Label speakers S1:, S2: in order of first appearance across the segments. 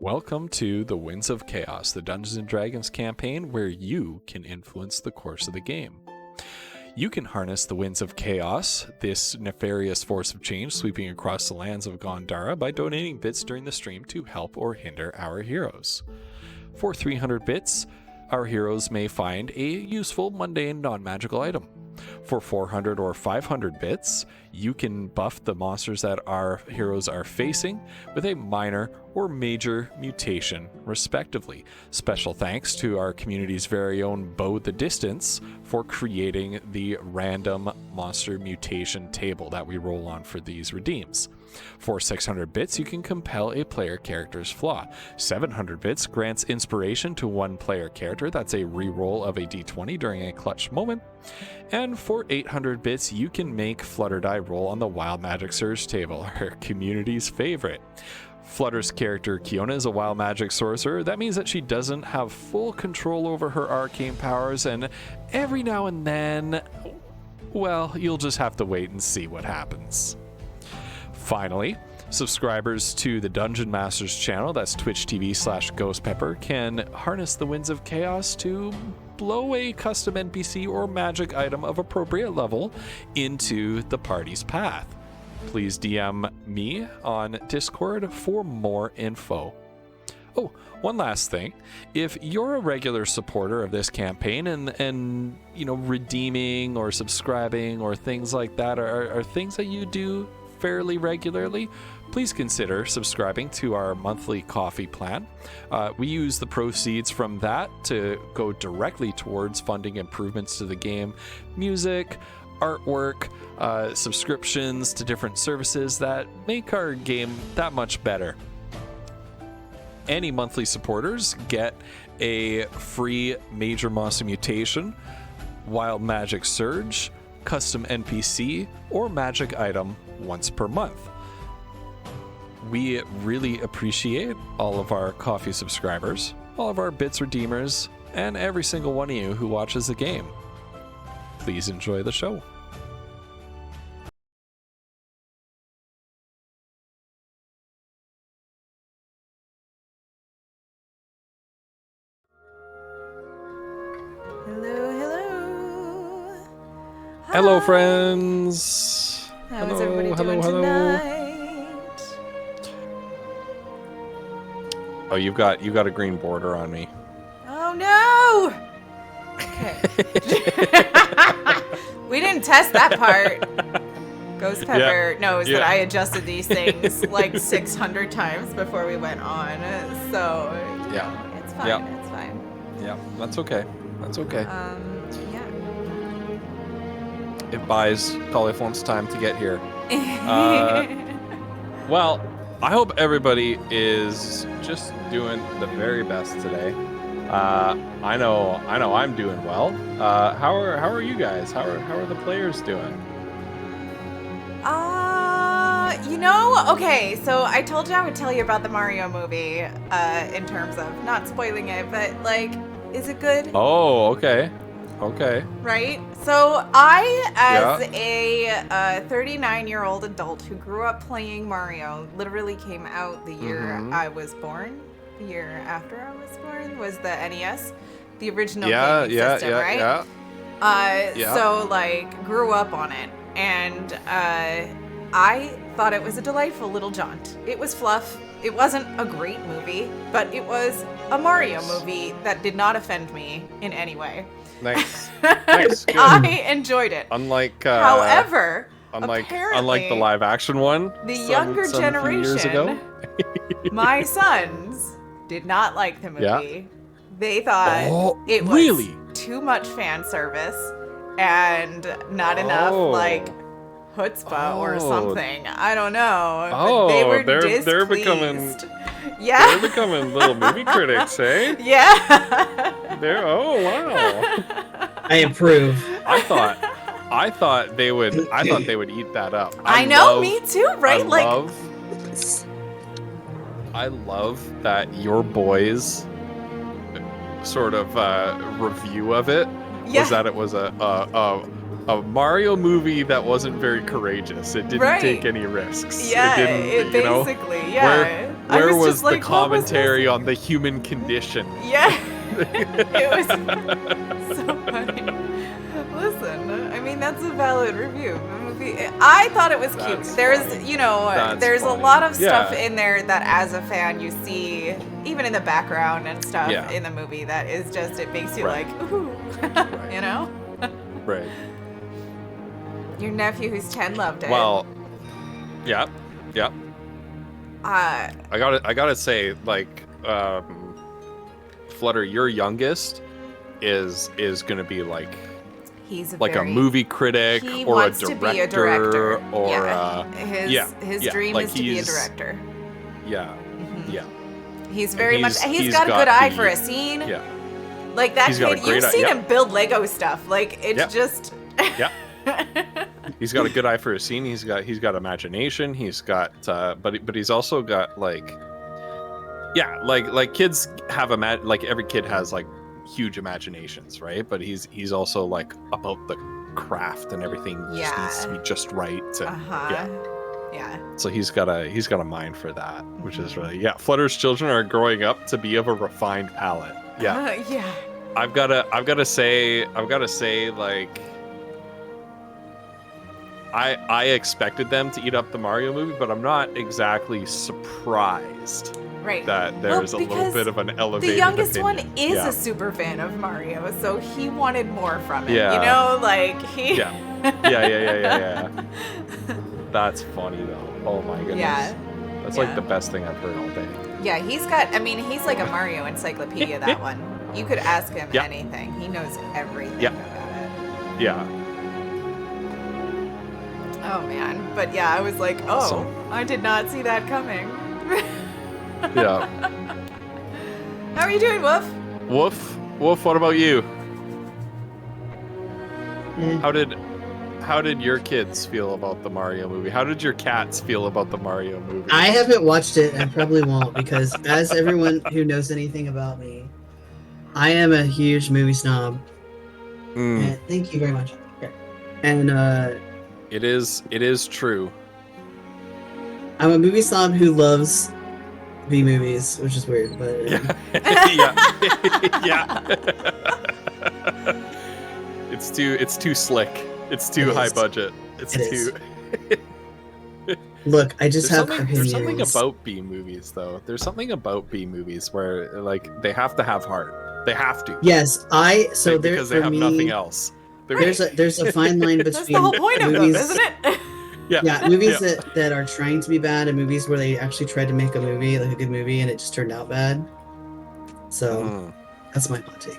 S1: Welcome to the Winds of Chaos, the Dungeons & Dragons campaign where you can influence the course of the game. You can harness the Winds of Chaos, this nefarious force of change sweeping across the lands of Gondara, by donating bits during the stream to help or hinder our heroes. For 300 bits, our heroes may find a useful, mundane, non-magical item. For 400 or 500 bits, you can buff the monsters that our heroes are facing with a minor or major mutation, respectively. Special thanks to our community's very own Bo the Distance for creating the random monster mutation table that we roll on for these redeems. For 600 bits, you can compel a player character's flaw. 700 bits grants inspiration to one player character. That's a reroll of a d20 during a clutch moment. And for 800 bits, you can make Flutter die roll on the Wild Magic Surge table, our community's favorite. Flutter's character, Kiona, is a wild magic sorcerer. That means that she doesn't have full control over her arcane powers, and every now and then, well, you'll just have to wait and see what happens. Finally, subscribers to the Dungeon Masters channel, that's Twitch TV/GhostPepper, can harness the Winds of Chaos to blow a custom NPC or magic item of appropriate level into the party's path. Please DM me on Discord for more info. Oh, one last thing. If you're a regular supporter of this campaign and redeeming or subscribing or things like that are things that you do fairly regularly, please consider subscribing to our monthly coffee plan. We use the proceeds from that to go directly towards funding improvements to the game, music, artwork, subscriptions to different services that make our game that much better. Any monthly supporters get a free Major Monster Mutation, Wild Magic Surge, custom NPC, or magic item once per month. We really appreciate all of our coffee subscribers, all of our bits redeemers, and every single one of you who watches the game. Please enjoy the show. Hello, friends.
S2: How is everybody doing tonight?
S1: Oh, you got a green border on me.
S2: Oh no! Okay. We didn't test that part. Ghost Pepper knows that I adjusted these things like 600 times before we went on, so it's fine.
S1: Yeah.
S2: It's fine.
S1: Yeah, that's okay. That's okay.
S2: Yeah.
S1: It buys Coliform's time to get here. Well, I hope everybody is just doing the very best today. I know I'm doing well. How are you guys? How are the players doing?
S2: Okay, so I told you I would tell you about the Mario movie, in terms of not spoiling it, but like, is it good?
S1: Oh, okay. Okay.
S2: Right? So I, as a 39-year-old adult who grew up playing Mario, literally came out the year I was born. The year after I was born was the NES, the original gaming system, right? So like grew up on it, and I thought it was a delightful little jaunt. It was fluff. It wasn't a great movie, but it was a Mario movie that did not offend me in any way.
S1: Nice. Nice. Good.
S2: I enjoyed it.
S1: However,
S2: apparently,
S1: unlike the live action one,
S2: the younger generation,
S1: years ago,
S2: my sons did not like the movie.
S1: Yeah.
S2: They thought it was
S1: really
S2: too much fan service and not enough like chutzpah or something. I don't know. But they were displeased.
S1: They're becoming little movie critics, eh?
S2: Yeah.
S1: Wow.
S3: I approve.
S1: I thought they would eat that up.
S2: I know, me too, right?
S1: I love that your boys sort of review of it was that it was a Mario movie that wasn't very courageous. It didn't take any risks.
S2: Yeah,
S1: it didn't,
S2: basically, yeah.
S1: Where was
S2: just
S1: the
S2: like, what was
S1: commentary
S2: this?
S1: on the human condition?
S2: Yeah. It was so funny. Listen, I mean, that's a valid review. The movie, I thought it was cute.
S1: That's
S2: There's,
S1: funny.
S2: you know,
S1: That's
S2: there's
S1: funny.
S2: a lot of stuff
S1: Yeah.
S2: in there that as a fan you see, even in the background and stuff
S1: Yeah.
S2: in the movie, that is just, it makes you
S1: Right.
S2: like, ooh,
S1: Right.
S2: you know?
S1: Right.
S2: Your nephew who's 10 loved it.
S1: Well, yeah.
S2: Uh,
S1: I gotta say, like, Flutter, your youngest is gonna be like
S2: he's
S1: a
S2: very,
S1: movie critic
S2: he
S1: or
S2: wants
S1: a
S2: to be a
S1: director
S2: director.
S1: or
S2: yeah. His dream
S1: like
S2: is to be a
S1: he's-
S2: director.
S1: yeah,
S2: Mhm.
S1: yeah,
S2: He's very
S1: And
S2: much.
S1: he's-
S2: He's
S1: he's
S2: got a
S1: got
S2: good eye
S1: the-
S2: for a scene.
S1: yeah,
S2: Like that
S1: He's got a
S2: kid,
S1: great
S2: you've
S1: eye-
S2: seen
S1: yeah.
S2: him build Lego stuff. Like it's
S1: Yeah.
S2: just.
S1: yeah. He's got a good eye for a scene. He's got imagination. He's got but he's also got like kids have like every kid has like huge imaginations, right? But he's also like about the craft and everything just needs to be just right. And,
S2: Yeah.
S1: So he's got a mind for that, which is really Flutter's children are growing up to be of a refined palate. Yeah.
S2: Yeah.
S1: I've gotta say like I expected them to eat up the Mario movie, but I'm not exactly surprised
S2: Right.
S1: that there's a little
S2: because
S1: bit of an elevated
S2: The youngest
S1: opinion.
S2: one is
S1: Yeah.
S2: a super fan of Mario, so he wanted more from it.
S1: Yeah.
S2: You know, like he.
S1: Yeah. Yeah. That's funny though. Oh my goodness.
S2: Yeah.
S1: That's
S2: Yeah.
S1: like the best thing I've heard all day.
S2: Yeah, he's got. I mean, he's like a Mario encyclopedia. That one. You could ask him
S1: Yeah.
S2: anything. He knows everything
S1: Yeah.
S2: about it.
S1: Yeah.
S2: Oh man, but yeah, I was like, oh,
S1: Awesome.
S2: I did not see that coming.
S1: Yeah.
S2: How are you doing, Wolf?
S1: Wolf, what about you?
S3: Eh.
S1: How did your kids feel about the Mario movie? How did your cats feel about the Mario movie?
S3: I haven't watched it and probably won't because, as everyone who knows anything about me, I am a huge movie snob.
S1: Mm,
S3: And thank you very much. And
S1: it is true.
S3: I'm a movie snob who loves B movies, which is weird, but
S1: Yeah. It's too slick. It's too
S3: It
S1: high
S3: is.
S1: budget. It's
S3: It
S1: too.
S3: is. Look, I just have
S1: There's something
S3: opinions.
S1: about B movies though. There's something about B movies where like they have to have heart. They have to.
S3: Yes, so there
S1: because they
S3: for
S1: have
S3: me,
S1: nothing else.
S3: there's a fine line between
S2: That's the whole point of them,
S3: movies,
S2: isn't it?
S3: Yeah, movies that are trying to be bad and movies where they actually tried to make a movie, like a good movie, and it just turned out bad. So
S1: Mm,
S3: that's my hot take.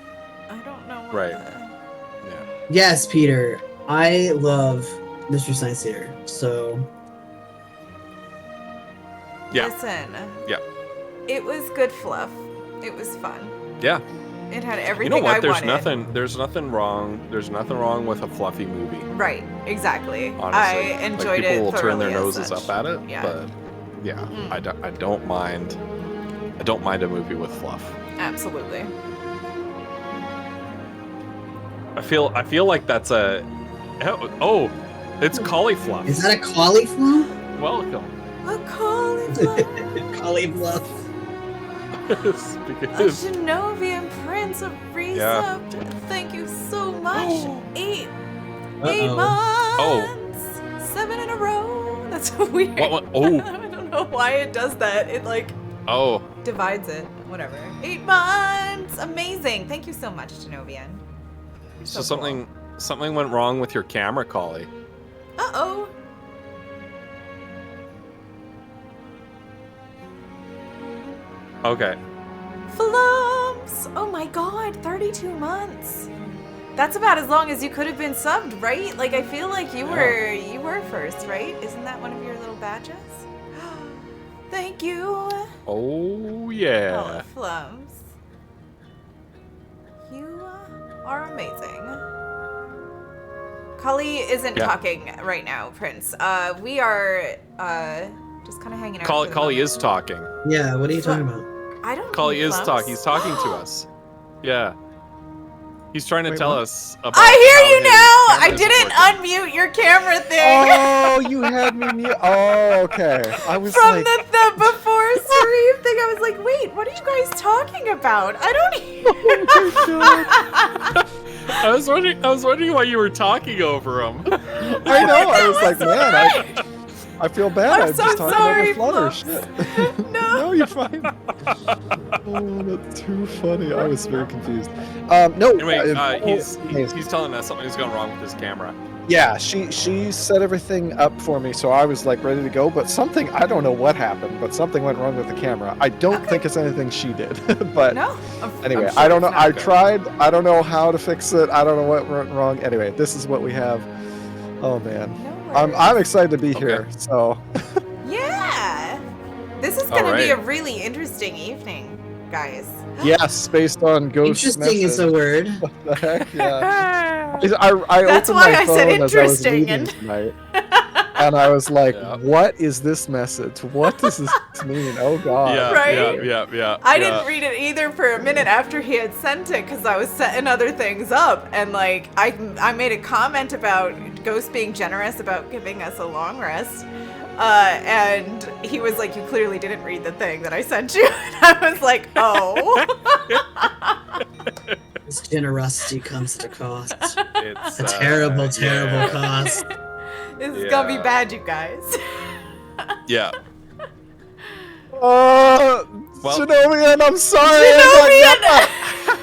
S2: I don't know. What
S1: Right.
S2: the-
S1: yeah.
S3: Yes, Peter, I love Mystery Science Theater. So
S1: Yeah.
S2: Listen.
S1: Yeah.
S2: It was good fluff. It was fun.
S1: Yeah.
S2: It had
S1: You
S2: everything
S1: know what?
S2: I
S1: There's
S2: wanted.
S1: nothing wrong with a fluffy movie.
S2: Right. Exactly.
S1: Honestly,
S2: I
S1: like,
S2: enjoyed
S1: people
S2: it
S1: will turn their
S2: thoroughly as
S1: noses
S2: such.
S1: up at it,
S2: Yeah.
S1: but yeah,
S2: Mm.
S1: I don't mind. I don't mind a movie with fluff.
S2: Absolutely.
S1: I feel like that's a oh, it's cauliflower.
S3: is that a cauliflower?
S1: Welcome.
S2: A cauliflower.
S3: Cauliflower.
S2: A
S1: because
S2: Genovian Prince of Risa.
S1: Yeah.
S2: Thank you so much. Eight
S3: Uh-oh.
S2: months. 7 in a row. That's weird.
S1: what? Oh,
S2: I don't know why it does that. It like
S1: oh.
S2: divides it. Whatever. 8 months. Amazing. Thank you so much, Genovian. You're
S1: So
S2: cool.
S1: something went wrong with your camera, Collie.
S2: Uh-oh.
S1: Okay.
S2: Flumps! Oh my god, 32 months. That's about as long as you could have been subbed, right? Like I feel like you were first, right? Isn't that one of your little badges? Thank you.
S1: Oh yeah.
S2: Oh, Flumps. You are amazing. Kali isn't
S1: Yeah.
S2: talking right now, Prince. We are just kind of hanging out. for the
S1: Collie
S2: moment.
S1: is talking.
S3: Yeah, what are you talking about?
S2: I don't.
S1: Collie
S2: know
S1: is
S2: Flumps.
S1: talking. He's talking to us. Yeah. He's trying to
S3: Wait,
S1: tell
S3: what?
S1: us about.
S2: I hear you
S1: how
S2: now.
S1: his
S2: I
S1: camera isn't
S2: didn't
S1: working.
S2: unmute your camera thing
S4: Oh, you had me mute. Oh, okay. I was
S2: from
S4: like,
S2: the before first Reeve thing, I was like, wait, what are you guys talking about? I don't
S1: I was wondering why you were talking over him.
S4: I know. I was like, man, I feel bad.
S2: I'm so
S4: just talking
S2: sorry,
S4: over Flutter.
S2: Fluffs.
S4: Shit.
S2: No.
S4: No, you're fine. Oh, that's too funny. I was very confused. No.
S1: Anyway, he's telling us something's going wrong with his camera.
S4: Yeah, she set everything up for me, so I was like ready to go. But I don't know what happened, but something went wrong with the camera. I don't think it's anything she did. But
S2: No.
S4: anyway,
S2: I'm sure
S4: I don't know.
S2: it's not
S4: I
S2: good.
S4: tried. I don't know how to fix it. I don't know what went wrong. Anyway, this is what we have. Oh man,
S2: No
S4: I'm
S2: worries.
S4: excited to be here. So
S2: Yeah. This is
S1: All
S2: going to be a
S1: right.
S2: really interesting evening, guys.
S4: yes, based on Ghost.
S3: Interesting is a word.
S4: What the heck? Yeah. I
S2: That's
S4: opened
S2: why
S4: my
S2: I said
S4: phone as I was
S2: interesting,
S4: leaving
S2: and-
S4: tonight, and I was like,
S1: Yeah.
S4: "What is this message? What does this mean? Oh God!"
S1: Yeah,
S2: Right?
S1: yeah.
S2: I didn't read it either for a minute after he had sent it because I was setting other things up, and like I made a comment about Ghost being generous about giving us a long rest, and he was like, "You clearly didn't read the thing that I sent you," and I was like, "Oh."
S3: This generosity comes at a cost.
S1: It's
S3: A terrible, terrible
S1: yeah.
S3: cost.
S2: This is gonna be
S1: Yeah.
S2: bad, you guys.
S1: Yeah.
S4: Well, Shinobian, I'm sorry.
S2: Shinobian!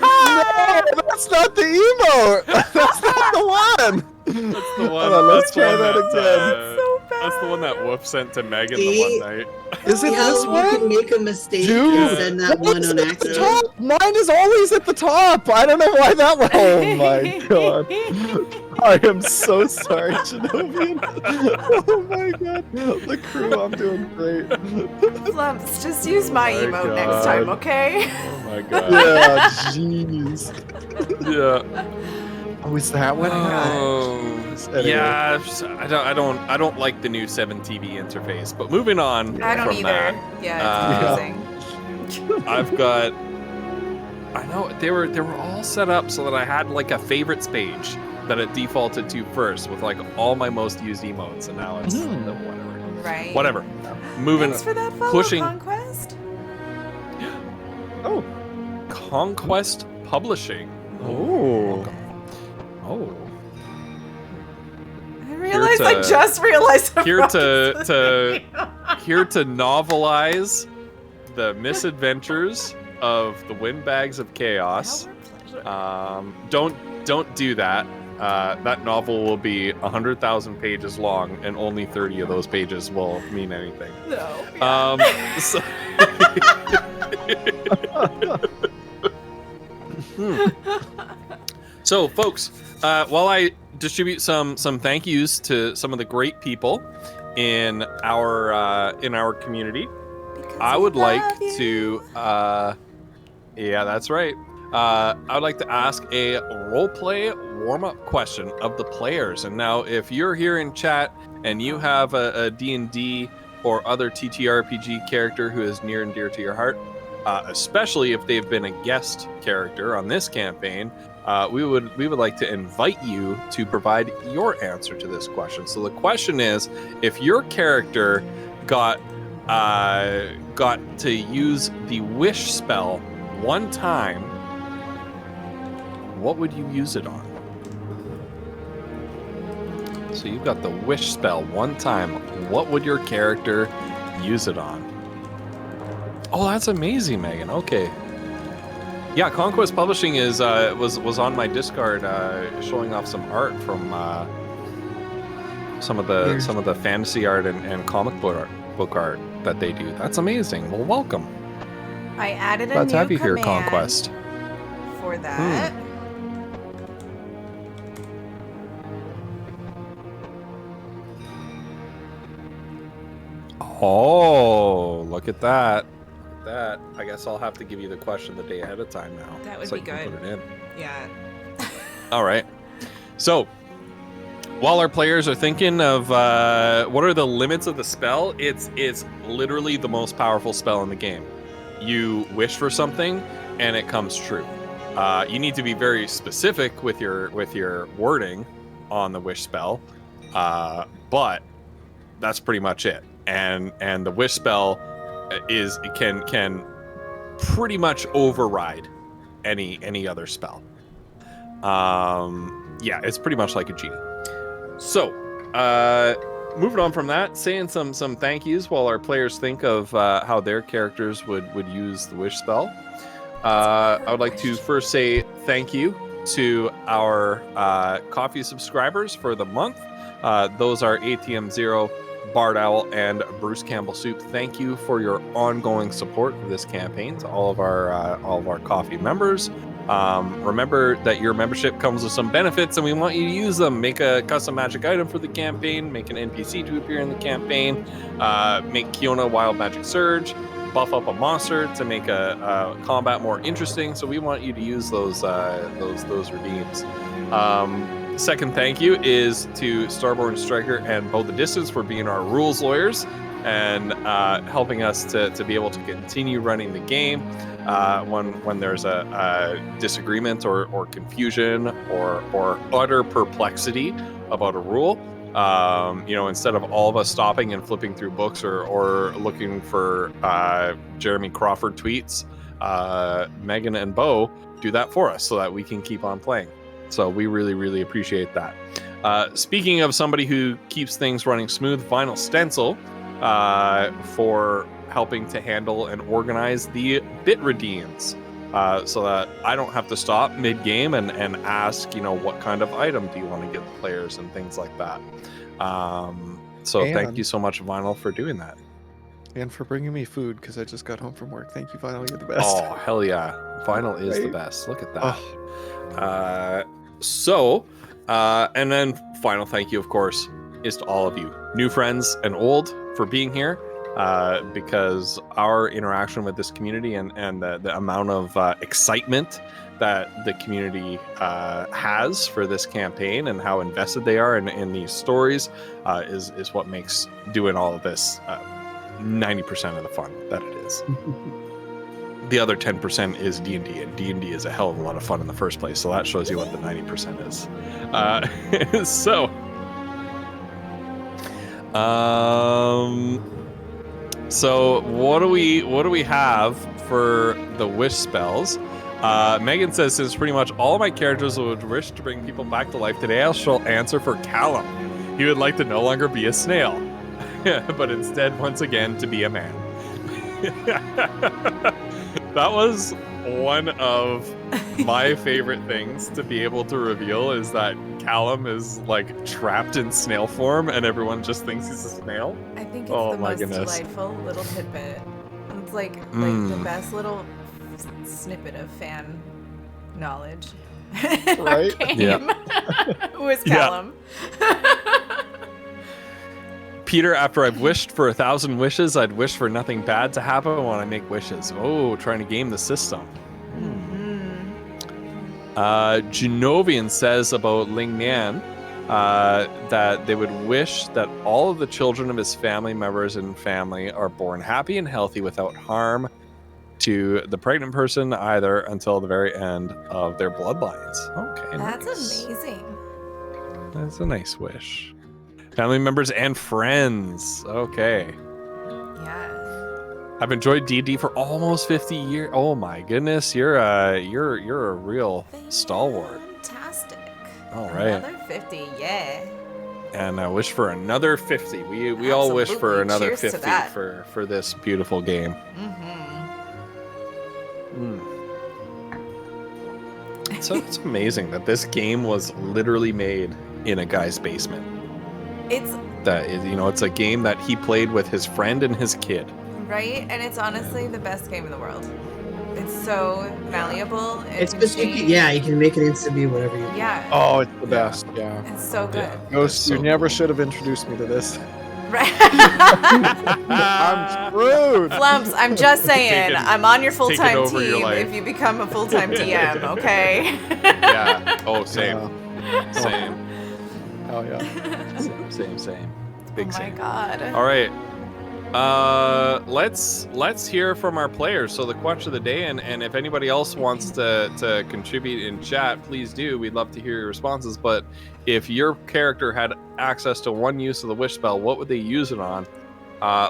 S4: No, that's not the emote. That's not the one.
S1: That's the one.
S4: Hold on, let's
S1: that's the
S4: try
S1: one
S4: that
S1: that,
S4: again.
S2: So bad.
S1: That's the one that Woof sent to Megan the
S3: See?
S1: one night.
S4: Is it
S3: See how
S4: this
S3: you
S4: one?
S3: can make a mistake
S4: Dude,
S3: and send that one
S4: Mine's
S3: on
S4: at the
S3: accident?
S4: top. Mine is always at the top. I don't know why that one. Oh my god. I am so sorry, Shinobian. Oh my god. The crew, I'm doing great.
S2: Flumps, just use my
S1: Oh my
S2: emote next time,
S1: God.
S2: okay?
S1: Oh my god.
S4: Yeah, jeez.
S1: Yeah.
S4: Oh, is that what Anyway.
S1: Yeah, I don't like the new 7TV interface. But moving on
S2: I don't
S1: from
S2: either.
S1: that,
S2: Yeah, it's confusing.
S1: I've got. I know they were all set up so that I had like a favorites page that it defaulted to first with like all my most used emotes, and now it's whatever.
S2: Right.
S1: Whatever. Moving.
S2: Thanks for that follow,
S1: pushing-
S2: Conquest.
S4: Oh.
S1: Conquest Publishing.
S4: Oh.
S1: Oh.
S2: I realized I
S1: to-
S2: just realized I'm
S1: here
S2: wrong.
S1: to here to novelize the misadventures of the Windbags of Chaos. Don't do that. That novel will be 100,000 pages long, and only 30 of those pages will mean anything.
S2: No.
S1: So, So, folks, while I distribute some thank yous to some of the great people in our community,
S2: Because
S1: I
S2: we
S1: would like
S2: love you.
S1: to, yeah, that's right. I would like to ask a roleplay warm-up question of the players. And now, if you're here in chat and you have a D&D or other TTRPG character who is near and dear to your heart, especially if they've been a guest character on this campaign, we would like to invite you to provide your answer to this question. So the question is, if your character got to use the wish spell one time, what would you use it on? So you've got the wish spell one time. What would your character use it on? Oh, that's amazing, Megan. Okay. Yeah, Conquest Publishing is was on my Discord, showing off some art from some of the fantasy art and comic book art that they do. That's amazing. Well, welcome.
S2: I added a
S1: Glad
S2: new
S1: to have you here,
S2: command
S1: Conquest.
S2: for that.
S1: Oh, look at that. That I guess I'll have to give you the question the day ahead of time now.
S2: That would
S1: so
S2: be
S1: you can
S2: good.
S1: Put it in.
S2: Yeah.
S1: All right. So, while our players are thinking of what are the limits of the spell, it's literally the most powerful spell in the game. You wish for something, and it comes true. You need to be very specific with your wording on the wish spell, but that's pretty much it. And the wish spell can pretty much override any other spell. Yeah, it's pretty much like a genie. So, moving on from that, saying some thank yous while our players think of how their characters would use the wish spell. I would like to first say thank you to our coffee subscribers for the month. Those are ATM Zero, Bard Owl, and Bruce Campbell Soup. Thank you for your ongoing support of this campaign. To all of our coffee members. Remember that your membership comes with some benefits, and we want you to use them. Make a custom magic item for the campaign. Make an NPC to appear in the campaign. Make Kiona Wild Magic Surge. Buff up a monster to make a combat more interesting. So we want you to use those redeems. Second thank you is to Starborn Striker and Bow the Distance for being our rules lawyers and helping us to be able to continue running the game when there's a disagreement or confusion or utter perplexity about a rule. Instead of all of us stopping and flipping through books or looking for Jeremy Crawford tweets, Megan and Bo do that for us so that we can keep on playing. So we really, really appreciate that. Speaking of somebody who keeps things running smooth, Vinyl Stencil for helping to handle and organize the bit redeems so that I don't have to stop mid-game and ask, what kind of item do you want to give the players and things like that. Thank you so much, Vinyl, for doing that.
S4: And for bringing me food, because I just got home from work. Thank you, Vinyl. You're the best.
S1: Oh, hell yeah. Vinyl is the best. Look at that. And then final thank you, of course, is to all of you, new friends and old, for being here. Because our interaction with this community and the amount of excitement that the community has for this campaign and how invested they are in these stories is what makes doing all of this 90% of the fun that it is. The other 10% is D&D, and D&D is a hell of a lot of fun in the first place, so that shows you what the 90% is. So what do we have for the wish spells? Megan says, since pretty much all my characters would wish to bring people back to life today, I shall answer for Callum. He would like to no longer be a snail, but instead, once again, to be a man. That was one of my favorite things to be able to reveal, is that Callum is like trapped in snail form and everyone just thinks he's a snail.
S2: I think it's the most delightful little tidbit. It's like the best little snippet of fan knowledge.
S4: Right?
S2: Yeah. Who is Callum?
S1: Yeah. Peter, after I've wished for 1,000 wishes, I'd wish for nothing bad to happen when I make wishes. Oh, trying to game the system. Genovian says about Ling Nian that they would wish that all of the children of his family members and family are born happy and healthy without harm to the pregnant person either until the very end of their bloodlines. Okay,
S2: that's
S1: nice.
S2: Amazing.
S1: That's a nice wish. Family members and friends. Okay.
S2: Yeah.
S1: I've enjoyed D&D for almost 50 years. Oh my goodness, you're a real stalwart.
S2: Fantastic.
S1: All right.
S2: Another 50, yeah.
S1: And I wish for another 50. We all wish for another 50 for this beautiful game. So it's amazing that this game was literally made in a guy's basement. It's a game that he played with his friend and his kid.
S2: Right? And it's honestly the best game in the world. It's so malleable.
S3: It's you can make it into be whatever you want.
S2: Yeah.
S4: Oh, it's the best. Yeah.
S2: It's so good.
S1: Yeah.
S4: Ghost, you never should have introduced me to this.
S2: Right.
S4: I'm screwed.
S2: Flumps, I'm just saying, I'm on your full-time
S1: over your
S2: team
S1: life.
S2: if you become a full-time DM, okay?
S1: Yeah. Oh, same.
S4: Yeah.
S1: Same.
S4: Oh yeah.
S1: Same. Big
S2: Oh my
S1: same.
S2: god.
S1: All right. Let's hear from our players. So the question of the day, and if anybody else wants to contribute in chat, please do. We'd love to hear your responses. But if your character had access to one use of the wish spell, what would they use it on?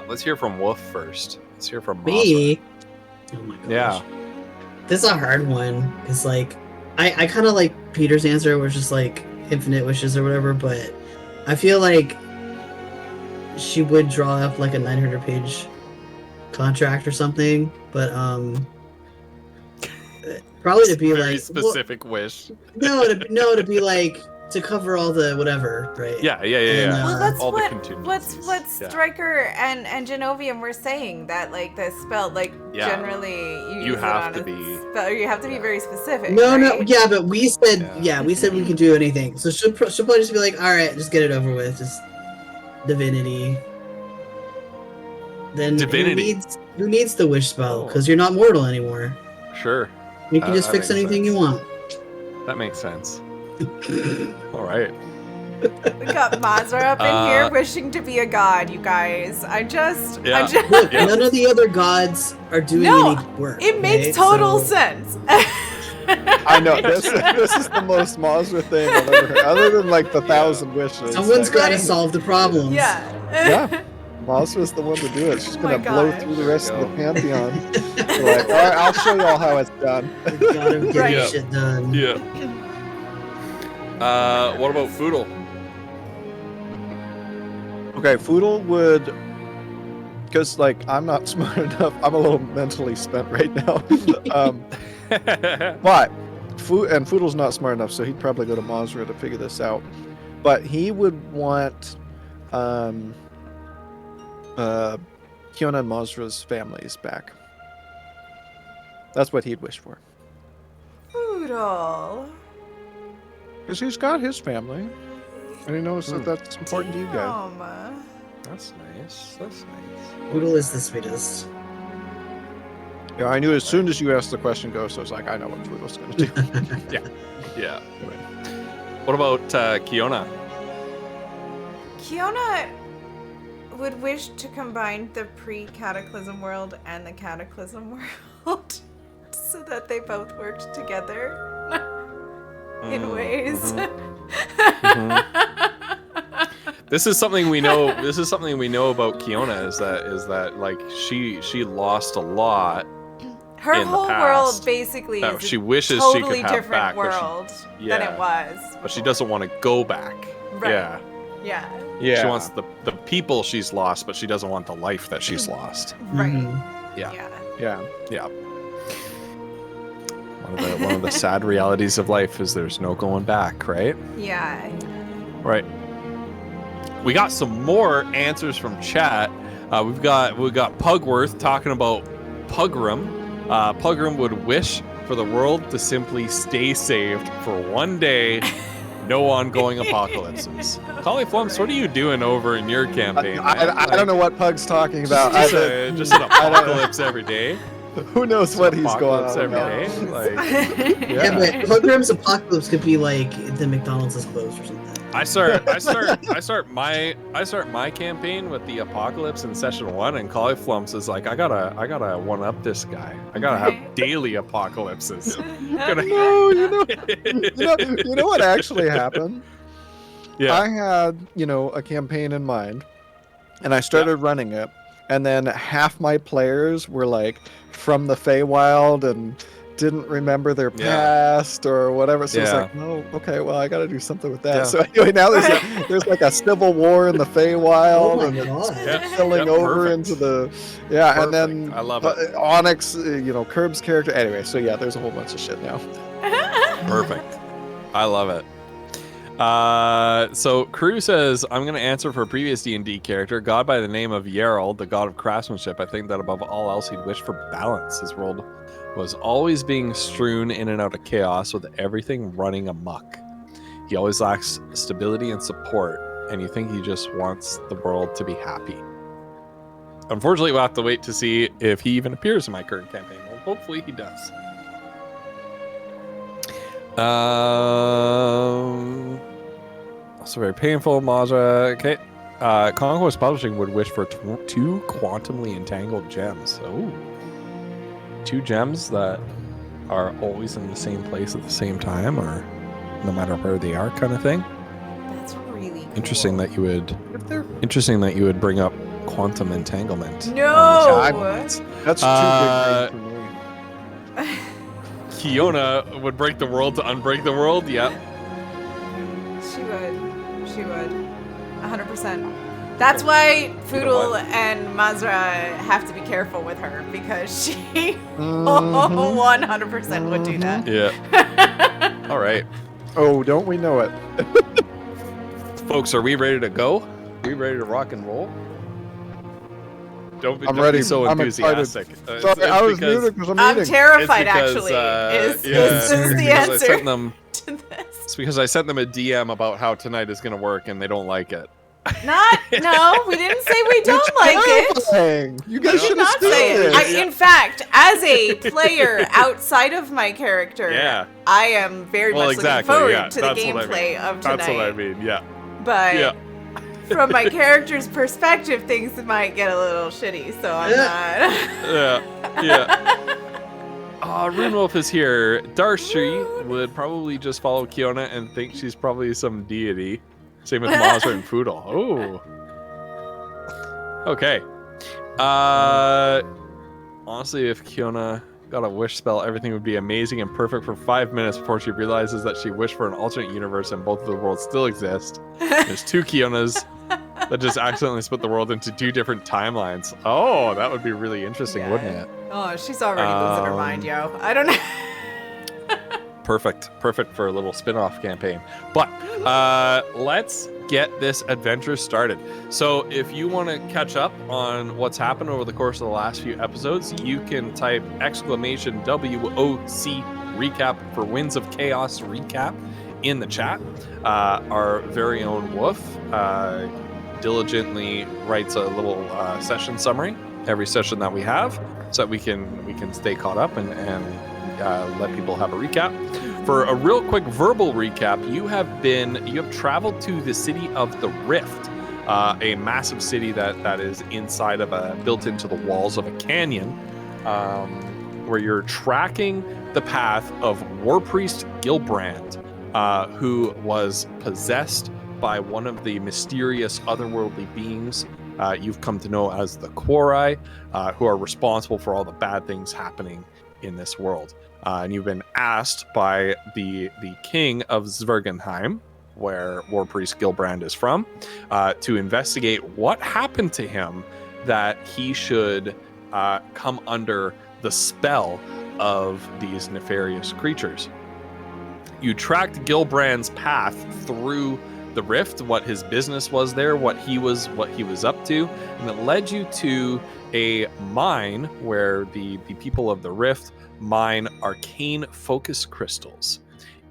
S1: Let's hear from Wolf first. Let's hear from Mazra.
S3: Me? Oh my gosh.
S1: Yeah.
S3: This is a hard one. It's like, I kind of like Peter's answer, which is like infinite wishes or whatever, but I feel like she would draw up like a 900-page contract or something, but probably to be
S1: Very
S3: like
S1: specific wish.
S3: to be like to cover all the whatever, right?
S1: Yeah.
S3: And,
S2: Well, that's
S1: all the
S2: what
S1: contingencies.
S2: what Stryker and Genovium were saying, that like the spell, like
S1: Yeah.
S2: generally
S1: You
S2: use it
S1: have
S2: on
S1: to
S2: a
S1: be-
S2: spell, you have to be very specific.
S3: No,
S2: right?
S3: yeah, but we said
S1: Yeah.
S3: we said we could do anything. So she'll probably just be like, all right, just get it over with, just divinity. Then
S1: Divinity.
S3: Who needs the wish spell?
S1: Oh.
S3: Because you're not mortal anymore.
S1: Sure.
S3: You can just
S1: that
S3: fix
S1: makes
S3: anything you
S1: sense.
S3: want.
S1: That makes sense. All right.
S2: We got Mazra up in here wishing to be a god, you guys.
S1: Yeah.
S3: Look,
S1: Yeah.
S3: none of the other gods are doing
S2: No,
S3: any work.
S2: it makes
S3: right?
S2: total
S3: So-
S2: sense.
S4: I know this is the most Mazra thing I've ever heard, other than like the 1,000 wishes.
S3: Someone's
S4: like,
S3: got to solve the problems.
S2: Yeah.
S4: Yeah. Mazra's the one to do it. She's
S2: Oh my
S4: gonna blow
S2: gosh.
S4: through the rest of the
S1: There
S4: pantheon. Like, all right, I'll show y'all how it's done.
S3: We gotta get
S2: Right.
S3: this shit done.
S1: Yeah. What about Foodle?
S4: Okay, Foodle would, because like I'm not smart enough. I'm a little mentally spent right now. But Foodle's not smart enough, so he'd probably go to Mazra to figure this out. But he would want Kiona and Mazra's families back. That's what he'd wish for.
S2: Poodle.
S4: Because he's got his family. And he knows that that's important to you guys.
S2: Damn.
S1: That's nice. That's nice.
S3: Poodle is the sweetest.
S4: Yeah, I knew as soon as you asked the question, Ghost, I was like, I know what Foodle's going to do.
S1: Yeah. What about Kiona?
S2: Kiona would wish to combine the pre-Cataclysm world and the Cataclysm world so that they both worked together in ways.
S1: This is something we know. This is something we know about Kiona is that like she lost a lot.
S2: Her
S1: in the
S2: whole
S1: past.
S2: world basically
S1: that
S2: is
S1: she
S2: a
S1: wishes
S2: totally
S1: she could have
S2: different
S1: back,
S2: world
S1: but
S2: than it was.
S1: but she doesn't want to go back.
S2: Right.
S1: Yeah.
S2: Yeah.
S4: Yeah.
S1: She wants the people she's lost, but she doesn't want the life that she's lost.
S2: Right.
S3: Mhm.
S1: Yeah.
S2: Yeah.
S1: Yeah. One of the sad realities of life is there's no going back, right?
S2: Yeah.
S1: Right. We got some more answers from chat. We've got Pugworth talking about Pugrum. Pugrum would wish for the world to simply stay saved for one day, no ongoing apocalypses. Collie Flumps, what are you doing over in your campaign? Man?
S4: I don't know what Pug's talking about.
S1: Just an apocalypse every day.
S4: Who knows what he's going
S1: Apocalypse
S4: on
S1: every
S4: about.
S1: day. Like,
S3: Yeah, but Pilgrim's Apocalypse could be like the McDonald's is closed or something.
S1: I start my campaign with the apocalypse in session 1, and Collie Flumps is like, I gotta one up this guy. I gotta have daily apocalypses. Gonna-
S4: No, you know what actually happened?
S1: Yeah.
S4: I had, a campaign in mind, and I started running it, and then half my players were like from the Feywild and didn't remember their
S1: Yeah.
S4: past or whatever. So it's
S1: Yeah.
S4: like, no, okay, well, I got to do something with that.
S1: Yeah.
S4: So anyway, now there's like a civil war in the Feywild,
S3: Oh my
S4: and it's
S3: god.
S1: Yeah.
S4: spilling
S1: Yep,
S4: over
S1: perfect.
S4: into the and then
S1: Perfect. I love it.
S4: Onyx, Curb's character. Anyway, so yeah, there's a whole bunch of shit now.
S1: Perfect. I love it. So Crew says, I'm going to answer for a previous D&D character, god by the name of Yerald, the god of craftsmanship. I think that above all else, he'd wish for balance. His world was always being strewn in and out of chaos with everything running amok. He always lacks stability and support, and you think he just wants the world to be happy. Unfortunately, we'll have to wait to see if he even appears in my current campaign. Well, hopefully he does. Also very painful. Mazra. Okay. Conquest Publishing would wish for 2 quantumly entangled gems. Oh. 2 gems that are always in the same place at the same time, or no matter where they are, kind of thing.
S2: That's really cool.
S1: Interesting that you would bring up quantum entanglement.
S2: No!
S1: on the timelines.
S4: That's too big for me.
S1: Kiona would break the world to unbreak the world. Yep.
S2: She would. She would. 100%. That's why Foodle and Mazra have to be careful with her, because she 100% would do that.
S1: Yeah. All right.
S4: Oh, don't we know it?
S1: Folks, are we ready to go? Are we ready to rock and roll? Don't be,
S4: I'm
S1: don't
S4: ready.
S1: be so
S4: I'm
S1: enthusiastic.
S4: Sorry, I was muted because I'm
S2: I'm
S4: eating.
S2: terrified,
S1: It's because,
S2: actually.
S1: yeah,
S2: Is the
S1: because I
S2: answer
S1: sent them,
S2: to this?
S1: it's because I sent them a DM about how tonight is going to work and they don't like it.
S2: No, we didn't say we don't like it.
S4: Terrifying. You
S2: We
S4: guys
S2: did
S4: should have
S2: not say
S4: said
S2: it.
S4: this.
S2: In fact, as a player outside of my character,
S1: Yeah.
S2: I am very much
S1: exactly,
S2: looking forward
S1: yeah,
S2: to the
S1: that's what I
S2: gameplay
S1: mean.
S2: of tonight.
S1: That's what I mean, yeah.
S2: But
S1: Yeah.
S2: from my character's perspective, things might get a little shitty, so I'm not.
S1: Yeah. Runewolf is here. Darcy would probably just follow Kiona and think she's probably some deity. Same with Mazra and Foodle. Oh. Okay. Honestly, if Kiona got a wish spell, everything would be amazing and perfect for 5 minutes before she realizes that she wished for an alternate universe and both of the worlds still exist. There's two Kionas that just accidentally split the world into two different timelines. Oh, that would be really interesting,
S2: Yeah.
S1: wouldn't it?
S2: Oh, she's already losing her mind, yo. I don't know.
S1: Perfect for a little spin-off campaign. But let's get this adventure started. So if you want to catch up on what's happened over the course of the last few episodes, you can type WOC recap for Winds of Chaos recap in the chat. Our very own Wolf diligently writes a little session summary every session that we have, so that we can stay caught up and let people have a recap. For a real quick verbal recap, you have traveled to the city of the Rift, a massive city that is inside of built into the walls of a canyon, where you're tracking the path of War Priest Gilbrand, who was possessed by one of the mysterious otherworldly beings you've come to know as the Quori, who are responsible for all the bad things happening in this world. And you've been asked by the king of Zwergenheim, where War Priest Gilbrand is from, to investigate what happened to him that he should come under the spell of these nefarious creatures. You tracked Gilbrand's path through the Rift, what his business was there, what he was up to, and it led you to a mine where the people of the Rift mine arcane focus crystals.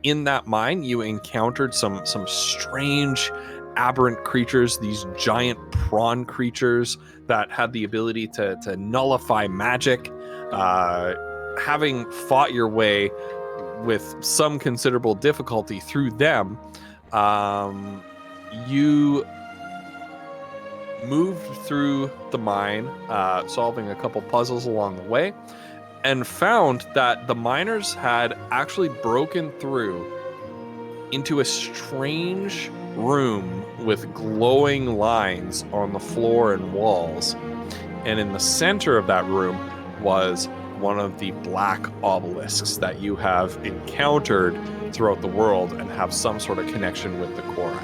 S1: In that mine, you encountered some strange aberrant creatures, these giant prawn creatures that had the ability to nullify magic. Having fought your way with some considerable difficulty through them, you moved through the mine, solving a couple puzzles along the way, and found that the miners had actually broken through into a strange room with glowing lines on the floor and walls. And in the center of that room was one of the black obelisks that you have encountered throughout the world and have some sort of connection with the Quori.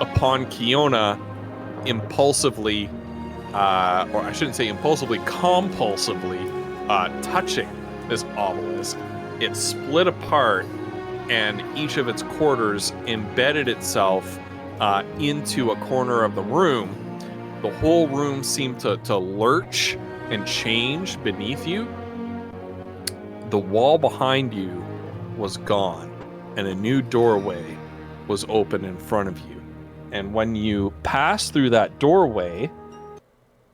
S1: Upon Kiona impulsively, or I shouldn't say impulsively, compulsively touching this obelisk, it split apart and each of its quarters embedded itself into a corner of the room. The whole room seemed to lurch and change beneath you. The wall behind you was gone, and a new doorway was open in front of you. And when you passed through that doorway,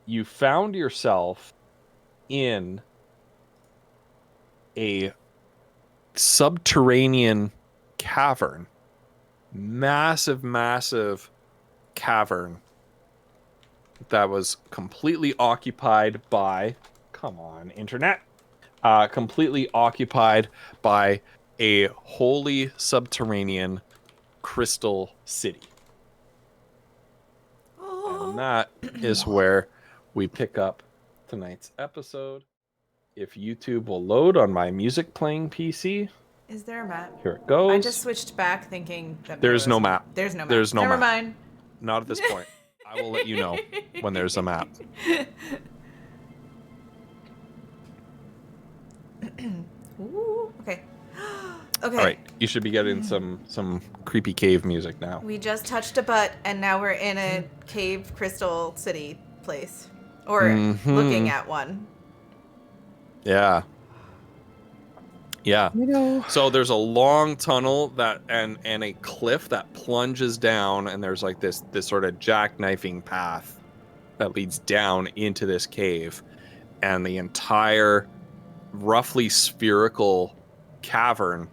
S1: you found yourself in a subterranean cavern. Massive cavern that was completely occupied by, come on, internet, completely occupied by a holy subterranean crystal city. And that is where we pick up tonight's episode. If YouTube will load on my music playing PC,
S2: Is there a map?
S1: here it goes.
S2: I just switched back thinking that
S1: There's no map.
S2: There's no map.
S1: There's no
S2: Never
S1: map.
S2: mind.
S1: Not at this point. I will let you know when there's a map.
S2: Ooh, okay. Okay.
S1: All right, you should be getting some creepy cave music now.
S2: We just touched a butt, and now we're in a cave crystal city place. Or looking at one.
S1: Yeah. Yeah.
S4: You know,
S1: So there's a long tunnel that and a cliff that plunges down, and there's like this sort of jackknifing path that leads down into this cave, and the entire roughly spherical cavern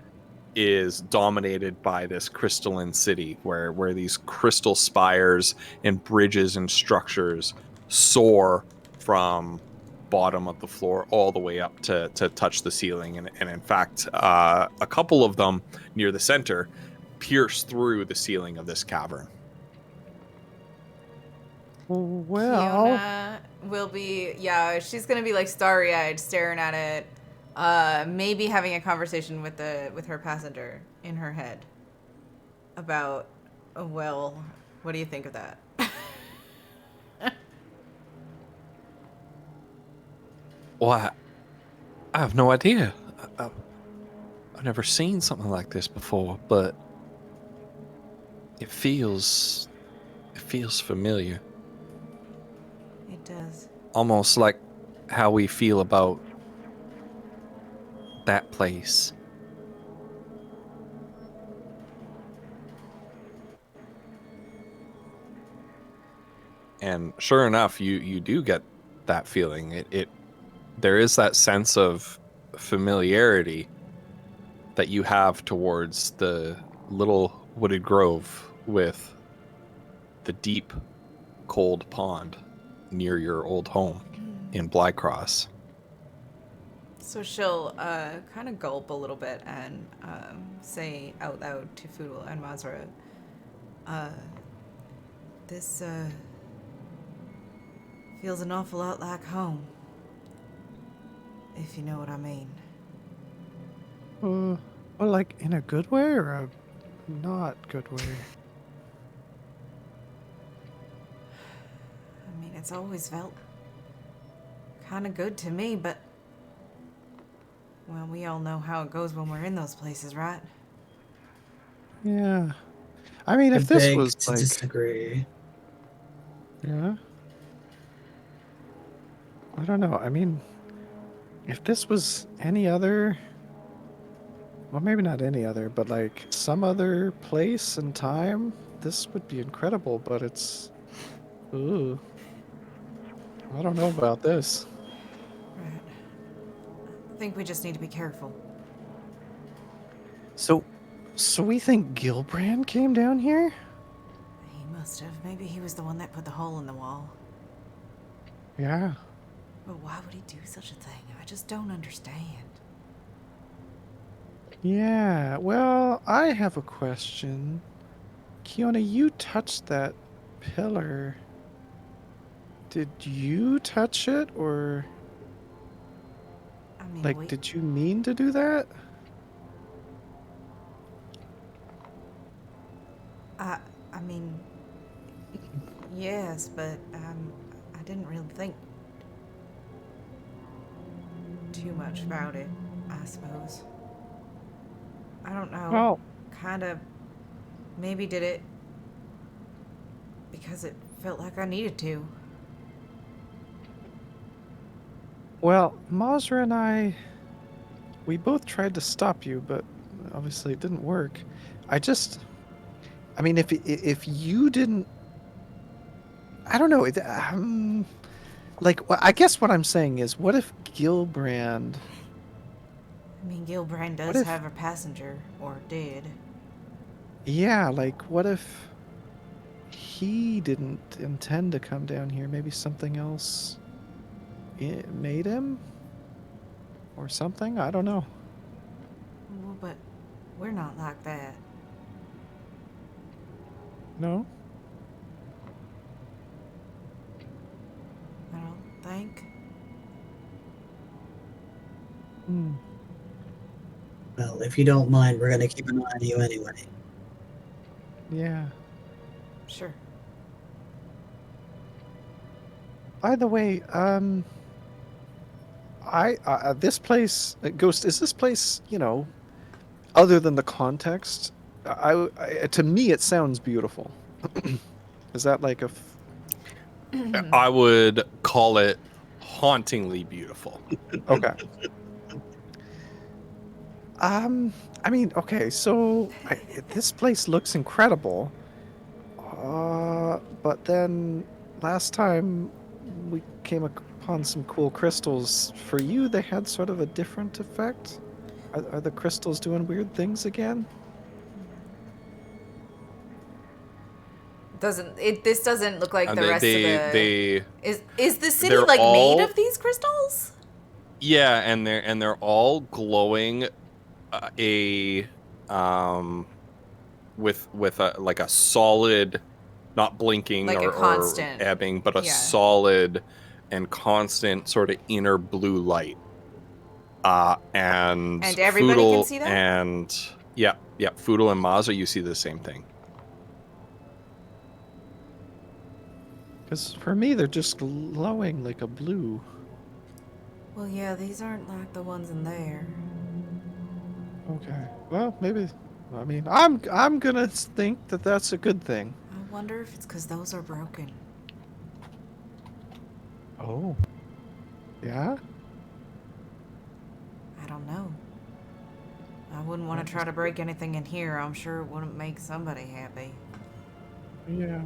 S1: is dominated by this crystalline city where these crystal spires and bridges and structures soar from bottom of the floor all the way up to touch the ceiling, and in fact a couple of them near the center pierce through the ceiling of this cavern.
S4: well,
S2: Fiona will be, she's gonna be like starry-eyed, staring at it, maybe having a conversation with her passenger in her head about, well, what do you think of that?
S1: Well, I have no idea. I've never seen something like this before, but it feels familiar.
S2: It does.
S1: Almost like how we feel about that place. And sure enough, you do get that feeling. There is that sense of familiarity that you have towards the little wooded grove with the deep, cold pond near your old home in Blycross.
S2: So she'll kind of gulp a little bit and say out loud to Foodle and Mazra, this feels an awful lot like home, if you know what I mean.
S4: well, like in a good way or a not good way?
S2: I mean, it's always felt kind of good to me, but, well, we all know how it goes when we're in those places, right?
S4: Yeah. I mean, if
S3: I
S4: this
S3: beg
S4: was
S3: to
S4: like,
S3: disagree.
S4: yeah. I don't know. I mean, if this was any other, well, maybe not any other, but like some other place and time, this would be incredible, but it's, ooh. I don't know about this.
S2: Right. I think we just need to be careful.
S4: So we think Gilbrand came down here?
S2: He must have. Maybe he was the one that put the hole in the wall.
S4: Yeah.
S2: But why would he do such a thing? I just don't understand.
S4: Yeah, well, I have a question. Kiona, you touched that pillar. Did you touch it, or
S2: I mean,
S4: like, did you mean to do that?
S2: I mean, yes, but I didn't really think too much about it, I suppose. I don't know.
S4: Well,
S2: Kind of maybe did it because it felt like I needed to.
S4: Mazra and we both tried to stop you, but obviously it didn't work. I mean, if you didn't, I don't know. I guess what I'm saying is, what if Gilbrand?
S2: I mean, Gilbrand does have a passenger, or did.
S4: Yeah, like, what if he didn't intend to come down here? Maybe something else made him? Or something? I don't know.
S2: Well, but we're not like that.
S4: No?
S2: think?
S3: Well, if you don't mind, we're gonna keep an eye on you anyway.
S4: Yeah.
S2: Sure.
S4: By the way, this place, Ghost, is this place, other than the context, to me it sounds beautiful. Is that like a
S1: I would call it hauntingly beautiful.
S4: okay? I mean, okay, so this place looks incredible. But then last time we came upon some cool crystals. For you, they had sort of a different effect. Are the crystals doing weird things again?
S2: This doesn't look like the rest of the... Is the city
S1: they're
S2: like made
S1: all-
S2: of these crystals?
S1: Yeah, and they're all glowing with a like a solid, not blinking
S2: Like a
S1: or
S2: constant.
S1: ebbing, but a
S2: Yeah.
S1: solid and constant sort of inner blue light. And
S2: everybody can
S1: Foodle
S2: see that?
S1: And yeah, Foodle and Mazza, you see the same thing.
S4: Because for me, they're just glowing like a blue.
S2: Well, yeah, these aren't like the ones in there.
S4: Okay. Well, maybe. I mean, I'm gonna think that that's a good thing.
S2: I wonder if it's because those are broken.
S4: Oh. Yeah.
S2: I don't know. I wouldn't want to try to break anything in here. I'm sure it wouldn't make somebody happy.
S4: Yeah.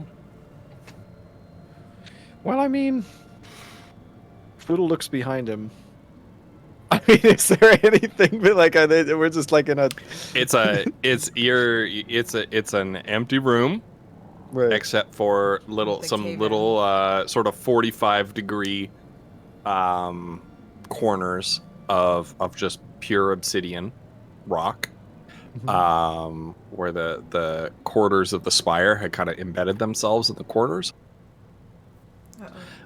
S4: Well, I mean, Foodle looks behind him. I mean, is there anything but like we're just like in a?
S1: It's an empty room.
S4: Right.
S1: Except for
S2: The
S1: some
S2: cave-in.
S1: little sort of 45-degree corners of just pure obsidian rock, where the quarters of the spire had kind of embedded themselves in the corners.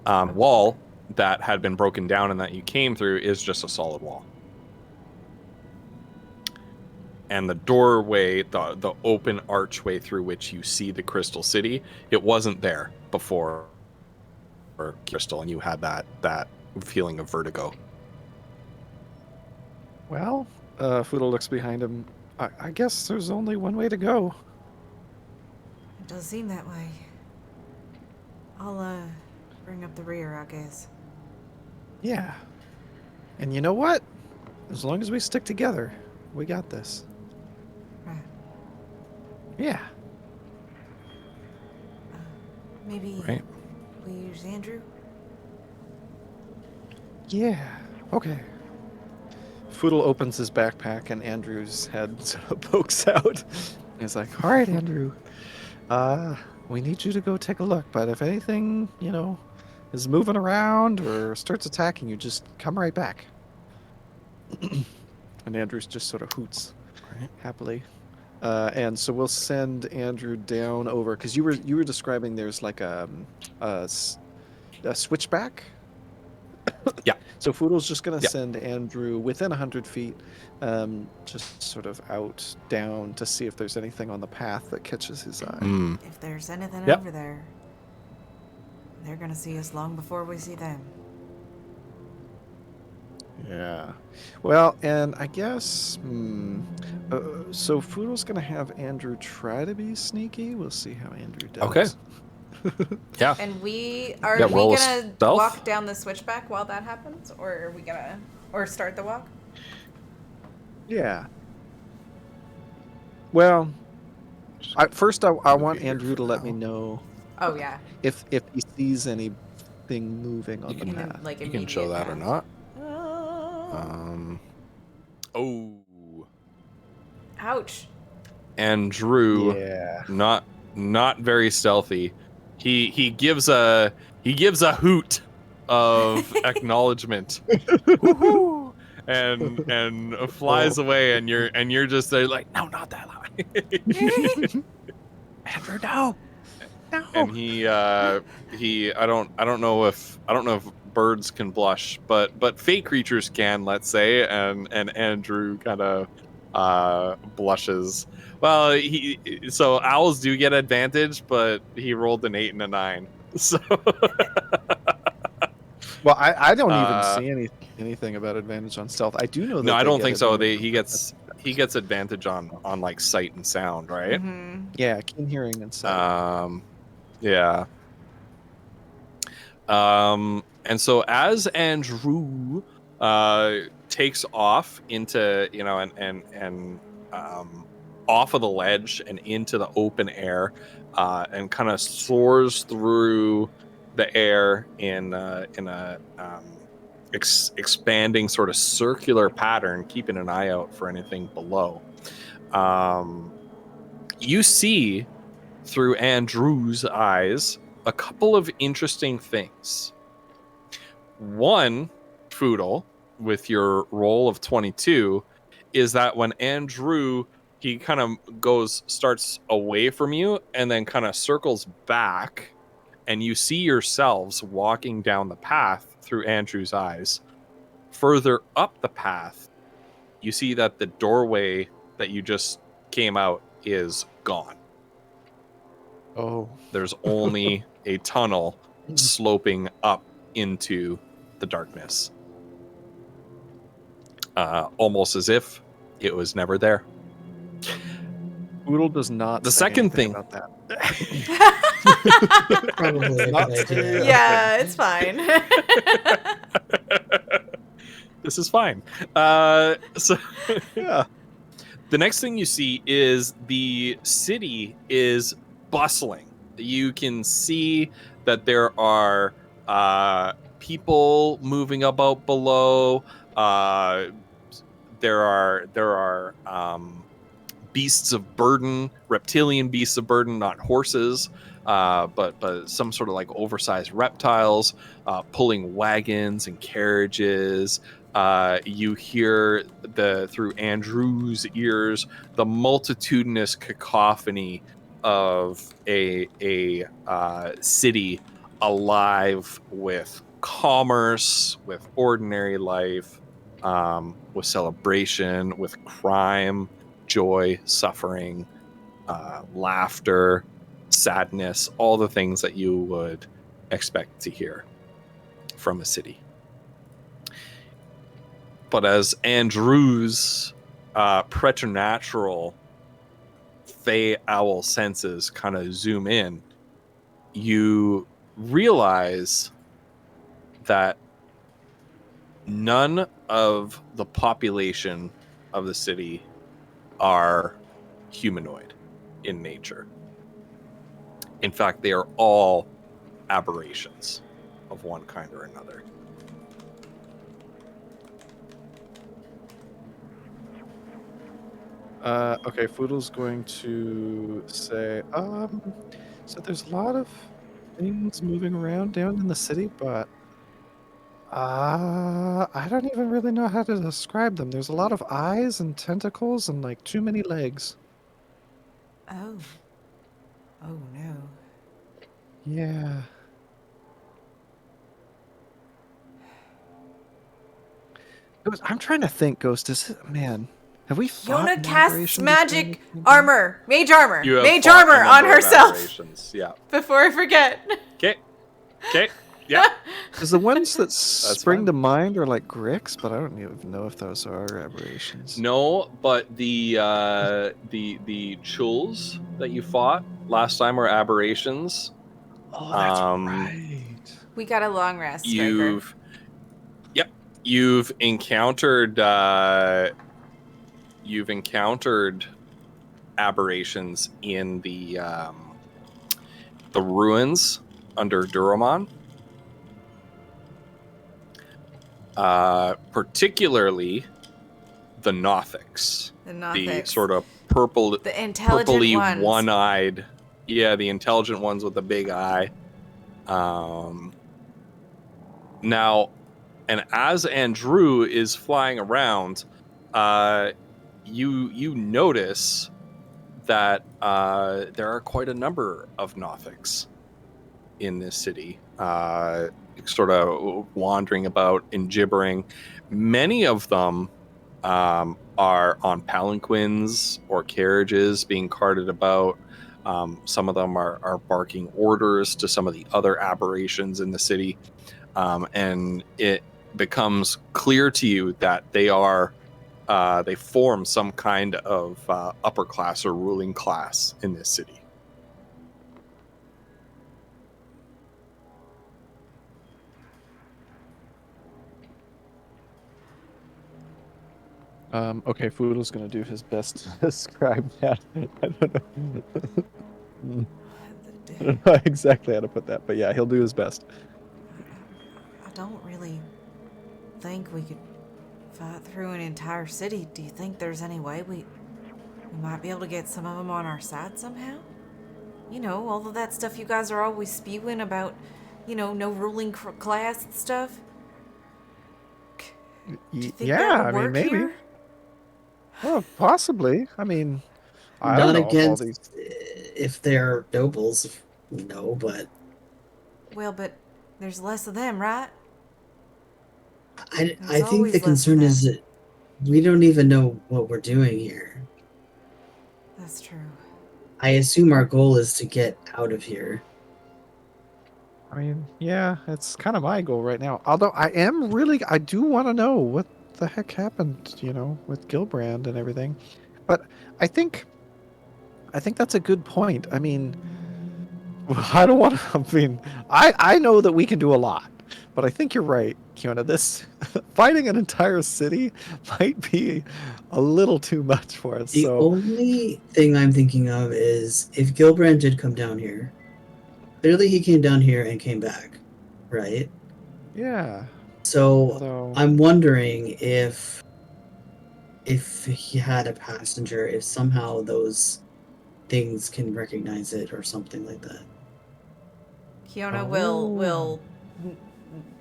S1: Wall that had been broken down and that you came through is just a solid wall. And the doorway, the open archway through which you see the Crystal City, it wasn't there before Crystal, and you had that feeling of vertigo.
S4: Well, Foodle looks behind him. I guess there's only one way to go.
S2: It does seem that way. I'll, bring up the rear, I guess.
S4: Yeah. And you know what? As long as we stick together, we got this.
S2: Right.
S4: Yeah.
S2: Maybe
S1: Right.
S2: we use Andrew?
S4: Yeah. Okay. Foodle opens his backpack and Andrew's head sort of pokes out. He's like, all right, Andrew. We need you to go take a look, but if anything, is moving around or starts attacking you, just come right back. And Andrew's just sort of hoots happily. And so we'll send Andrew down over, because you were describing there's like a switchback.
S1: Yeah.
S4: So Foodle's just gonna
S1: Yeah.
S4: send Andrew within 100 feet, just sort of out down to see if there's anything on the path that catches his eye.
S2: If there's anything
S1: Yep.
S2: over there, they're gonna see us long before we see them.
S4: Yeah. Well, and I guess, so Foodle's gonna have Andrew try to be sneaky. We'll see how Andrew does.
S1: Okay. Yeah.
S2: And we are
S1: Yeah,
S2: we
S1: roll a
S2: gonna
S1: stealth.
S2: walk down the switchback while that happens, or are we gonna start the walk?
S4: Yeah. Well, first I want
S1: here
S4: Andrew to
S1: for
S4: let me
S1: now.
S4: know
S2: Oh yeah.
S4: if he sees anything moving on the
S2: In the,
S4: path.
S2: like
S1: You can show
S2: immediate
S1: that or
S2: path.
S1: not. Oh.
S2: Ouch.
S1: And Drew,
S4: Yeah.
S1: not very stealthy. He gives a hoot of acknowledgement. Woohoo! and flies away, and you're just there like, no, not that loud.
S4: Andrew, no. No.
S1: And he I don't know if birds can blush, but fey creatures can, let's say, and Andrew kind of blushes. Well, so owls do get advantage, but he rolled an 8 and a 9. So
S4: Well, I don't even see anything about advantage on stealth. I do know that
S1: no, I
S4: they
S1: don't
S4: get
S1: think so.
S4: advantage
S1: He gets advantage on like sight and sound, right?
S2: Mhm.
S4: Yeah, keen hearing and sight.
S1: Yeah. And so as Andrew takes off into, and off of the ledge and into the open air, and kind of soars through the air in a expanding sort of circular pattern, keeping an eye out for anything below. You see through Andrew's eyes a couple of interesting things. One, Foodle, with your roll of 22, is that when Andrew, he kind of starts away from you and then kind of circles back, and you see yourselves walking down the path through Andrew's eyes. Further up the path, you see that the doorway that you just came out is gone.
S4: Oh.
S1: There's only a tunnel sloping up into the darkness. Almost as if it was never there.
S4: Oodle does not.
S1: The
S4: say
S1: second
S4: anything
S1: thing
S4: about that.
S3: Probably a
S4: Not
S3: good
S4: saying-
S3: idea.
S2: Yeah, it's fine.
S1: This is fine. So
S4: Yeah.
S1: the next thing you see is the city is bustling. You can see that there are people moving about below. There are beasts of burden, reptilian beasts of burden, not horses, but some sort of like oversized reptiles pulling wagons and carriages. You hear through Andrew's ears the multitudinous cacophony of a city alive with commerce, with ordinary life, with celebration, with crime, joy, suffering, laughter, sadness, all the things that you would expect to hear from a city. But as Andrew's preternatural Fey owl senses kind of zoom in, you realize that none of the population of the city are humanoid in nature. In fact, they are all aberrations of one kind or another.
S4: Okay, Foodle's going to say, so there's a lot of things moving around down in the city, but I don't even really know how to describe them. There's a lot of eyes and tentacles and like too many legs.
S2: Oh. Oh no.
S4: Yeah. I'm trying to think, Ghost. Have we fought
S2: Yona
S4: an
S2: casts
S4: aberration
S2: magic
S4: before?
S2: armor, mage armor,
S1: You have
S2: mage
S1: fought a
S2: armor on
S1: number of
S2: herself.
S1: aberrations. Yeah.
S2: Before I forget.
S1: Okay. Yeah.
S4: Because the ones that spring
S1: fine.
S4: to mind are like Grix, but I don't even know if those are aberrations.
S1: No, but the chuls that you fought last time were aberrations.
S4: Oh, that's
S1: right.
S2: We got a long rest, Striker.
S1: You've encountered aberrations in the ruins under Duromon. Particularly the Nothics. The sort of
S2: the intelligent
S1: purpley
S2: ones.
S1: one-eyed. Yeah, the intelligent ones with the big eye. Now, and as Andrew is flying around, you notice that there are quite a number of Nothics in this city. sort of wandering about and gibbering. Many of them are on palanquins or carriages being carted about. Some of them are barking orders to some of the other aberrations in the city. And it becomes clear to you that they form some kind of upper class or ruling class in this city.
S4: Okay, Foodle's gonna do his best to describe that. I don't know exactly how to put that, but yeah, he'll do his best.
S2: I don't really think we could fight through an entire city. Do you think there's any way we might be able to get some of them on our side somehow? You know, all of that stuff you guys are always spewing about, you know, no ruling class and stuff. Do you think
S4: Yeah,
S2: that
S4: I
S2: would
S4: mean,
S2: work
S4: maybe.
S2: here?
S4: Well, possibly. I mean, I
S3: Not
S4: don't know if all
S3: against
S4: these.
S3: if they're nobles, no, but
S2: Well, but there's less of them, right?
S3: I
S2: There's
S3: think
S2: always
S3: the
S2: less of
S3: concern
S2: them.
S3: is that we don't even know what we're doing here.
S2: That's true.
S3: I assume our goal is to get out of here.
S4: I mean, yeah, it's kind of my goal right now. Although I do want to know what the heck happened, you know, with Gilbrand and everything. But I think that's a good point. I mean, I don't want to. I mean, I know that we can do a lot, but I think you're right, Kiona. This fighting an entire city might be a little too much for us.
S3: The
S4: So
S3: only thing I'm thinking of is if Gilbrand did come down here, clearly he came down here and came back, right?
S4: yeah.
S3: So
S4: Although
S3: I'm wondering if he had a passenger, if somehow those things can recognize it or something like that.
S2: Kiona
S4: Oh.
S2: will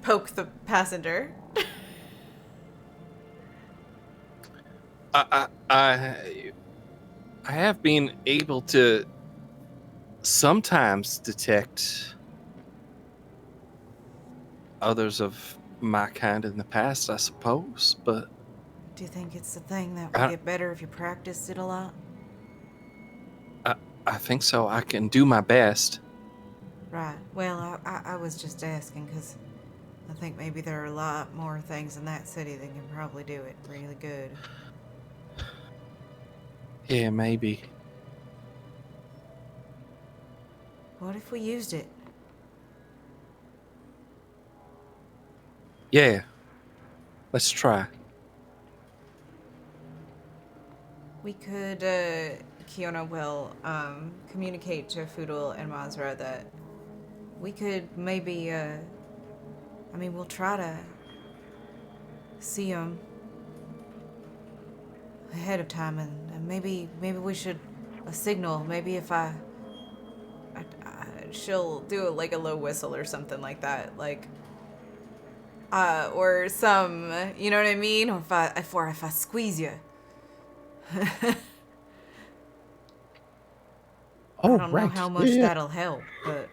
S2: poke the passenger.
S1: I have been able to sometimes detect others of my kind in the past, I suppose, but
S2: Do you think it's the thing that would get better if you practiced it a lot?
S1: I think so. I can do my best.
S2: Right. Well, I was just asking because I think maybe there are a lot more things in that city that can probably do it really good.
S1: Yeah, maybe.
S2: What if we used it?
S1: Yeah. Let's try.
S2: We could, Kiona will communicate to Foodle and Mazra that we could maybe, I mean, we'll try to see them ahead of time, and maybe we should a signal. Maybe if she'll do like a low whistle or something like that, like, or some, you know what I mean? Or if I squeeze you.
S4: oh,
S2: I don't
S4: right.
S2: know how much
S4: Yeah.
S2: that'll help, but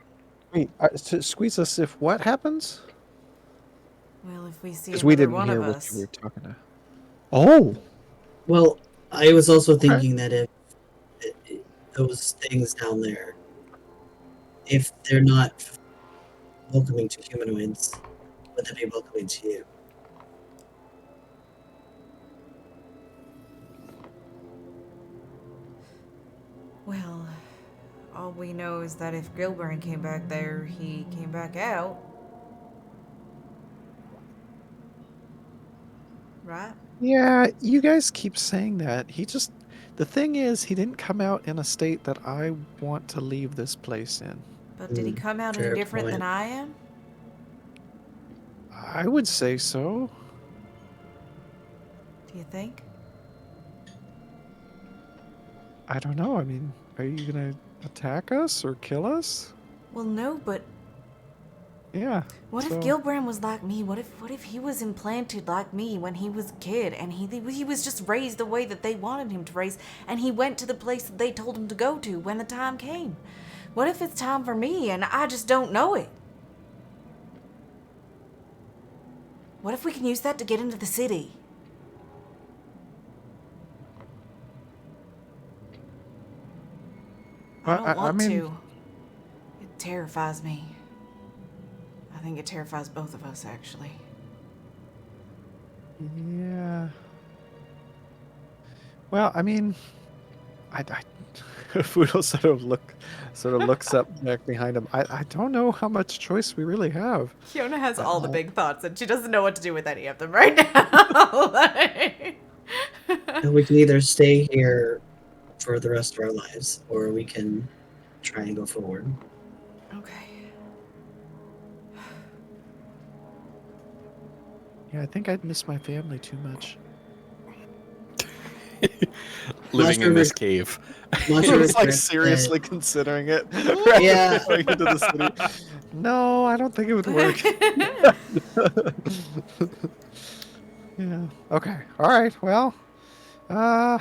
S4: Wait, to squeeze us if what happens?
S2: well, if we see
S4: Because we
S2: another
S4: didn't
S2: one
S4: hear
S2: of
S4: what
S2: us.
S4: you were talking to. Oh,
S3: Well, I was also thinking that if those things down there, if they're not welcoming to humanoids, would they be welcoming to you?
S2: Well, all we know is that if Gilburn came back there, he came back out. Right?
S4: yeah. You guys keep saying that. The thing is, he didn't come out in a state that I want to leave this place in.
S2: But did he come out any
S3: Fair
S2: different than
S3: point.
S2: I am?
S4: I would say so.
S2: Do you think?
S4: I don't know. I mean, are you gonna attack us or kill us?
S2: Well, no, but
S4: Yeah.
S2: what
S4: so-
S2: if Gilbrand was like me? What if he was implanted like me when he was a kid, and he was just raised the way that they wanted him to raise, and he went to the place that they told him to go to when the time came? What if it's time for me and I just don't know it? What if we can use that to get into the city? I don't want to. It terrifies me. I think it terrifies both of us, actually.
S4: Yeah. Well, I mean, Fudo sort of looks up back behind him. I don't know how much choice we really have.
S2: Kiona has all the big thoughts, and she doesn't know what to do with any of them right now.
S3: And we can either stay here for the rest of our lives, or we can try and go forward.
S2: Okay.
S4: Yeah, I think I'd miss my family too much.
S1: Living in this cave.
S4: I was like seriously considering it.
S3: Yeah.
S4: Going into the city. No, I don't think it would work. Yeah. Okay. All right. Well, I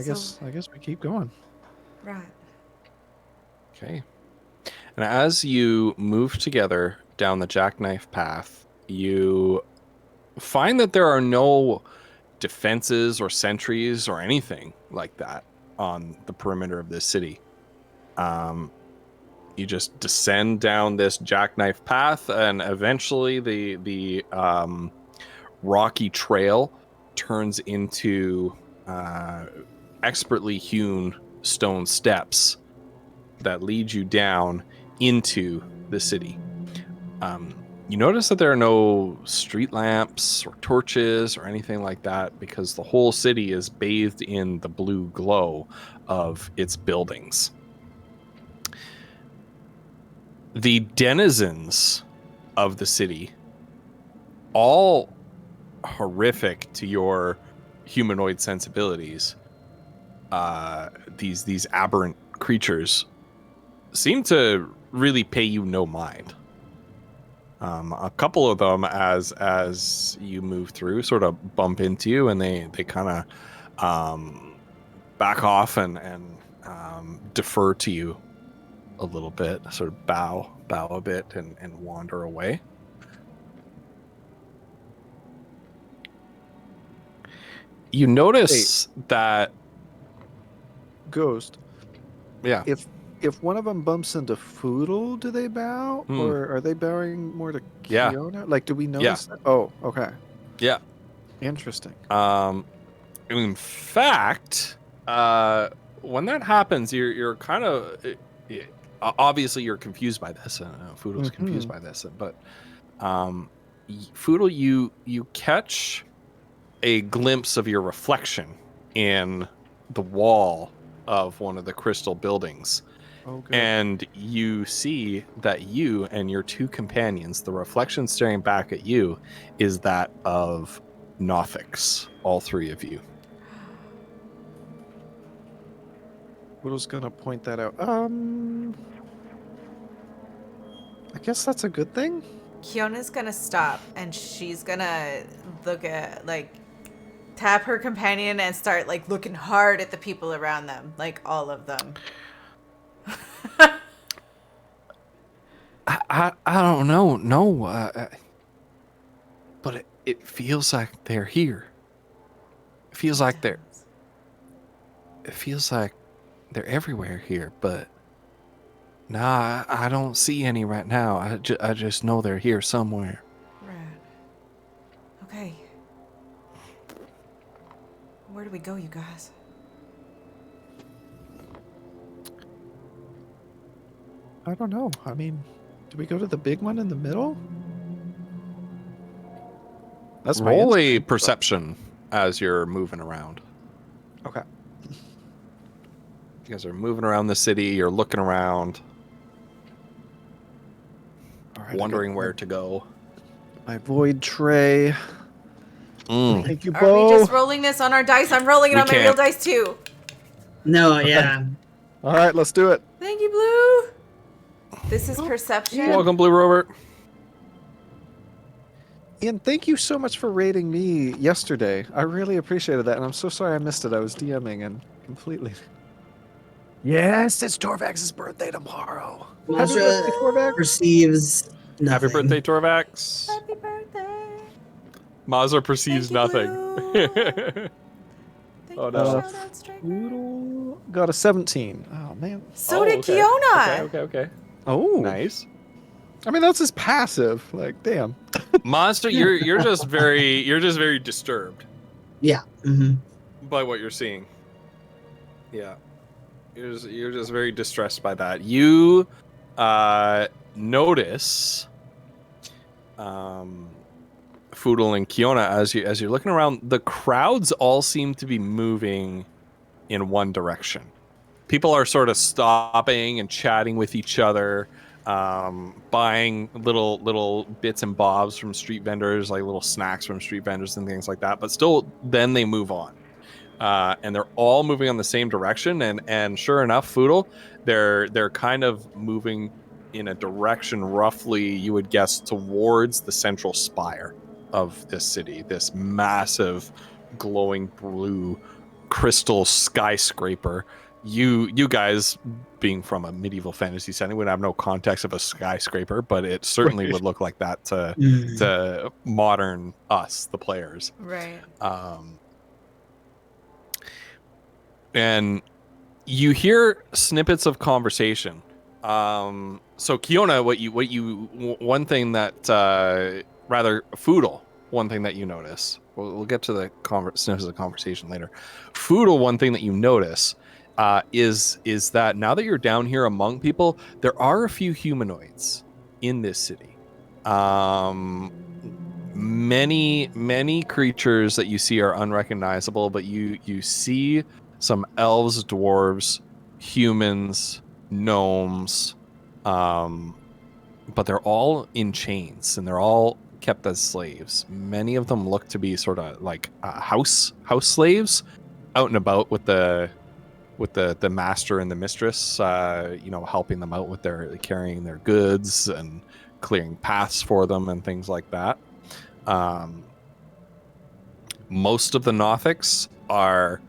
S4: guess we keep going.
S2: Right.
S1: Okay. And as you move together down the jackknife path, you find that there are no defenses or sentries or anything like that on the perimeter of this city. You just descend down this jackknife path, and eventually the rocky trail turns into expertly hewn stone steps that lead you down into the city. You notice that there are no street lamps or torches or anything like that, because the whole city is bathed in the blue glow of its buildings. The denizens of the city, all horrific to your humanoid sensibilities, these aberrant creatures seem to really pay you no mind. A couple of them, as you move through, sort of bump into you, and they kind of back off and defer to you a little bit, sort of bow a bit and wander away. You notice that
S4: Ghost.
S1: Yeah.
S4: If one of them bumps into Foodle, do they bow? Or are they bowing more to Kiona?
S1: Yeah.
S4: Like, do we notice that? Oh, okay.
S1: Yeah.
S4: Interesting.
S1: In fact, when that happens, you're kind of obviously you're confused by this. Foodle's confused by this, but Foodle, you catch a glimpse of your reflection in the wall of one of the crystal buildings.
S4: Oh, good.
S1: And you see that you and your two companions, the reflection staring back at you, is that of Nothix, all three of you.
S4: Foodle's gonna point that out. I guess that's a good thing.
S2: Kiona's gonna stop, and she's gonna look at, like, tap her companion and start, like, looking hard at the people around them, like, all of them.
S1: I don't know, no, but it feels like they're here. It feels like they're everywhere here, but nah, I don't see any right now. I just know they're here somewhere.
S2: Right. Okay. Where do we go, you guys?
S4: I don't know. I mean, do we go to the big one in the middle? That's my
S1: Roll a
S4: instinct, but-
S1: perception as you're moving around.
S4: Okay.
S1: You guys are moving around the city. You're looking around,
S4: All right,
S1: wondering where to go.
S4: My void tray. Thank you,
S2: Are
S4: Bo.
S2: we just rolling this on our dice? I'm rolling it
S1: We
S2: on my real
S1: can't.
S2: dice, too.
S3: No, yeah.
S4: All right, let's do it.
S2: Thank you, Blue. This is perception.
S1: Welcome, Blue Robert.
S4: Ian, thank you so much for rating me yesterday. I really appreciated that, and I'm so sorry I missed it. I was DMing and completely. Yes, it's Torvax's birthday tomorrow. Happy
S3: Masha
S4: birthday, Torvax.
S3: perceives nothing.
S1: Happy birthday, Torvax.
S2: Happy birthday.
S1: Mazar perceives
S2: Thank you,
S1: nothing.
S2: Thank
S1: Oh,
S2: you,
S1: no.
S2: shout-out, Striker.
S4: Oodle got a 17. Oh man.
S2: So did Kiona.
S1: Okay.
S4: Oh,
S1: Nice.
S4: I mean, that's his passive. Like, damn.
S1: Monster, you're just very disturbed
S3: Yeah. Mm-hmm.
S1: by what you're seeing. Yeah. You're just very distressed by that. You notice Foodle and Kiona as you're looking around, the crowds all seem to be moving in one direction. People are sort of stopping and chatting with each other, buying little bits and bobs from street vendors, like little snacks from street vendors and things like that. But still, then they move on, and they're all moving in the same direction. And sure enough, Foodle, they're kind of moving in a direction roughly, you would guess, towards the central spire of this city, this massive, glowing blue crystal skyscraper. You guys, being from a medieval fantasy setting, would have no context of a skyscraper, but it certainly would look like that to modern us, the players.
S2: Right.
S1: And you hear snippets of conversation. So Kiona, one thing that rather Foodle, one thing that you notice. We'll get to the snippets of the conversation later. Foodle, one thing that you notice is that now that you're down here among people, there are a few humanoids in this city. Many creatures that you see are unrecognizable, but you see some elves, dwarves, humans, gnomes, but they're all in chains and they're all kept as slaves. Many of them look to be sort of like house slaves, out and about with the master and the mistress, helping them out with their carrying their goods and clearing paths for them and things like that. Most of the Nothics are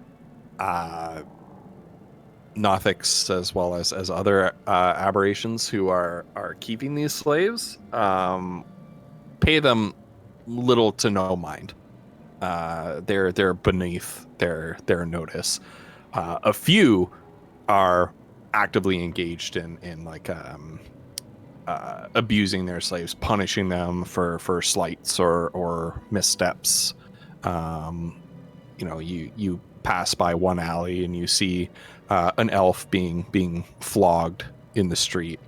S1: Nothics, as well as other aberrations who are keeping these slaves, pay them little to no mind. They're beneath their notice. A few are actively engaged in like abusing their slaves, punishing them for slights or missteps. You pass by one alley and you see an elf being flogged in the street,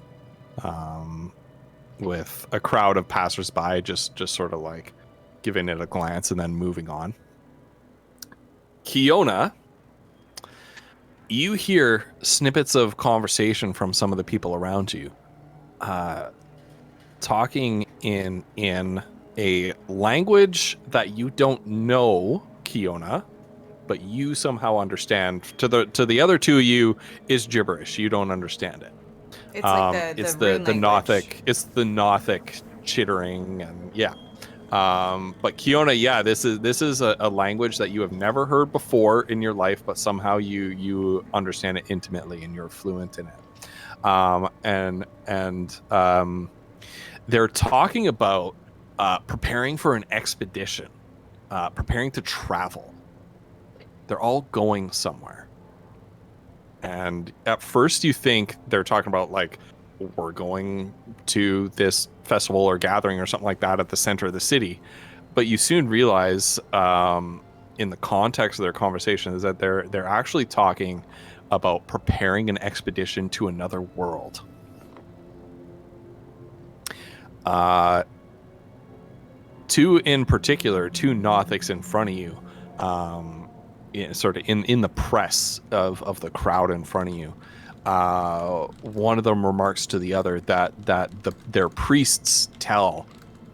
S1: with a crowd of passersby just sort of like giving it a glance and then moving on. Kiona, you hear snippets of conversation from some of the people around you, talking in a language that you don't know, Kiona, but you somehow understand. To the other two of you is gibberish. You don't understand it.
S2: It's like the
S1: Nothic. It's the Nothic chittering, and yeah. But Kiona, yeah, this is a language that you have never heard before in your life, but somehow you understand it intimately and you're fluent in it. They're talking about preparing for an expedition, preparing to travel. They're all going somewhere. And at first you think they're talking about like, we're going to this festival or gathering or something like that at the center of the city. But you soon realize, in the context of their conversation, is that they're actually talking about preparing an expedition to another world. Two in particular, two Nothics in front of you, sort of in the press of the crowd in front of you. One of them remarks to the other that their priests tell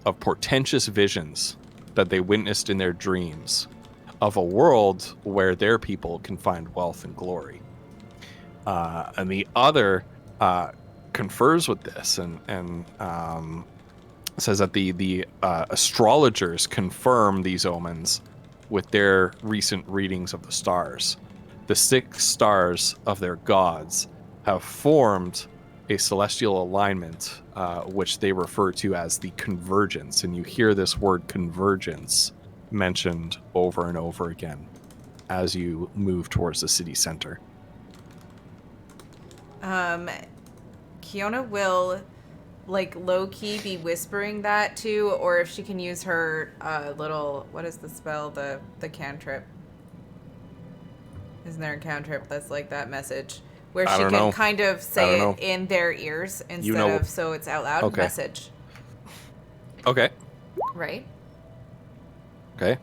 S1: of portentous visions that they witnessed in their dreams of a world where their people can find wealth and glory. And the other confers with this and says that the astrologers confirm these omens with their recent readings of the stars. The 6 stars of their gods have formed a celestial alignment, which they refer to as the convergence. And you hear this word convergence mentioned over and over again as you move towards the city center.
S2: Kiona will, like, low-key be whispering that too, or if she can use her little, what is the spell, the cantrip? Isn't there a cantrip that's like that message? Where she can kind of say it in their ears instead of so it's out loud.
S1: Okay.
S2: Message.
S1: Okay.
S2: Right?
S1: Okay.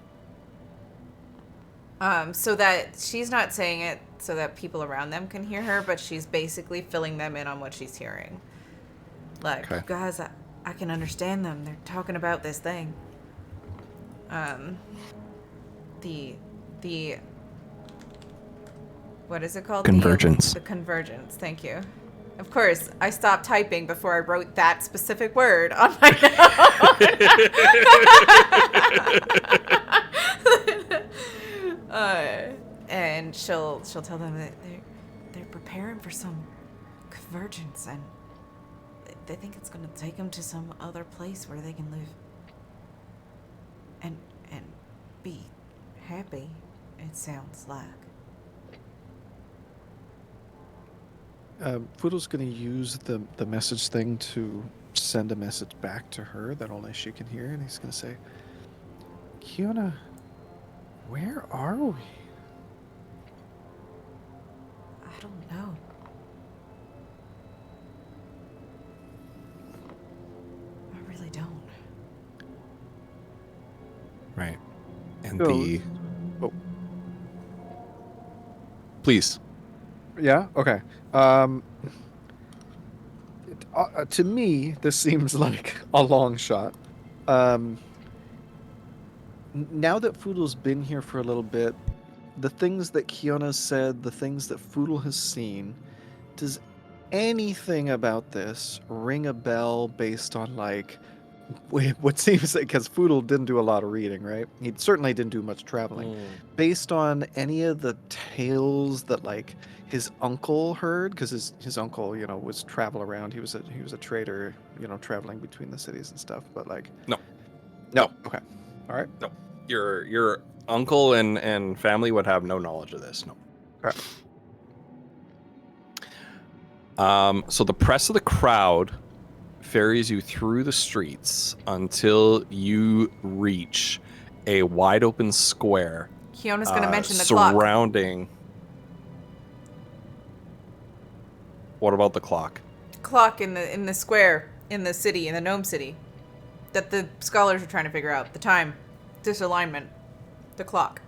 S2: So that she's not saying it so that people around them can hear her, but she's basically filling them in on what she's hearing. Like,
S1: okay.
S2: Guys, I can understand them. They're talking about this thing. The what is it called?
S1: Convergence.
S2: The convergence. Thank you. Of course, I stopped typing before I wrote that specific word on my note. And she'll tell them that they're preparing for some convergence, and they think it's going to take them to some other place where they can live and be happy. It sounds like.
S4: Foodle's going to use the message thing to send a message back to her that only she can hear, and he's going to say, Kiona, where are we?
S2: I don't know. I really don't.
S1: Right. And
S4: Oh.
S1: Please.
S4: Yeah? Okay. To me, this seems like a long shot. Now that Foodle's been here for a little bit, the things that Kiona said, the things that Foodle has seen, does anything about this ring a bell based on, like, what seems like, because Foodle didn't do a lot of reading, right? He certainly didn't do much traveling. Based on any of the tales that, like, his uncle heard, because his uncle, you know, was travel around. He was a trader, you know, traveling between the cities and stuff. But like, no. Okay, all right.
S1: No, your uncle and family would have no knowledge of this. No.
S4: Okay.
S1: So the press of the crowd ferries you through the streets until you reach a wide open square.
S2: Kiona's going to mention the
S1: surrounding. Clock. What about the clock?
S2: Clock in the square, in the city, in the gnome city, that the scholars are trying to figure out. The time, disalignment, the clock.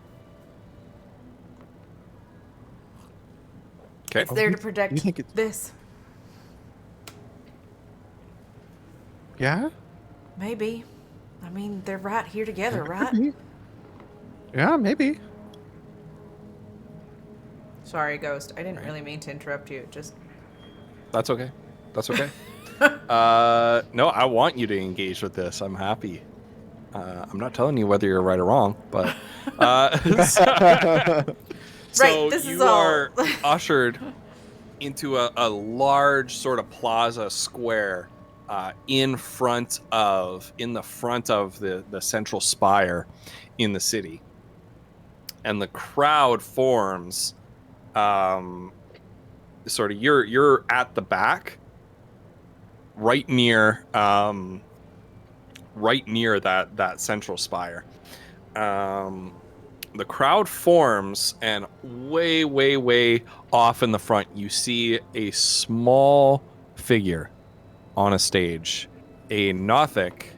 S1: Okay.
S2: It's there to protect this.
S4: Yeah?
S2: Maybe. I mean, they're right here together, right?
S4: Yeah, maybe.
S2: Sorry, Ghost. I didn't really mean to interrupt you. Just.
S1: That's okay. No, I want you to engage with this. I'm happy. I'm not telling you whether you're right or wrong, but so
S2: this
S1: you
S2: is all.
S1: are ushered into a large sort of plaza square in the front of the central spire in the city, and the crowd forms. Sort of you're at the back, right near that central spire. The crowd forms, and way off in the front, you see a small figure on a stage, a Nothic,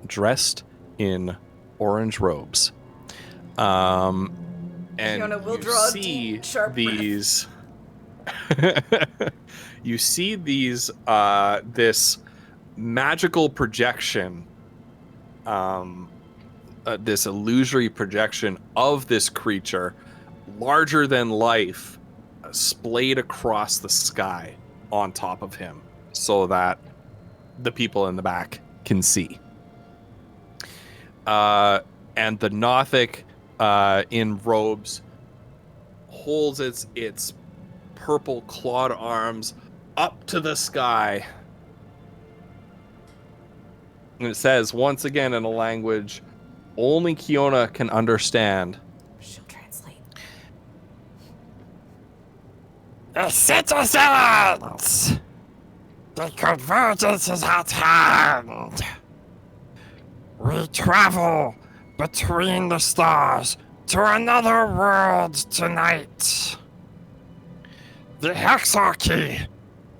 S1: dressed in orange robes. And
S2: Kiona will
S1: you
S2: draw
S1: see
S2: deep, sharp
S1: these. You see these this magical projection, this illusory projection of this creature, larger than life, splayed across the sky on top of him, so that the people in the back can see. And the Nothic in robes holds its purple clawed arms up to the sky, and it says once again in a language only Kiona can understand.
S2: She'll translate.
S5: The citizens! The convergence is at hand! We travel between the stars to another world tonight. The Hexarchy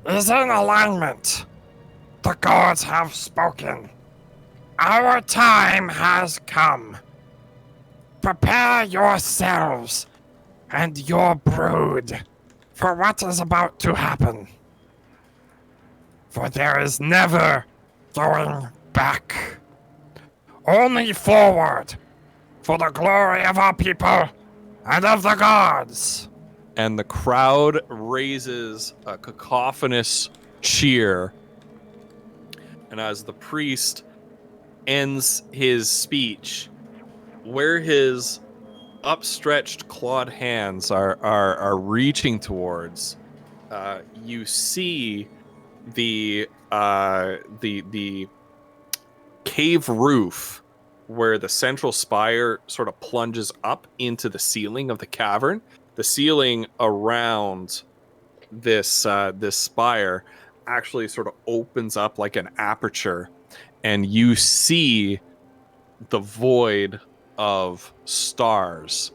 S5: is in alignment. The gods have spoken. Our time has come. Prepare yourselves and your brood for what is about to happen. For there is never going back. Only forward for the glory of our people and of the gods.
S1: And the crowd raises a cacophonous cheer. And as the priest ends his speech, where his upstretched clawed hands are reaching towards, you see the cave roof where the central spire sort of plunges up into the ceiling of the cavern. The ceiling around this spire actually sort of opens up like an aperture, and you see the void of stars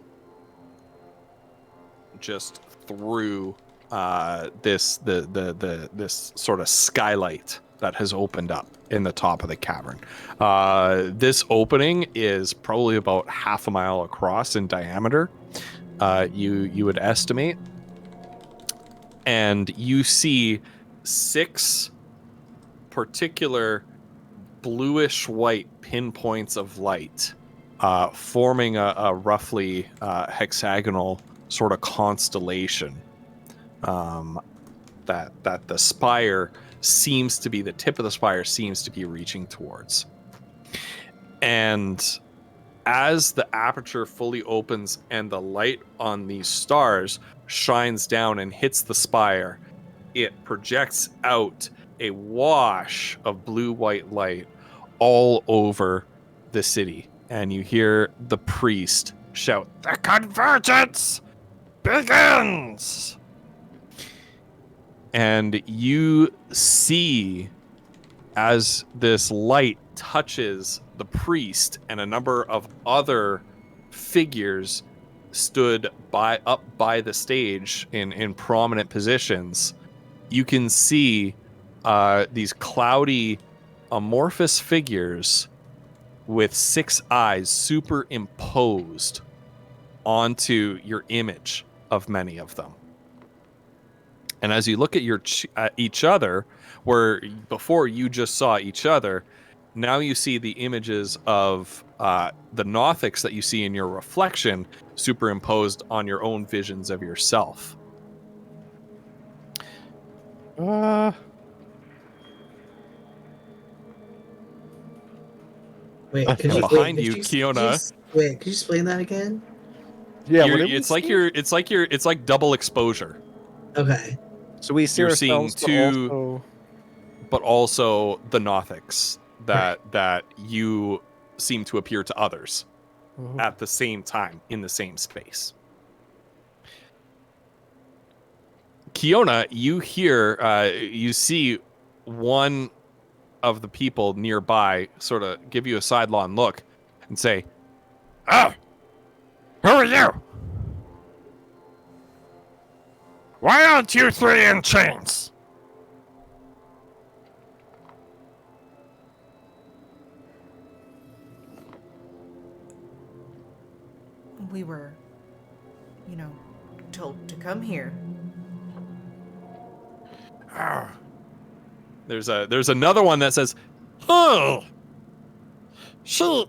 S1: just through this sort of skylight that has opened up in the top of the cavern. This opening is probably about half a mile across in diameter. You would estimate, and you see 6 particular bluish white pinpoints of light forming a roughly hexagonal sort of constellation that the spire seems to be, the tip of the spire seems to be reaching towards. And as the aperture fully opens and the light on these stars shines down and hits the spire, it projects out a wash of blue-white light all over the city. And you hear the priest shout,
S5: The convergence begins!
S1: and you see as this light touches the priest and a number of other figures stood up by the stage in prominent positions, you can see these cloudy amorphous figures with 6 eyes superimposed onto your image of many of them. And as you look at each other, where before you just saw each other, now you see the images of the Nothics that you see in your reflection superimposed on your own visions of yourself.
S3: Wait,
S1: Behind you, Kiona.
S3: Wait, could you explain that again?
S4: Yeah,
S1: It's like double exposure.
S3: Okay.
S4: So we see
S1: You're seeing
S4: ourselves, but
S1: 2
S4: also-
S1: but also the Nothics that you seem to appear to others at the same time in the same space. Kiona, you see one of the people nearby sort of give you a sidelong look and say,
S5: Oh! Who are you? Why aren't you 3 in chains?
S2: We were, told to come here.
S5: Oh,
S1: there's another one that says,
S5: oh! She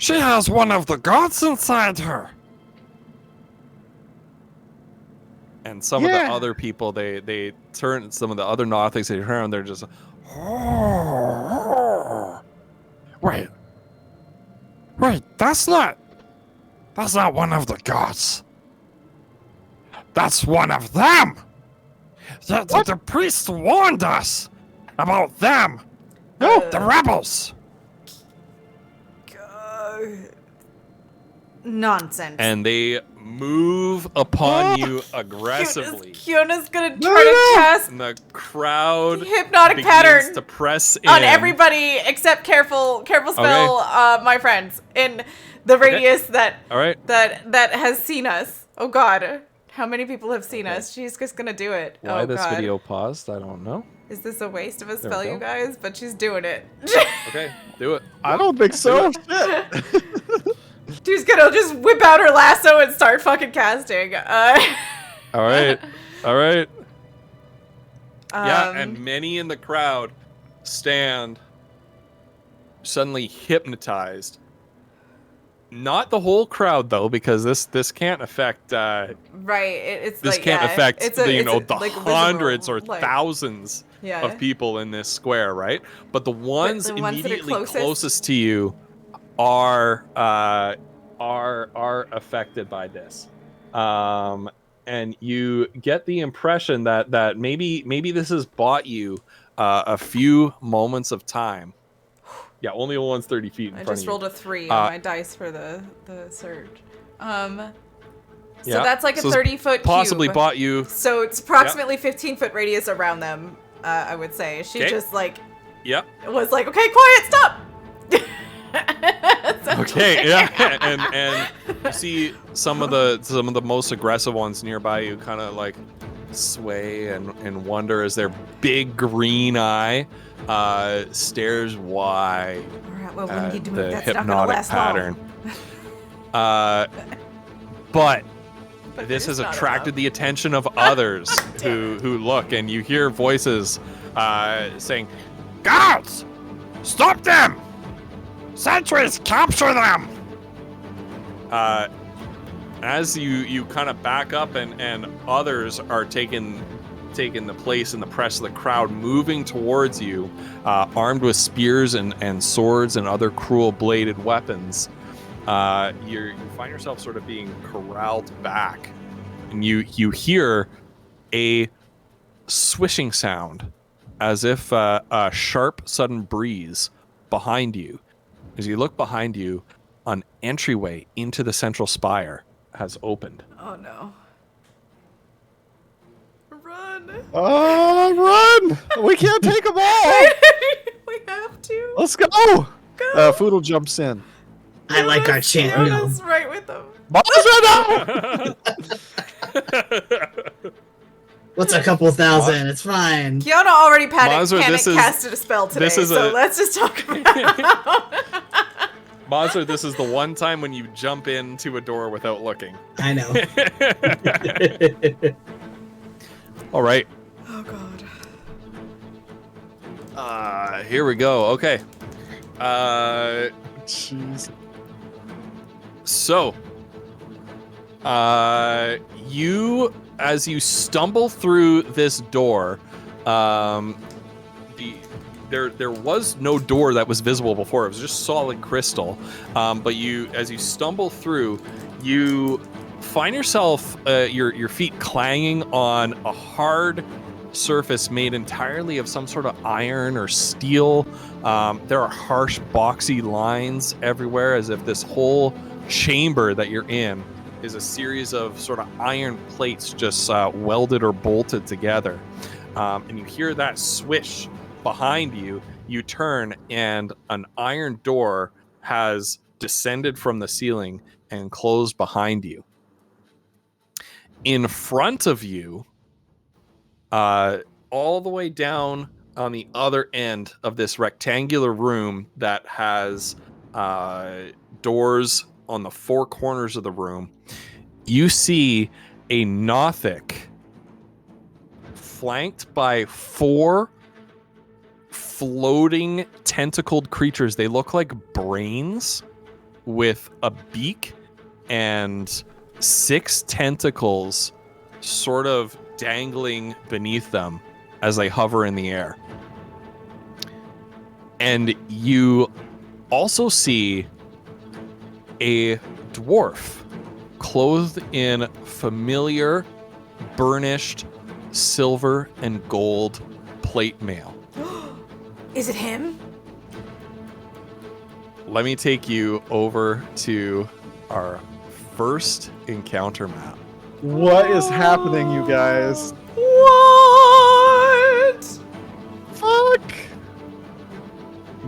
S5: has one of the gods inside her.
S1: and some of the other people, they turn, some of the other Nothics, they turn and they're just,
S5: Oh. Wait, that's not one of the gods. That's one of them. The priest warned us about them.
S2: No.
S5: The rebels.
S2: Nonsense.
S1: and they move upon you aggressively.
S2: Kiona's gonna try to cast
S1: And the crowd
S2: hypnotic
S1: begins
S2: pattern
S1: to press in
S2: on everybody except careful spell, my friends, in the radius
S1: All right.
S2: that has seen us. Oh God, how many people have seen us? She's just gonna do it.
S1: Why
S2: oh
S1: this
S2: God.
S1: video paused, I don't know.
S2: Is this a waste of a
S1: There we
S2: spell,
S1: go.
S2: you guys? But she's doing it.
S1: Okay, do it.
S4: I don't think so. Shit.
S2: She's gonna just whip out her lasso and start fucking casting.
S1: All right. All right. Yeah,
S2: um,
S1: and many in the crowd stand suddenly hypnotized. Not the whole crowd though, because this can't affect
S2: right. It's
S1: this
S2: like,
S1: can't
S2: yeah,
S1: affect
S2: it's
S1: the,
S2: it's
S1: the
S2: like,
S1: hundreds
S2: visible,
S1: or
S2: like,
S1: thousands
S2: yeah.
S1: of people in this square, right? But the ones
S2: the ones that are
S1: immediately
S2: closest?
S1: closest to you are affected by this. And you get the impression that maybe this has bought you a few moments of time. Yeah, only one's 30 feet in
S2: I
S1: front
S2: just
S1: of you.
S2: rolled a 3 on my dice for the surge. So
S1: Yeah,
S2: that's like a
S1: so it's
S2: 30-foot
S1: Possibly
S2: cube.
S1: bought you.
S2: So it's approximately 15-foot radius around them. I would say she
S1: Okay.
S2: just like
S1: Yep.
S2: was like, okay, quiet, stop.
S1: Okay, yeah, and you see some of the most aggressive ones nearby you kind of like sway and wonder as their big green eye stares wide
S2: All right, well, when
S1: at
S2: you do it,
S1: the
S2: that's not gonna
S1: hypnotic
S2: last
S1: pattern. But
S2: But
S1: this
S2: it's
S1: has
S2: not
S1: attracted
S2: enough.
S1: the attention of others who look, and you hear voices saying,
S5: Guards! Stop them! Sentries, capture them!
S1: as you kind of back up and others are taking the place in the press of the crowd, moving towards you, armed with spears and swords and other cruel bladed weapons. You find yourself sort of being corralled back, and you hear a swishing sound as if a sharp sudden breeze behind you. As you look behind you, an entryway into the central spire has opened.
S2: Oh no. Run.
S4: Run! We can't take them all.
S2: We have to.
S4: Let's go.
S2: Go.
S4: Foodle jumps in.
S3: I like our chant.
S2: Run
S3: No.
S2: us right with them.
S3: What's a couple thousand? It's fine.
S2: Kiana already
S1: Mazur, this is-
S2: casted a spell today,
S1: this is
S2: so
S1: a-
S2: let's just talk about
S1: Monster, this is the one time when you jump into a door without looking.
S3: I know.
S1: All right.
S2: Oh god.
S1: Here we go. Okay.
S4: Jeez.
S1: So, as you stumble through this door, there was no door that was visible before. It was just solid crystal. But as you stumble through, you find yourself your feet clanging on a hard surface made entirely of some sort of iron or steel. There are harsh, boxy lines everywhere, as if this whole chamber that you're in is a series of sort of iron plates just welded or bolted together. And you hear that swish behind you. You turn, and an iron door has descended from the ceiling and closed behind you. In front of you, all the way down on the other end of this rectangular room that has doors on the four corners of the room, you see a Nothic flanked by 4 floating tentacled creatures. They look like brains with a beak and 6 tentacles sort of dangling beneath them as they hover in the air. And you also see a dwarf clothed in familiar burnished silver and gold plate mail.
S2: Is it him?
S1: Let me take you over to our first encounter map.
S4: What is happening, you guys?
S2: What?
S4: Fuck!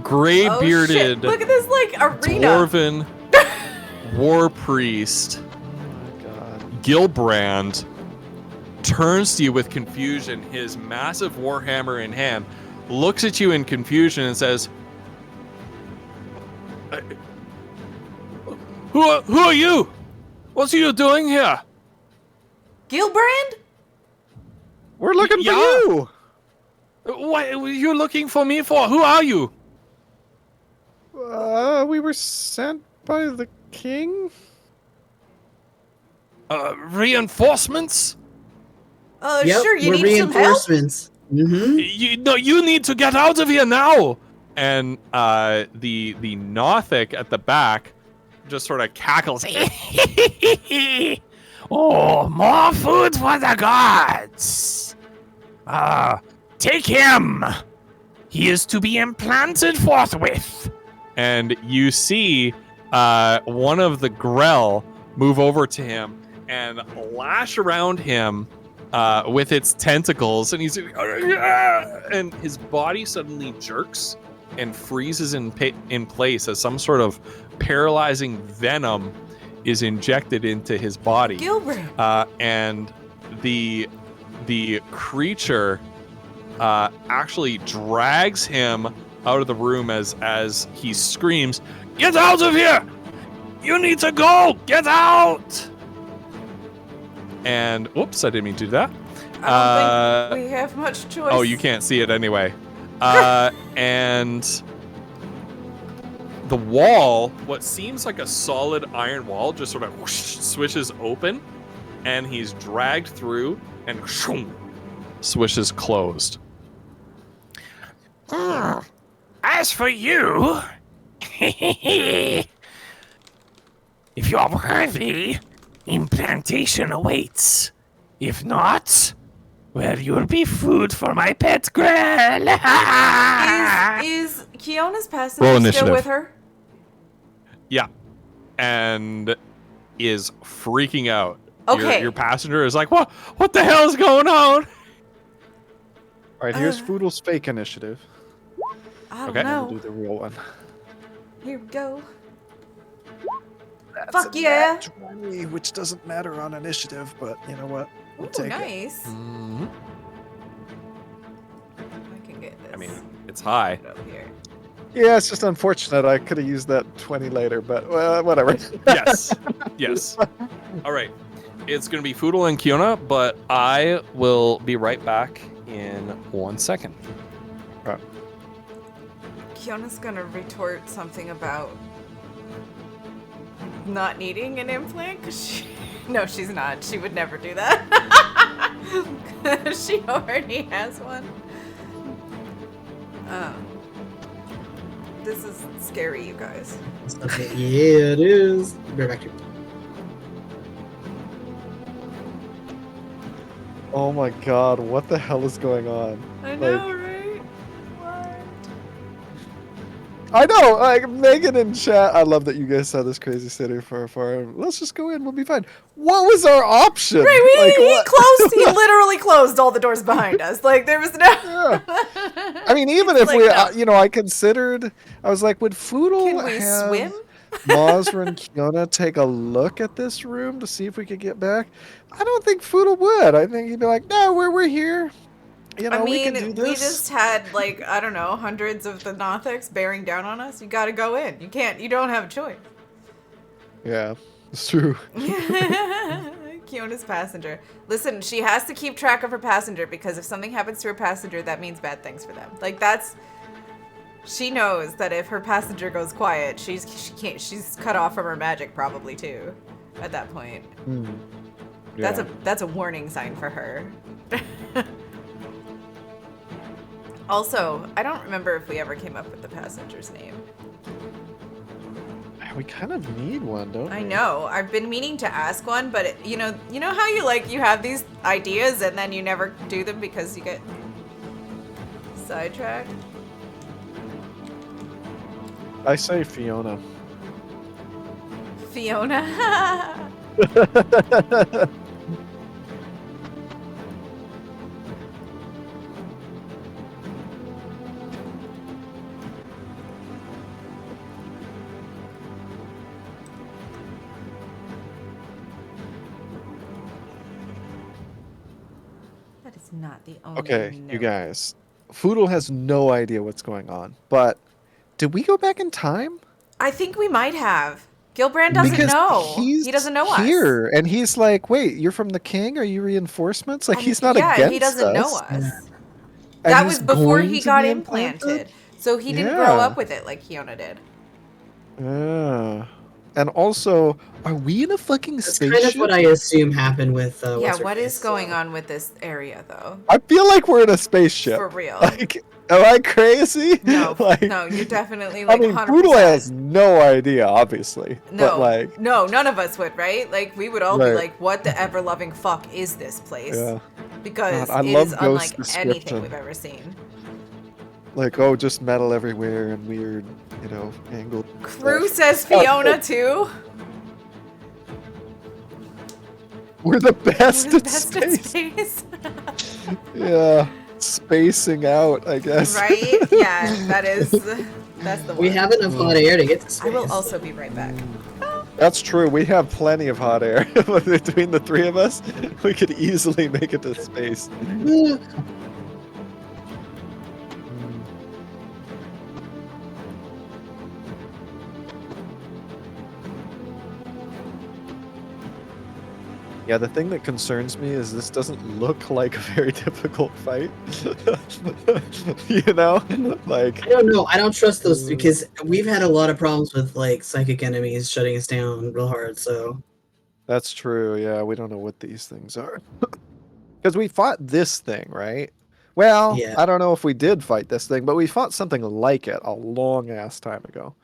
S1: Gray
S2: Oh,
S1: bearded
S2: shit. Look at this like arena.
S1: dwarven war priest
S4: Oh my god.
S1: Gilbrand turns to you with confusion, his massive warhammer in hand, looks at you in confusion and says, Who are you? What are you doing here?
S2: Gilbrand?
S4: We're looking for
S1: Yeah.
S4: you!
S1: What are you looking for me for? Who are you?
S4: We were sent by the king?
S1: Reinforcements?
S3: Yep,
S2: Sure, you
S3: we're
S2: need some help?
S3: reinforcements. Mm-hmm.
S1: You need to get out of here now. And the Nothic at the back just sort of cackles.
S5: Oh, more food for the gods! Take him! He is to be implanted forthwith.
S1: And you see one of the Grell move over to him and lash around him with its tentacles, and he's and his body suddenly jerks and freezes in place as some sort of paralyzing venom is injected into his body.
S2: Gilbrand.
S1: And the creature actually drags him out of the room as he screams, "Get out of here! You need to go! Get out!" And whoops, I didn't mean to do that.
S2: I don't think we have much choice.
S1: Oh, you can't see it anyway. And the wall, what seems like a solid iron wall, just sort of whoosh, swishes open, and he's dragged through and whoosh, swishes closed.
S5: As for you, if you are worthy, implantation awaits. If not, well, you'll be food for my pet Grell.
S2: Is Kiona's
S1: Roll
S2: passenger still
S1: initiative.
S2: with her?
S1: Yeah. And is freaking out.
S2: Okay.
S1: Your passenger is like, what the hell is going on?
S4: Alright, here's Foodle's fake initiative.
S2: I don't
S1: Okay.
S2: know.
S4: We'll do the real one.
S2: Here we go.
S4: That's
S2: Fuck
S4: a
S2: yeah.
S4: nat 20, which doesn't matter on initiative, but you know what? We'll
S2: Ooh,
S4: take it.
S2: nice.
S1: Mhm.
S2: I can get this.
S1: I mean, it's high.
S2: up here.
S4: Yeah, it's just unfortunate. I could have used that 20 later, but whatever.
S1: Yes. Yes. All right. It's going to be Foodle and Kiona, but I will be right back in 1 second.
S2: Kiona's gonna retort something about not needing an implant. 'Cause no, she's not. She would never do that. She already has one. This is scary, you guys.
S3: Okay, yeah, it is. Be right back to you.
S4: Oh my god, what the hell is going on?
S2: I know, right? What?
S4: I know, like Megan in chat. I love that you guys saw this crazy city for a farm. Let's just go in, we'll be fine. What was our option?
S2: Right,
S4: Like,
S2: he
S4: what?
S2: closed. He literally closed all the doors behind us. Like there was no.
S4: Yeah. I mean, even if
S2: Like,
S4: we,
S2: no.
S4: I considered, I was like, would Foodle
S2: Can we
S4: have
S2: swim?
S4: Mazra and Kiona take a look at this room to see if we could get back? I don't think Foodle would. I think he'd be like, no, we're here. You know,
S2: I
S4: we
S2: mean,
S4: can do
S2: we
S4: this.
S2: just had like I don't know, hundreds of the Nothics bearing down on us. You got to go in. You can't. You don't have a choice.
S4: Yeah, it's true.
S2: Kiona's passenger. Listen, she has to keep track of her passenger because if something happens to her passenger, that means bad things for them. Like that's. She knows that if her passenger goes quiet, she can't. She's cut off from her magic probably too. At that point,
S4: Yeah.
S2: that's a warning sign for her. Also, I don't remember if we ever came up with the passenger's name.
S4: We kind of need one, don't we?
S2: I know. I've been meaning to ask one, but you know how you have these ideas and then you never do them because you get sidetracked.
S4: I say Fiona.
S2: Fiona. That is not the only
S4: Okay,
S2: note.
S4: you guys. Foodle has no idea what's going on, but did we go back in time?
S2: I think we might have. Gilbrand doesn't
S4: Because
S2: know.
S4: he's
S2: He doesn't know us.
S4: here, and he's like, "Wait, you're from the king? Are you reinforcements?" Like
S2: And
S4: he's not
S2: yeah,
S4: against
S2: he doesn't know
S4: us.
S2: us.
S4: And
S2: That
S4: he's
S2: was before
S4: going
S2: he
S4: to
S2: got
S4: be
S2: implanted. So he didn't grow
S4: Yeah.
S2: up with it like Fiona did.
S4: Yeah. And also, are we in a fucking
S3: That's
S4: spaceship?
S3: kind of what I assume happened with.
S2: Yeah, what is going on with this area though?
S4: I feel like we're in a spaceship.
S2: For real.
S4: Like, am I crazy?
S2: No,
S4: like,
S2: no, you're definitely
S4: I
S2: like
S4: mean,
S2: 100%.
S4: Poodle has no idea, obviously.
S2: No,
S4: But like,
S2: no, none of us would, right? Like we would all
S4: Right.
S2: be like, "What the ever loving fuck is this place?"
S4: yeah.
S2: Because
S4: God, I
S2: it
S4: love
S2: is
S4: Ghost
S2: unlike anything
S4: description.
S2: we've ever seen.
S4: Like, oh, just metal everywhere and weird, angled.
S2: Crew
S4: stuff.
S2: says Fiona too.
S4: We're the best,
S2: We're the
S4: at
S2: best at
S4: space.
S2: space.
S4: Yeah. Spacing out, I guess.
S2: Right? Yeah, that's the one.
S3: We have enough hot air to get to
S2: I
S3: space.
S2: will also be right back.
S4: That's true. We have plenty of hot air. Between the three of us, we could easily make it to space. Yeah, the thing that concerns me is this doesn't look like a very difficult fight. Like,
S3: I don't know. I don't trust those because we've had a lot of problems with like psychic enemies shutting us down real hard. So
S4: that's true. Yeah, we don't know what these things are. Because we fought this thing, right? Well,
S3: Yeah.
S4: I don't know if we did fight this thing, but we fought something like it a long ass time ago.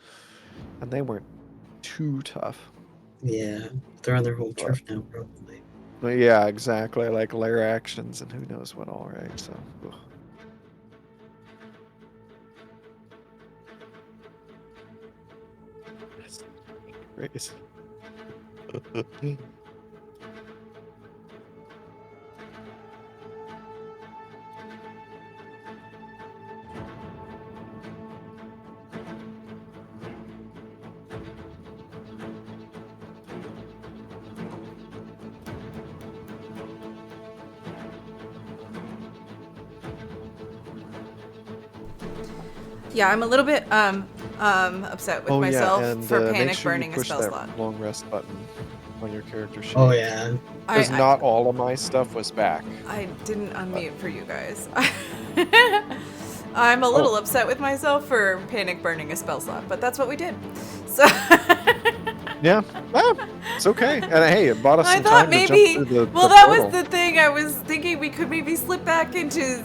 S4: And they weren't too tough.
S3: yeah, they're on their home turf now, probably.
S4: But yeah, exactly. Like lair actions and who knows what all, right? So. Ugh. That's crazy.
S2: Yeah, I'm a little bit upset with myself for
S4: make
S2: panic
S4: sure you
S2: burning a
S4: push
S2: spell
S4: that
S2: slot.
S4: long rest button on your character sheet.
S3: Oh yeah.
S4: Because not all of my stuff was back.
S2: I didn't unmute for you guys. I'm a little upset with myself for panic burning a spell slot, but that's what we did. So
S4: Yeah, well, it's okay. And hey, it bought us
S2: I
S4: some
S2: thought
S4: time
S2: maybe.
S4: to jump through the
S2: Well, that
S4: portal.
S2: was the thing. I was thinking we could maybe slip back into,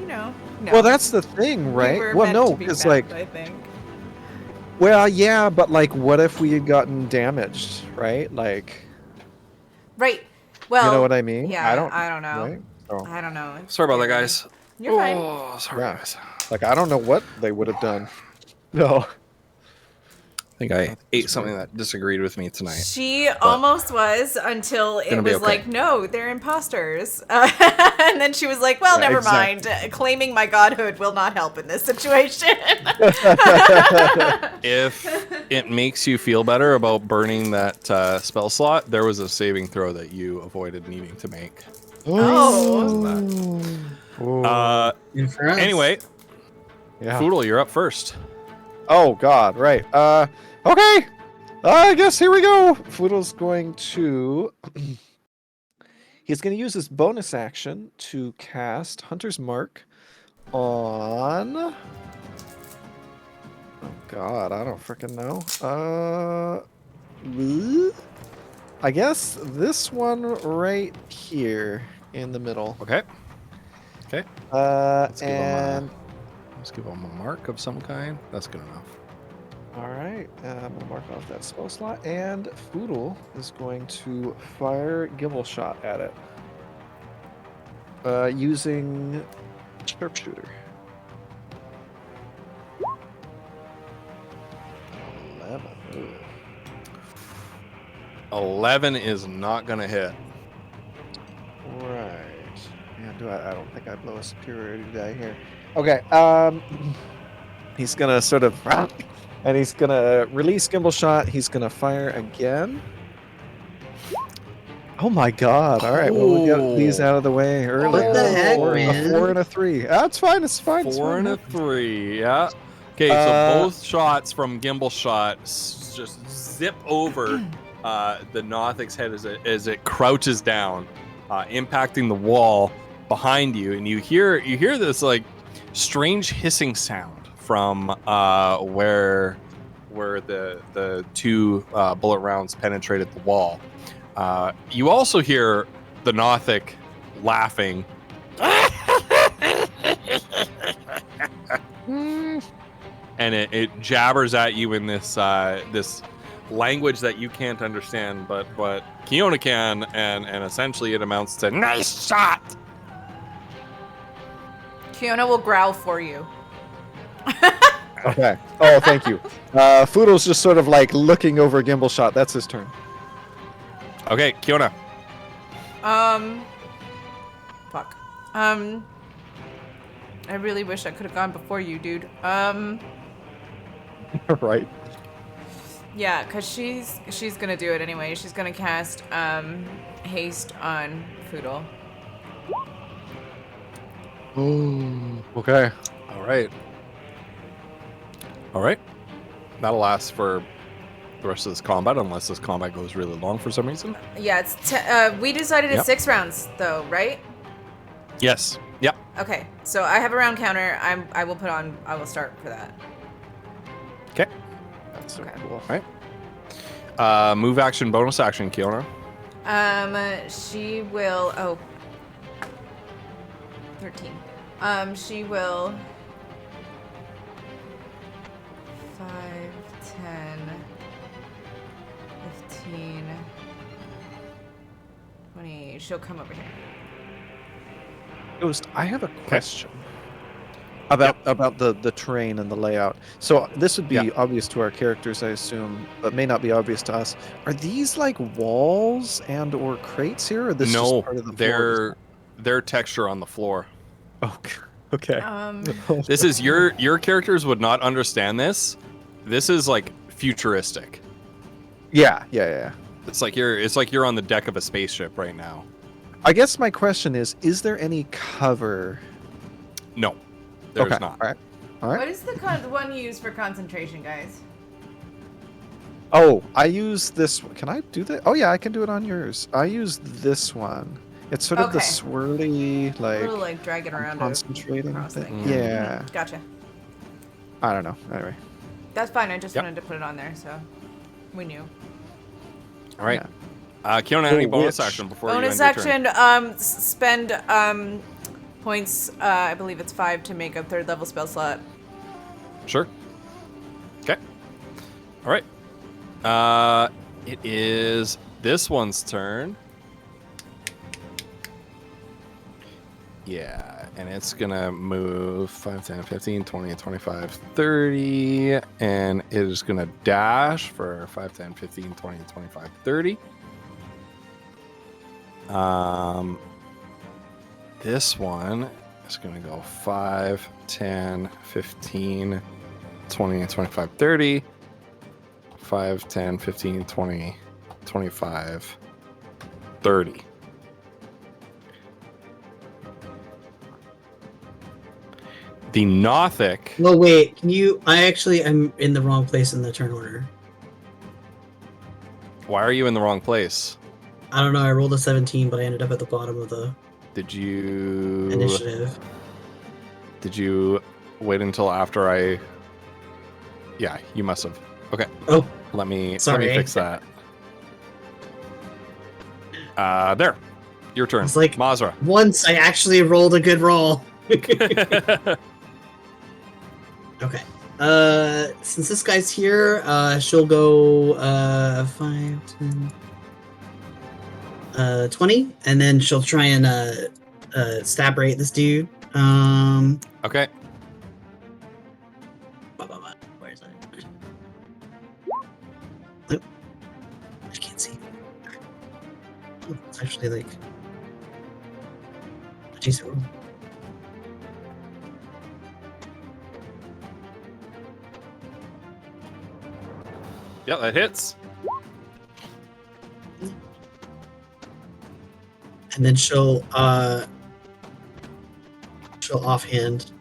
S2: No.
S4: Well, that's the thing, right?
S2: We were
S4: Well,
S2: meant
S4: no,
S2: to be
S4: because
S2: found,
S4: like,
S2: I think.
S4: well, yeah, but like, what if we had gotten damaged, right? Like,
S2: Right. Well,
S4: you know what I mean?
S2: Yeah, I don't know.
S4: Right? So,
S2: I don't know.
S5: Sorry about that, guys.
S2: You're fine.
S5: Oh, sorry,
S4: Yeah.
S5: guys.
S4: like, I don't know what they would have done. No.
S5: I think I ate something that disagreed with me tonight.
S2: She almost was until it
S5: Gonna be
S2: was
S5: okay.
S2: like, no, they're imposters. And then she was like, well,
S4: Yeah,
S2: never
S4: exactly.
S2: mind. Claiming my godhood will not help in this situation.
S5: If it makes you feel better about burning that spell slot, there was a saving throw that you avoided needing to make.
S2: Oh.
S3: And for us,
S5: Anyway,
S4: Yeah.
S5: Foodle, you're up first.
S4: Oh God, right. Okay. I guess here we go. Foodle's going to. He's going to use his bonus action to cast Hunter's Mark on. Oh God, I don't freaking know. I guess this one right here in the middle.
S5: Okay. Okay.
S4: Let's
S5: give him
S4: and
S5: Let's give him a mark of some kind. That's good enough.
S4: all right, I'm gonna mark off that spell slot, and Foodle is going to fire Gibble Shot at it using Sharpshooter. 11. Ooh.
S1: 11 is not gonna hit.
S4: Right. Yeah, I don't think I blow a superiority die here. Okay. He's gonna sort of, and he's gonna release Gimbal Shot. He's gonna fire again. Oh my God! All right, well we'll get these out of the way early.
S3: What the heck,
S4: A
S3: man?
S4: 4 and a 3. That's fine. It's fine. It's
S1: 4
S4: fine.
S1: and a 3. Yeah. Okay, so both shots from Gimbal Shot just zip over the Nothic's head as it crouches down, impacting the wall behind you, and you hear this like strange hissing sound from where the two bullet rounds penetrated the wall. You also hear the Nothic laughing. And it jabbers at you in this this language that you can't understand, but Kiona can, and essentially it amounts to nice shot.
S2: Kiona will growl for you.
S4: Okay. Oh, thank you. Foodle's just sort of like looking over Gimbal Shot. That's his turn.
S1: Okay, Kiona.
S2: Fuck. I really wish I could have gone before you, dude.
S4: Right.
S2: Yeah, cause she's gonna do it anyway. She's gonna cast haste on Foodle.
S4: Oh. Okay.
S1: All right. That'll last for the rest of this combat, unless this combat goes really long for some reason.
S2: Yeah, it's we decided it's 6 rounds though, right?
S1: Yes. Yep.
S2: Okay, so I have a round counter. I will start for that.
S1: Okay.
S4: That's so
S2: Okay.
S4: cool.
S1: All right. Move action, bonus action, Kiona.
S2: She will. Oh. 13. She will. 5, 10, 15, 20. She'll come over here.
S4: Ghost, I have a question about the terrain and the layout. So this would be obvious to our characters, I assume, but may not be obvious to us. Are these like walls and or crates here, or this
S1: No,
S4: just part of the floor?
S1: they're texture on the floor.
S4: Oh, okay.
S1: This is your characters would not understand this. This is like futuristic.
S4: Yeah.
S1: It's like you're on the deck of a spaceship right now.
S4: I guess my question is there any cover?
S1: No, there's
S4: Okay.
S1: not.
S4: All right.
S2: What is the one you use for concentration, guys?
S4: Oh, I use this. Can I do that? Oh yeah, I can do it on yours. I use this one. It's sort of the
S2: Okay.
S4: swirly,
S2: A little like dragging around.
S4: concentrating
S2: cross
S4: thing.
S2: thing.
S4: Yeah.
S2: Gotcha.
S4: I don't know. Anyway.
S2: That's fine. I just
S1: Yep.
S2: wanted to put it on there, so we knew.
S1: All right.
S4: Yeah.
S1: Kiona, any
S4: Oh,
S1: bonus
S4: which-
S1: action before
S2: Bonus
S1: you end your turn?
S2: action. Spend points. I believe it's 5 to make a 3rd level spell slot.
S1: Sure. Okay. All right. It is this one's turn. Yeah, and it's gonna move 5, 10, 15, 20, 25, 30, and it is gonna dash for 5, 10, 15, 20, 25, 30. This one is gonna go 5, 10, 15, 20, 25, 30. 5, 10, 15, 20, 25, 30. The Nothic.
S3: Well, wait. Can you? I'm in the wrong place in the turn order.
S1: Why are you in the wrong place?
S3: I don't know. I rolled a 17, but I ended up at the bottom of the
S1: Did you
S3: initiative.
S1: Did you wait until after I? Yeah, you must have. Okay.
S3: Oh,
S1: Let me
S3: Sorry.
S1: fix that. There. Your turn.
S3: It's like-
S1: Mazra.
S3: once I actually rolled a good roll. Okay. Since this guy's here, she'll go 5, 10, 20, and then she'll try and stab rate this dude.
S1: Okay.
S3: Where is it? Nope. I can't see. It's actually like a decent roll.
S1: Yeah, that hits.
S3: And then she'll offhand,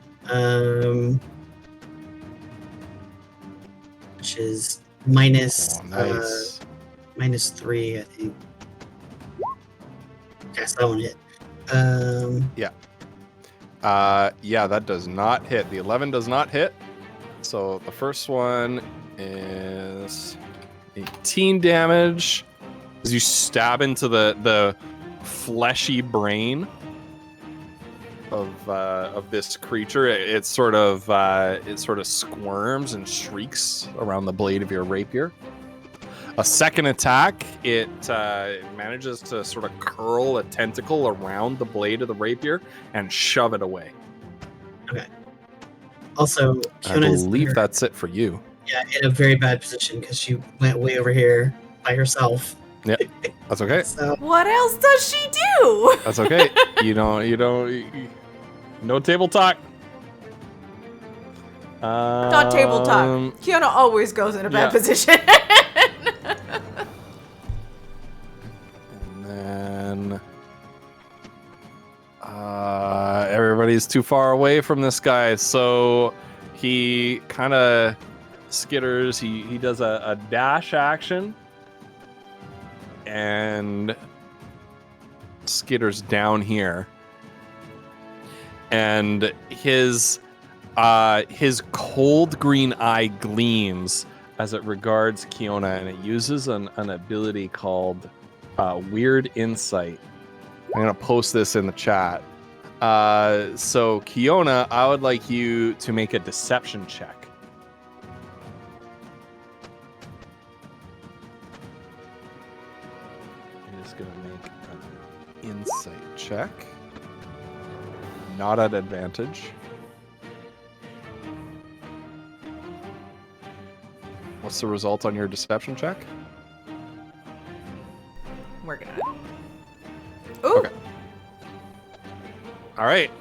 S3: which is minus
S4: Oh, nice.
S3: -3, I think. Okay, so that one hit.
S1: Yeah, that does not hit. The 11 does not hit. So the first one is 18 damage as you stab into the fleshy brain of this creature. It sort of squirms and shrieks around the blade of your rapier. A second attack, it manages to sort of curl a tentacle around the blade of the rapier and shove it away.
S3: Also,
S1: I
S3: Kiona is
S1: believe that's it for you.
S3: in a very bad position because she went way over here by herself.
S1: That's okay.
S3: So
S2: What else does she do?
S1: That's okay. No table talk.
S2: Not table talk. Kiona always goes in a bad
S1: yeah.
S2: position.
S1: And then everybody's too far away from this guy, so he kind of skitters. He does a dash action and skitters down here, and his cold green eye gleams as it regards Kiona, and it uses an ability called Weird Insight. I'm gonna post this in the chat. So Kiona, I would like you to make a deception check. I'm just gonna make an insight check. Not at advantage. What's the result on your deception check?
S2: Working on it. Ooh.
S1: Okay. All right.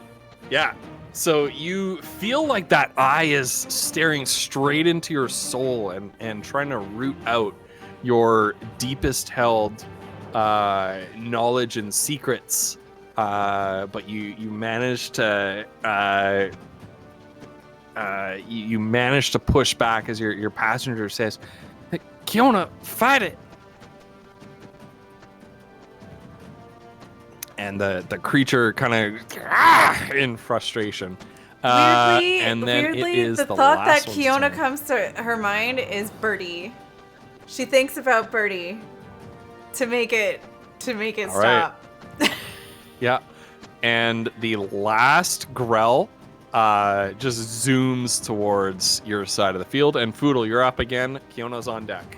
S1: Yeah. So you feel like that eye is staring straight into your soul and trying to root out your deepest held knowledge and secrets. But you manage to you manage to push back as your passenger says, "Hey, Kiona, fight it." And the creature kind of in frustration. And then
S2: weirdly,
S1: it is
S2: the
S1: the
S2: thought that
S1: last one's
S2: Kiona
S1: turn.
S2: comes to her mind is Birdie. She thinks about Birdie to make it
S1: All right.
S2: stop.
S1: Yeah. And the last Grell just zooms towards your side of the field. And Foodle, you're up again. Kiona's on deck.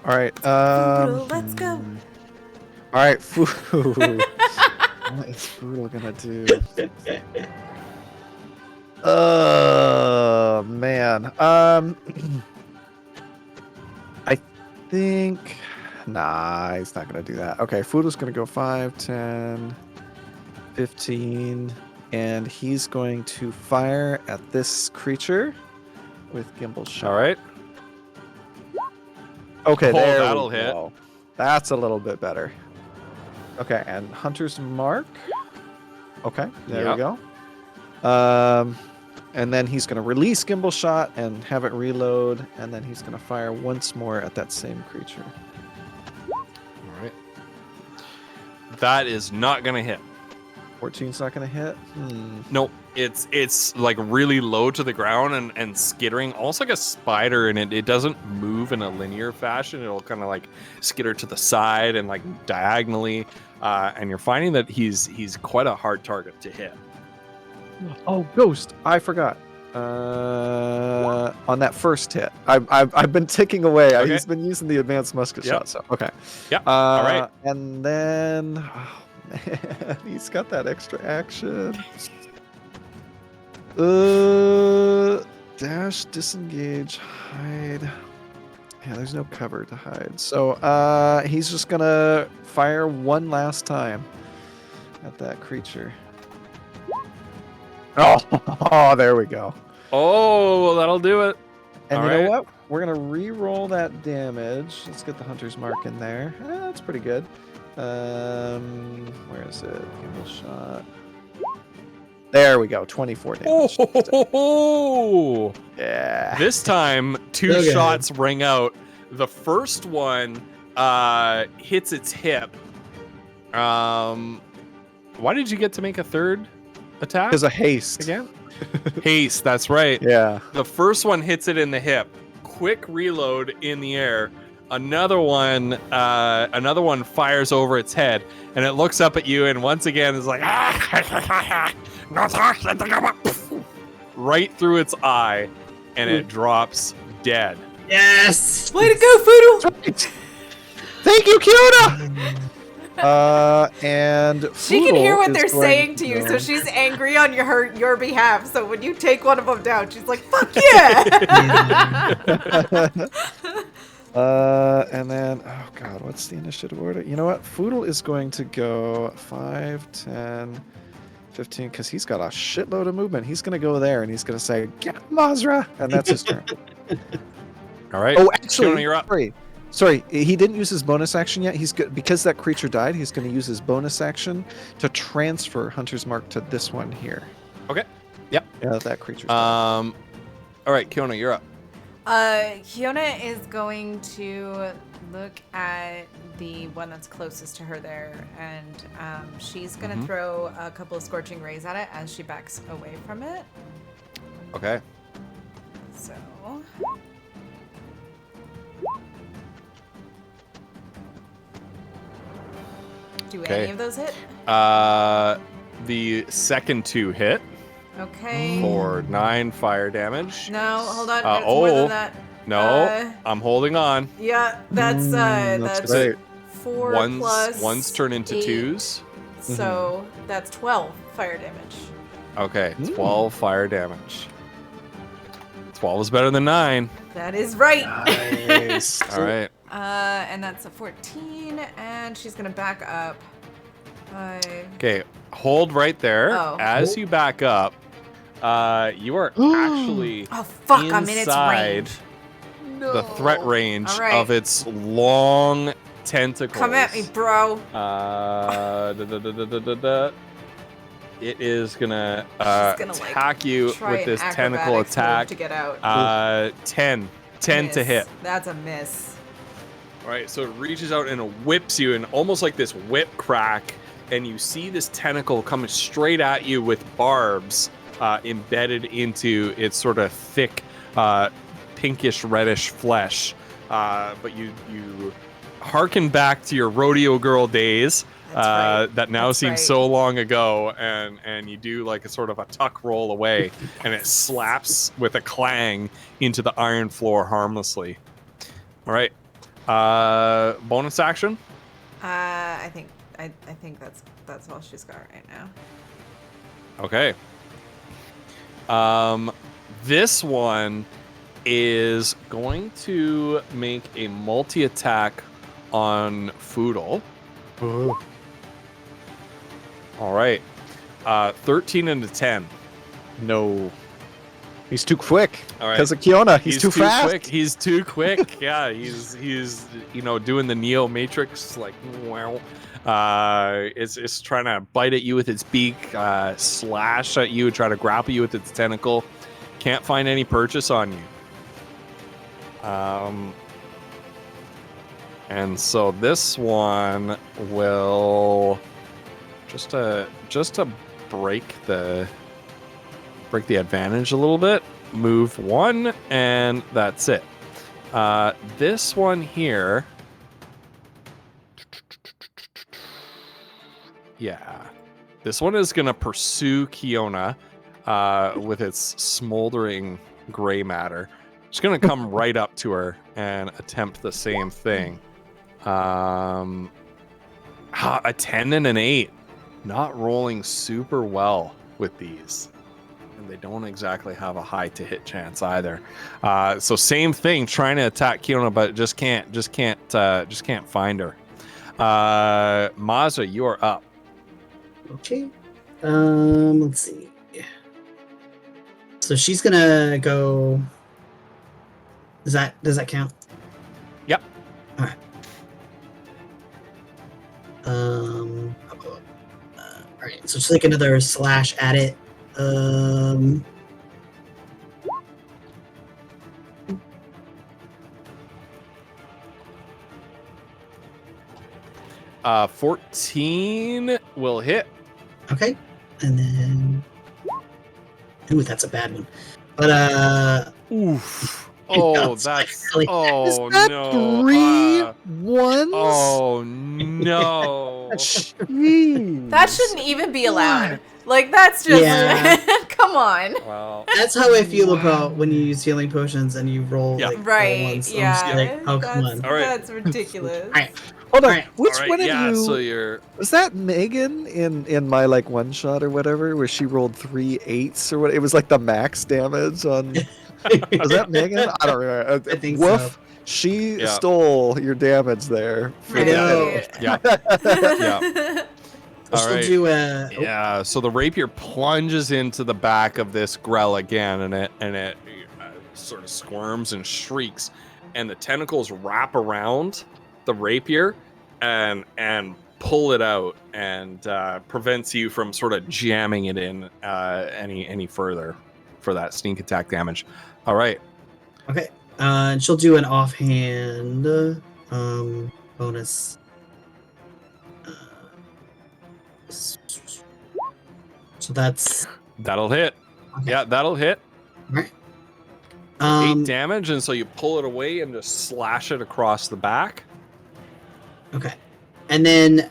S4: All right.
S2: Poodle, let's go.
S4: All right, Foodle. What is Foodle gonna do? Oh man. I think. Nah, he's not gonna do that. Okay, Foodle's gonna go 5, 10, 15, and he's going to fire at this creature with gimbal shot.
S1: All right.
S4: Okay,
S1: Oh,
S4: there
S1: that'll
S4: we
S1: hit.
S4: go. That's a little bit better. Okay, and Hunter's Mark. Okay, there we go. And then he's going to release Gimbal Shot and have it reload, and then he's going to fire once more at that same creature.
S1: All right. That is not going to hit.
S4: 14's not going to hit?
S1: Nope. It's like really low to the ground and skittering, almost like a spider, and it doesn't move in a linear fashion. It'll kind of like skitter to the side and like diagonally, and you're finding that he's quite a hard target to hit.
S4: Oh, Ghost! I forgot. On that first hit, I've been ticking away.
S1: Okay.
S4: He's been using the advanced musket shot. So okay.
S1: Yeah. All right.
S4: And then, oh man, he's got that extra action. Dash, disengage, hide, Yeah, there's no cover to hide. So he's just gonna fire one last time at that creature. Oh, there we go.
S1: Oh, well, that'll do it.
S4: And
S1: All
S4: you
S1: right.
S4: know what? We're gonna re-roll that damage. Let's get the hunter's mark in there. That's pretty good. Where is it? Single shot. There we go. 24 damage.
S1: Oh,
S4: Yeah.
S1: this time, two
S3: Okay.
S1: shots ring out. The first one hits its hip. Why did you get to make a third attack
S4: Because of haste.
S1: again? Haste, that's right.
S4: Yeah.
S1: The first one hits it in the hip. Quick reload in the air. Another one fires over its head, and it looks up at you, and once again is like right through its eye, and it drops dead.
S3: Yes.
S2: Way to go, Foodle!
S4: Thank you, Kiona. And
S2: She can hear
S4: Foodle
S2: what
S4: is
S2: they're
S4: going
S2: saying to you,
S4: go-
S2: so she's angry on your behalf. So when you take one of them down, she's like, "Fuck yeah!"
S4: And then, oh god, what's the initiative order? You know what? Foodle is going to go 5, 10, 15, because he's got a shitload of movement. He's going to go there and he's going to say, "Get Mazra!" And that's his turn.
S1: All right.
S4: Oh, actually,
S1: Kiona, you're up.
S4: Sorry, he didn't use his bonus action yet. He's good because that creature died. He's going to use his bonus action to transfer Hunter's Mark to this one here.
S1: Okay. Yep.
S4: Yeah, that creature.
S1: All right, Kiona, you're up.
S2: Kiona is going to look at the one that's closest to her there, and she's gonna throw a couple of scorching rays at it as she backs away from it.
S1: Okay.
S2: So. Do
S1: Okay.
S2: any of those hit?
S1: The second two hit
S2: Okay.
S1: for 9 fire damage.
S2: No, hold on.
S1: Uh,
S2: It's more
S1: oh.
S2: than that.
S1: No, I'm holding on.
S2: Yeah, that's
S4: that's great.
S2: 4 plus
S1: One's turn into
S2: 8,
S1: 2s.
S2: So that's 12 fire damage.
S1: Okay, 12 fire damage. 12 is better than 9.
S2: That is right.
S4: Nice.
S1: All right.
S2: And that's a 14, and she's gonna back up. 5.
S1: Okay, hold right there.
S2: Oh.
S1: As you back up, you are actually
S2: Oh fuck! I'm in its
S1: inside
S2: range.
S1: the threat range
S2: All right.
S1: of its long tentacles.
S2: Come at me, bro.
S1: It is gonna,
S2: She's gonna, like,
S1: attack you
S2: Try
S1: with
S2: an
S1: this tentacle
S2: acrobatics move
S1: attack.
S2: to get out.
S1: 10 to
S2: Miss.
S1: hit.
S2: That's a miss.
S1: All right, so it reaches out and it whips you, and almost like this whip crack, and you see this tentacle coming straight at you with barbs embedded into its sort of thick, pinkish reddish flesh. But you harken back to your rodeo girl days.
S2: That's right.
S1: That now
S2: That's
S1: seems
S2: right.
S1: so long ago, and you do like a sort of a tuck roll away, and it slaps with a clang into the iron floor harmlessly. All right, bonus action.
S2: I think that's all she's got right now.
S1: Okay. This one is going to make a multi-attack on Foodle. All right. 13 and a 10.
S4: No. He's too quick.
S1: All right.
S4: Because of Kiona. He's too fast.
S1: Quick. He's too quick. Yeah, he's doing the Neo Matrix like wow. It's trying to bite at you with its beak, slash at you, try to grapple you with its tentacle. Can't find any purchase on you. And so this one will just to break the advantage a little bit, move 1, and that's it. This one here, yeah, this one is gonna pursue Kiona with its smoldering gray matter. It's gonna come right up to her and attempt the same thing. A 10 and an 8. Not rolling super well with these. And they don't exactly have a high to hit chance either. So same thing, trying to attack Kiona, but just can't find her. Mazza, you are up.
S3: Okay. Let's see. So she's gonna go. Does that count?
S1: Yep.
S3: All right. All right. So just like another slash at it.
S1: 14 will hit.
S3: Okay. And then. Ooh, that's a bad one. But
S1: Oof. Oh, that's
S3: really-
S4: Is
S1: oh
S4: that
S1: no.
S4: 3 ones?
S1: Oh no.
S4: Jeez.
S2: That shouldn't even be allowed. Like, that's just.
S3: Yeah.
S2: Come on.
S1: Well,
S3: That's how I feel about when you use healing potions and you roll
S1: Yeah.
S3: like all
S2: Right.
S3: ones. I'm
S2: Yeah.
S3: just like, oh come
S2: that's,
S3: on.
S1: All right.
S2: That's ridiculous.
S3: All right.
S4: Hold on.
S3: Alright.
S4: Which
S1: all right,
S4: one of
S1: yeah,
S4: you
S1: so you're
S4: was that? Megan in my like one shot or whatever, where she rolled 3 8s or what? It was like the max damage on. Was that Megan? I don't remember.
S3: I think
S4: Woof.
S3: so.
S4: She
S1: Yeah.
S4: stole your damage there. for
S3: I know.
S2: Right.
S1: yeah. Yeah. All
S3: She'll
S1: right.
S3: do a.
S1: Yeah, so the rapier plunges into the back of this Grell again, and it sort of squirms and shrieks, and the tentacles wrap around the rapier and pull it out and prevents you from sort of jamming it in any further for that sneak attack damage. All right,
S3: Okay. And she'll do an offhand bonus. So that's
S1: that'll hit.
S3: Okay.
S1: Yeah, that'll hit.
S3: right.
S1: 8 damage, and so you pull it away and just slash it across the back.
S3: Okay. And then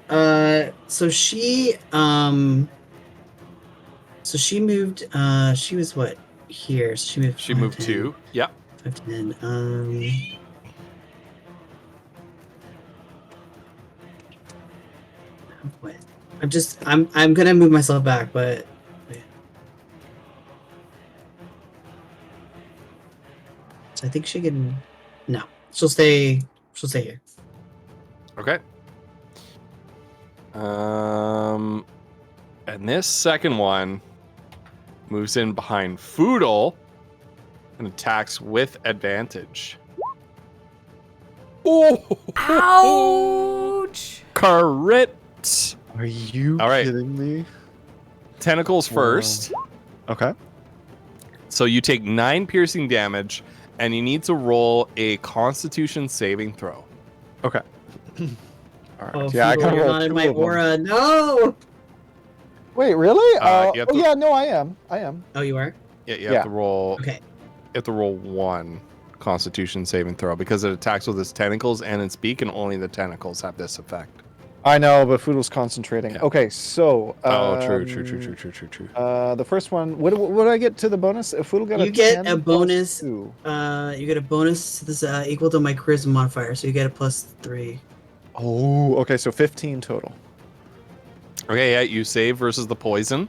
S3: so she moved she was what here? So
S1: She moved
S3: 5, 10,
S1: 2. Yep.
S3: 5, 10, what? I'm gonna move myself back, but wait. So I think she can no. She'll stay here.
S1: Okay. And this second one moves in behind Foodle and attacks with advantage. Oh!
S2: Ouch.
S1: Crit!
S4: Are you
S1: All right.
S4: kidding me?
S1: Tentacles first.
S4: Okay.
S1: So you take 9 piercing damage, and you need to roll a Constitution saving throw.
S4: Okay. All right.
S3: Oh,
S4: yeah, I
S3: Feeble,
S4: kind of
S3: you're
S4: rolled
S3: not in
S4: 2
S3: my
S4: of them.
S3: aura. No.
S4: Wait, really?
S1: You have to-
S4: yeah, no, I am.
S3: Oh, you are?
S1: Yeah, you have
S4: Yeah.
S1: to roll.
S3: Okay.
S1: You have to roll 1 Constitution saving throw because it attacks with its tentacles and its beak, and only the tentacles have this effect.
S4: I know, but Foodle's concentrating.
S1: Yeah.
S4: Okay, so.
S1: True.
S4: The first one. What do I get to the bonus? If Foodle got
S3: You get
S4: 10
S3: a
S4: plus
S3: bonus.
S4: 2.
S3: You get a bonus to this equal to my charisma modifier, so you get a +3.
S4: Oh, okay, so 15 total.
S1: Okay, yeah, you save versus the poison.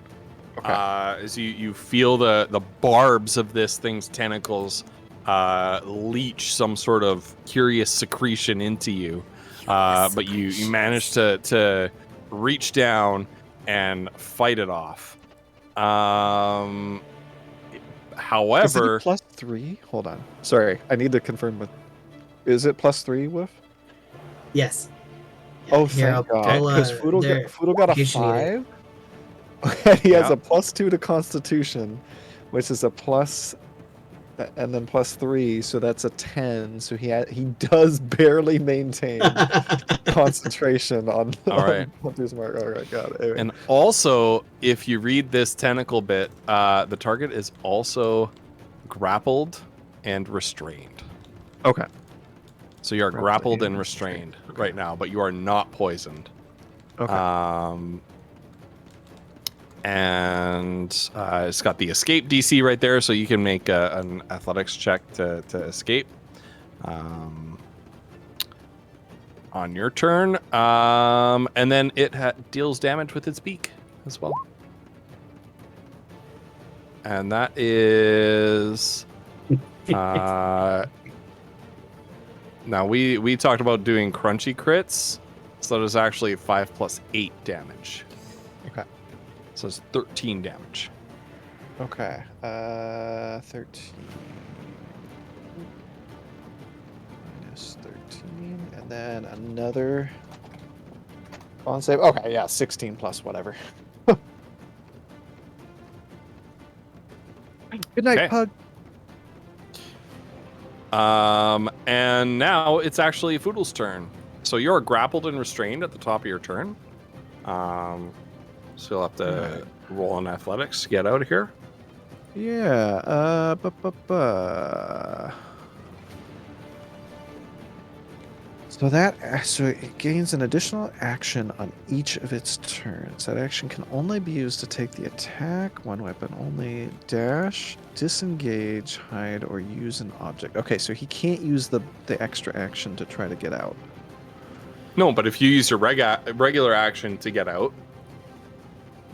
S4: Okay.
S1: As you feel the barbs of this thing's tentacles leach some sort of curious secretion into you. But you manage to reach down and fight it off. However,
S4: Is it +3? Hold on. Sorry, I need to confirm with. Is it +3, Wolf?
S3: Yes.
S4: Oh,
S3: Here,
S4: thank
S3: I'll-
S4: God.
S3: I'll,
S4: Because
S3: there-
S4: Foodle got
S3: in
S4: a
S3: case you need it.
S4: 5. And he has
S1: Yeah.
S4: a +2 to Constitution, which is a plus, and then +3, so that's a 10. So he does barely maintain concentration on.
S1: All right.
S4: on his mark. All right, got it. Anyway.
S1: and also, if you read this tentacle bit, the target is also grappled and restrained.
S4: Okay.
S1: So you are
S4: Grappled
S1: grappled
S4: and
S1: and restrained right now, but you are not poisoned.
S4: Okay.
S1: And it's got the escape DC right there, so you can make an athletics check to escape on your turn. And then it deals damage with its beak as well. And that is now we talked about doing crunchy crits, so there's actually 5 plus 8 damage.
S4: Okay.
S1: So it's 13 damage.
S4: Okay. 13 minus 13, and then another con save. Okay, yeah, 16 plus whatever. Good night,
S1: Okay.
S4: Pug.
S1: And now it's actually Foodle's turn. So you're grappled and restrained at the top of your turn. So you'll have to roll on athletics to get out of here.
S4: Yeah. So it gains an additional action on each of its turns. That action can only be used to take the attack, one weapon only, dash, disengage, hide, or use an object. Okay, so he can't use the extra action to try to get out.
S1: No, but if you use your regular action to get out,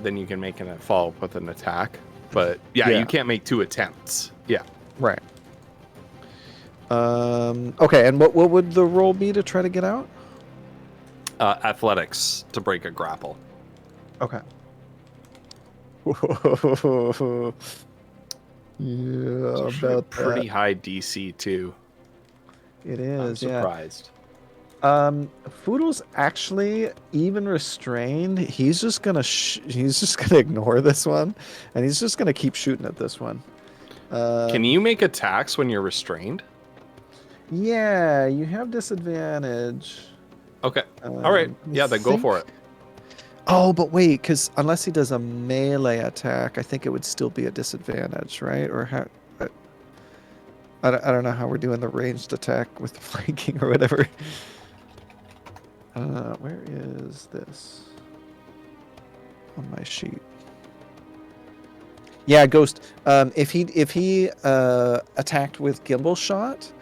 S1: then you can make a follow up with an attack. But yeah, you can't make 2 attempts. Yeah.
S4: Right. Okay, and what would the roll be to try to get out?
S1: Athletics to break a grapple.
S4: Okay. Yeah, about
S1: Pretty
S4: that.
S1: high DC too.
S4: It
S1: I'm
S4: is, yeah.
S1: surprised.
S4: Foodle's actually even restrained. He's just gonna ignore this one, and he's just gonna keep shooting at this one.
S1: Can you make attacks when you're restrained?
S4: Yeah, you have disadvantage.
S1: Okay. All right. Yeah, then go for it.
S4: Oh, but wait, because unless he does a melee attack, I think it would still be a disadvantage, right? Or how? I don't know how we're doing the ranged attack with the flanking or whatever. Where is this on my sheet? Yeah, Ghost. If he attacked with gimbal shot,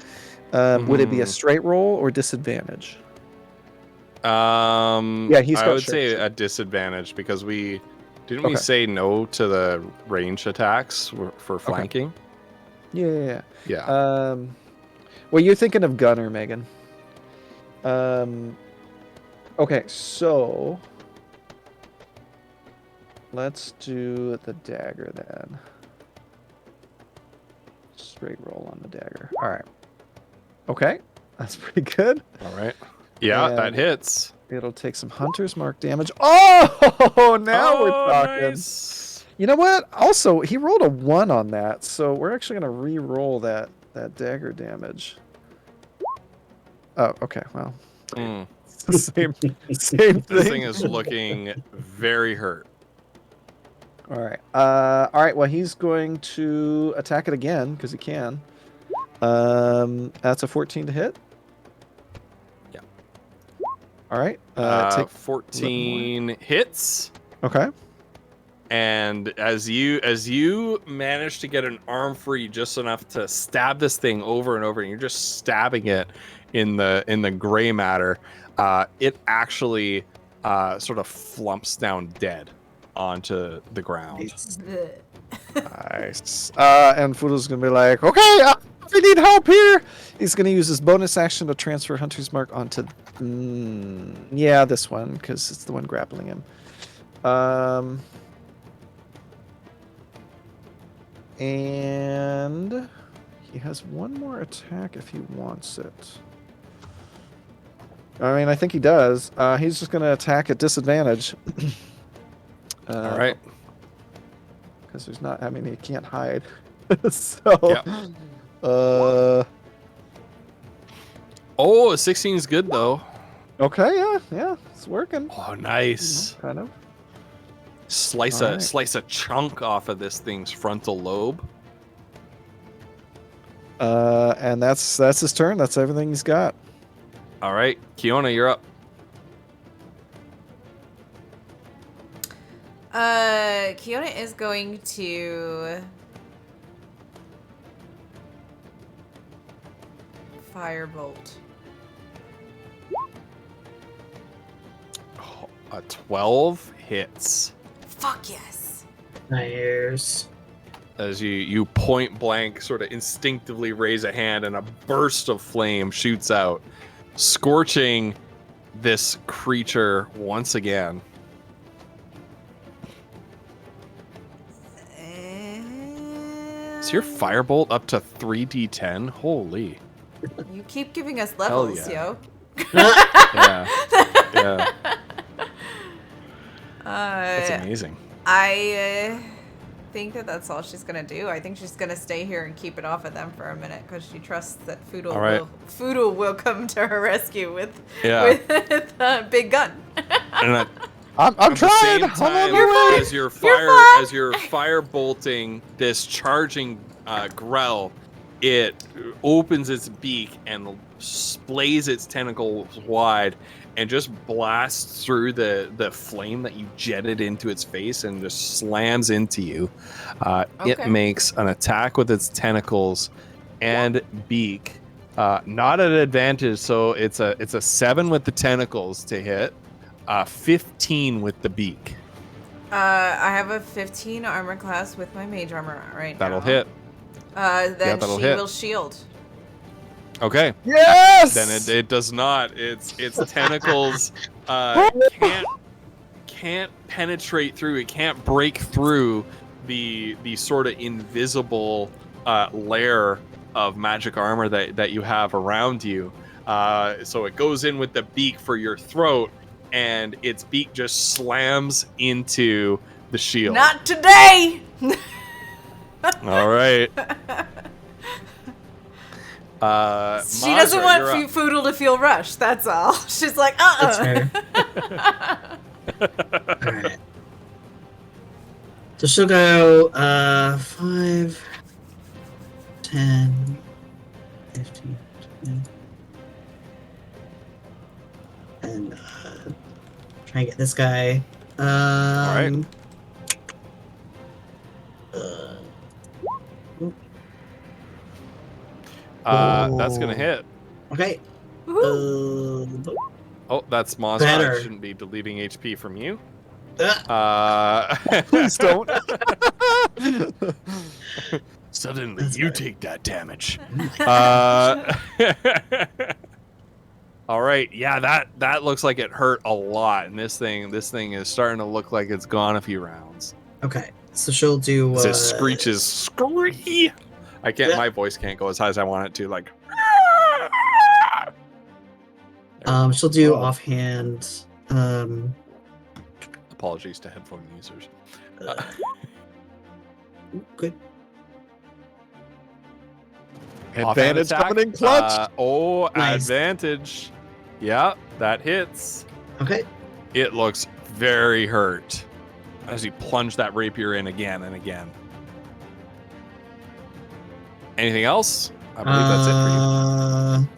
S4: would it be a straight roll or disadvantage?
S1: Yeah,
S4: he's
S1: I
S4: got
S1: would say
S4: sharpshooter.
S1: a disadvantage because we didn't
S4: Okay.
S1: we say no to the ranged attacks for flanking?
S4: Yeah.
S1: Yeah.
S4: Well, you're thinking of Gunner, Megan. Okay, so let's do the dagger then. Straight roll on the dagger. All right. Okay, that's pretty good.
S1: All right. Yeah, that
S4: And
S1: hits.
S4: It'll take some Hunter's Mark damage. Oh, now we're talking.
S1: Nice.
S4: You know what? Also, he rolled a 1 on that, so we're actually going to re-roll that dagger damage. Oh, okay. Well,
S1: Mm.
S4: it's the same thing.
S1: This thing is looking very hurt.
S4: All right. All right. Well, he's going to attack it again because he can. That's a 14 to hit.
S1: Yeah.
S4: All right.
S1: 14 hits.
S4: Okay.
S1: And as you manage to get an arm free just enough to stab this thing over and over, and you're just stabbing it in the gray matter, it actually sort of flumps down dead onto the ground.
S4: Nice. And Fudo's gonna be like, okay, we need help here. He's gonna use his bonus action to transfer Hunter's Mark onto, yeah, this one because it's the one grappling him. And he has one more attack if he wants it. I mean, I think he does. He's just gonna attack at disadvantage.
S1: All right.
S4: Because there's not, I mean, he can't hide. So,
S1: Yep. Oh, a 16 is good though.
S4: Okay, yeah, it's working.
S1: Oh, nice.
S4: Kind of.
S1: Slice
S4: All right.
S1: slice a chunk off of this thing's frontal lobe.
S4: And that's his turn. That's everything he's got.
S1: All right, Kiona, you're up.
S2: Kiona is going to firebolt.
S1: Oh, a 12 hits.
S2: Fuck yes.
S3: Nice.
S1: as you point blank sort of instinctively raise a hand and a burst of flame shoots out, scorching this creature once again. Is your firebolt up to 3d10? Holy.
S2: You keep giving us levels,
S1: yeah.
S2: yo.
S1: Yeah. Yeah. That's amazing.
S2: I think that's all she's gonna do. I think she's gonna stay here and keep it off of them for a minute because she trusts that Foodle will come to her rescue with a big gun.
S1: And
S4: I'm trying.
S1: At the same
S4: I'm
S1: time, as you're fire bolting this charging Grell, it opens its beak and splays its tentacles wide and just blasts through the flame that you jetted into its face and just slams into you. It makes an attack with its tentacles and beak. Not at advantage, so it's a 7 with the tentacles to hit, 15 with the beak.
S2: I have a 15 armor class with my mage armor right
S1: That'll
S2: now.
S1: hit.
S2: Then
S1: that'll
S2: she
S1: hit.
S2: will shield.
S1: Okay.
S4: Yes.
S1: Then it does not. Its tentacles can't penetrate through. It can't break through the sort of invisible layer of magic armor that you have around you. So it goes in with the beak for your throat, and its beak just slams into the shield.
S2: Not today.
S1: All right.
S2: She doesn't want Foodle to feel rushed. That's all. She's like,
S3: That's fair. Alright. So she'll go 5, 10, 15, 20, and try and get this guy.
S1: Alright. That's gonna hit.
S3: Okay.
S1: Oh, that's Mazra.
S3: Better.
S1: I shouldn't be deleting HP from you.
S4: Please don't.
S1: Suddenly,
S3: That's
S1: you
S3: better.
S1: take that damage. All right, yeah, that looks like it hurt a lot, and this thing is starting to look like it's gone a few rounds.
S3: Okay. So she'll do.
S1: It screeches, scree. I can't.
S3: Yeah.
S1: My voice can't go as high as I want it to. Like.
S3: She'll do
S1: Oh.
S3: offhand.
S1: Apologies to headphone users.
S3: Good.
S1: Offhand
S4: Advantage
S1: attack.
S4: coming in clutch.
S3: Nice.
S1: Advantage. Yeah, that hits.
S3: Okay.
S1: It looks very hurt as you plunge that rapier in again and again. Anything else? I believe that's it for you.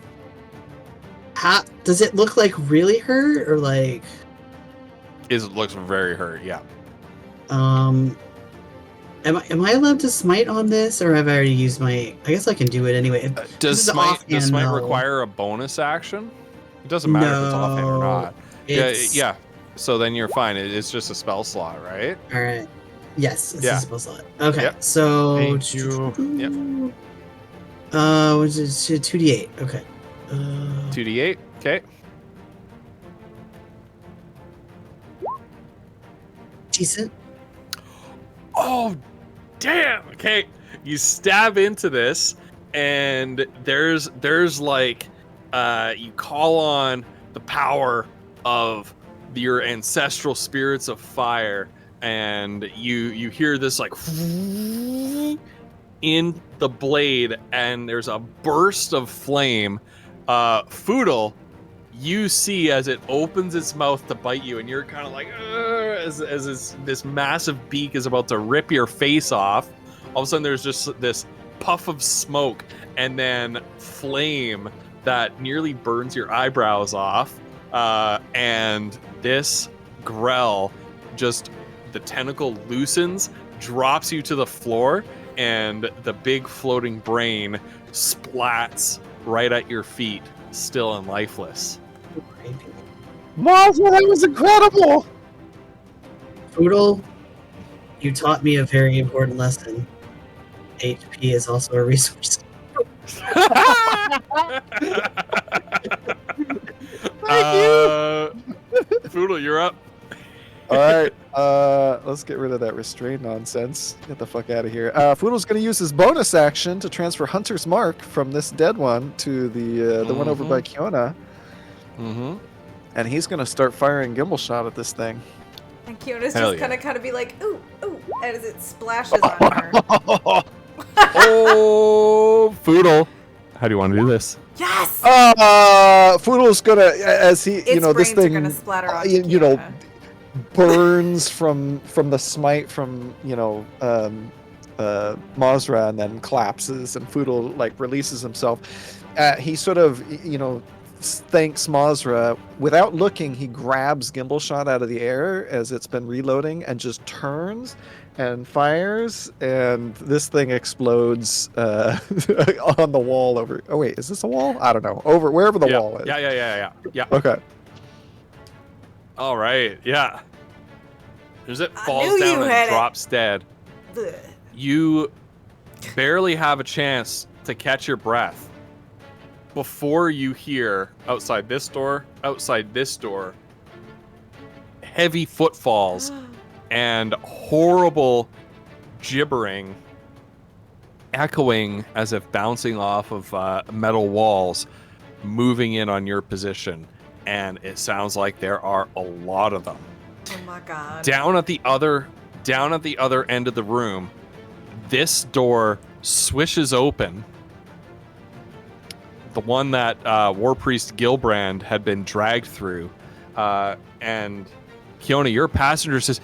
S3: How does it look like really hurt or like?
S1: It looks very hurt. Yeah.
S3: Am I allowed to smite on this, or have I already used my? I guess I can do it anyway. This
S1: Does
S3: is
S1: smite
S3: offhand, though.
S1: require a bonus action? It doesn't matter if it's offhand or not.
S3: It's-
S1: Yeah. So then you're fine. It's just a spell slot, right?
S3: All right. Yes. It's
S1: Yeah.
S3: a spell slot. Okay.
S1: Yep.
S3: So.
S4: Thank you.
S1: Yep.
S3: Which is 2d8. Okay.
S1: 2d8. Okay.
S3: Decent.
S1: Oh, damn. Okay. You stab into this, and there's like, you call on the power of your ancestral spirits of fire, and you hear this like in the blade, and there's a burst of flame. Foodle, you see as it opens its mouth to bite you, and you're kind of like, as this massive beak is about to rip your face off. All of a sudden, there's just this puff of smoke, and then flame that nearly burns your eyebrows off. And this Grell, just the tentacle loosens, drops you to the floor, and the big floating brain splats right at your feet, still and lifeless.
S4: Mazra, that was incredible.
S3: Poodle, you taught me a very important lesson. HP is also a resource.
S1: Foodle, you're up.
S4: All right, let's get rid of that restraint nonsense. Get the fuck out of here. Foodle's going to use his bonus action to transfer Hunter's Mark from this dead one to the one over by Kiona,
S1: Mm-hmm.
S4: and he's going to start firing gimbal shot at this thing.
S2: And Kiona's
S1: Hell
S2: just
S1: yeah.
S2: gonna kind of be like, ooh, ooh, as it splashes on her.
S1: Oh, Foodle. How do you want to do this?
S2: Yes!
S4: Foodle's gonna, as he,
S2: Its
S4: this
S2: brains are
S4: thing,
S2: gonna splatter onto
S4: you know,
S2: Kiona.
S4: burns from the smite from Mazra, and then collapses, and Foodle like releases himself. He sort of thanks Mazra. Without looking, he grabs gimbal shot out of the air as it's been reloading and just turns and fires, and this thing explodes on the wall over. Oh wait, is this a wall? I don't know. Over wherever the wall is.
S1: Yeah.
S4: Okay.
S1: All right. Yeah. As it
S2: I
S1: falls
S2: knew
S1: down
S2: you
S1: and
S2: had it.
S1: drops dead,
S2: Ugh.
S1: you barely have a chance to catch your breath before you hear outside this door, heavy footfalls and horrible gibbering echoing as if bouncing off of metal walls, moving in on your position. And it sounds like there are a lot of them.
S2: Oh my god.
S1: Down at the other end of the room, this door swishes open. The one that War Priest Gilbrand had been dragged through. And Kiona, your passenger says,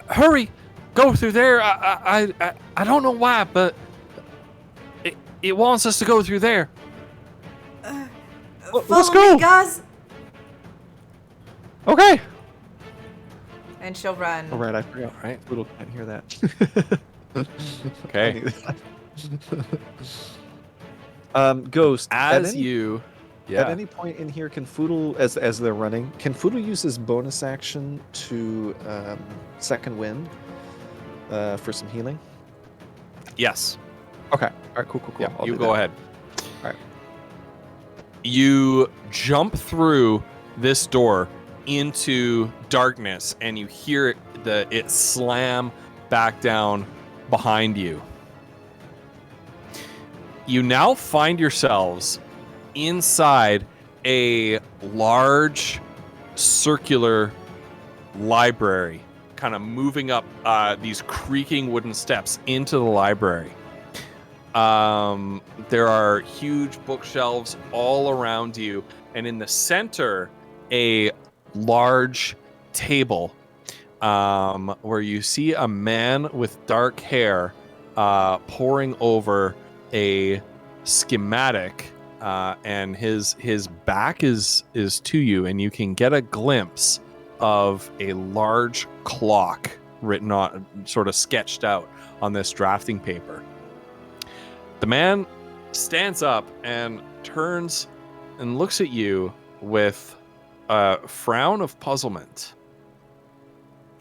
S1: hurry, go through there. I don't know why, but it wants us to go through there.
S2: Follow
S4: let's
S2: me,
S4: go.
S2: guys.
S4: Okay.
S2: And she'll run.
S4: All right, I forgot.
S1: All right.
S4: Foodle can't hear that.
S1: Okay.
S4: Ghost.
S1: As
S4: at any,
S1: you...
S4: at
S1: Yeah.
S4: any point in here, can Foodle, as they're running, can Foodle use his bonus action to second wind for some healing?
S1: Yes.
S4: Okay. All right. Cool.
S1: Yeah,
S4: I'll
S1: you
S4: do
S1: go
S4: that.
S1: ahead.
S4: Alright.
S1: You jump through this door into darkness, and you hear it slam back down behind you. You now find yourselves inside a large circular library, kind of moving up these creaking wooden steps into the library. There are huge bookshelves all around you, and in the center, a large table where you see a man with dark hair poring over a schematic, and his back is to you, and you can get a glimpse of a large clock written on, sort of sketched out on this drafting paper. The man stands up and turns and looks at you with a frown of puzzlement.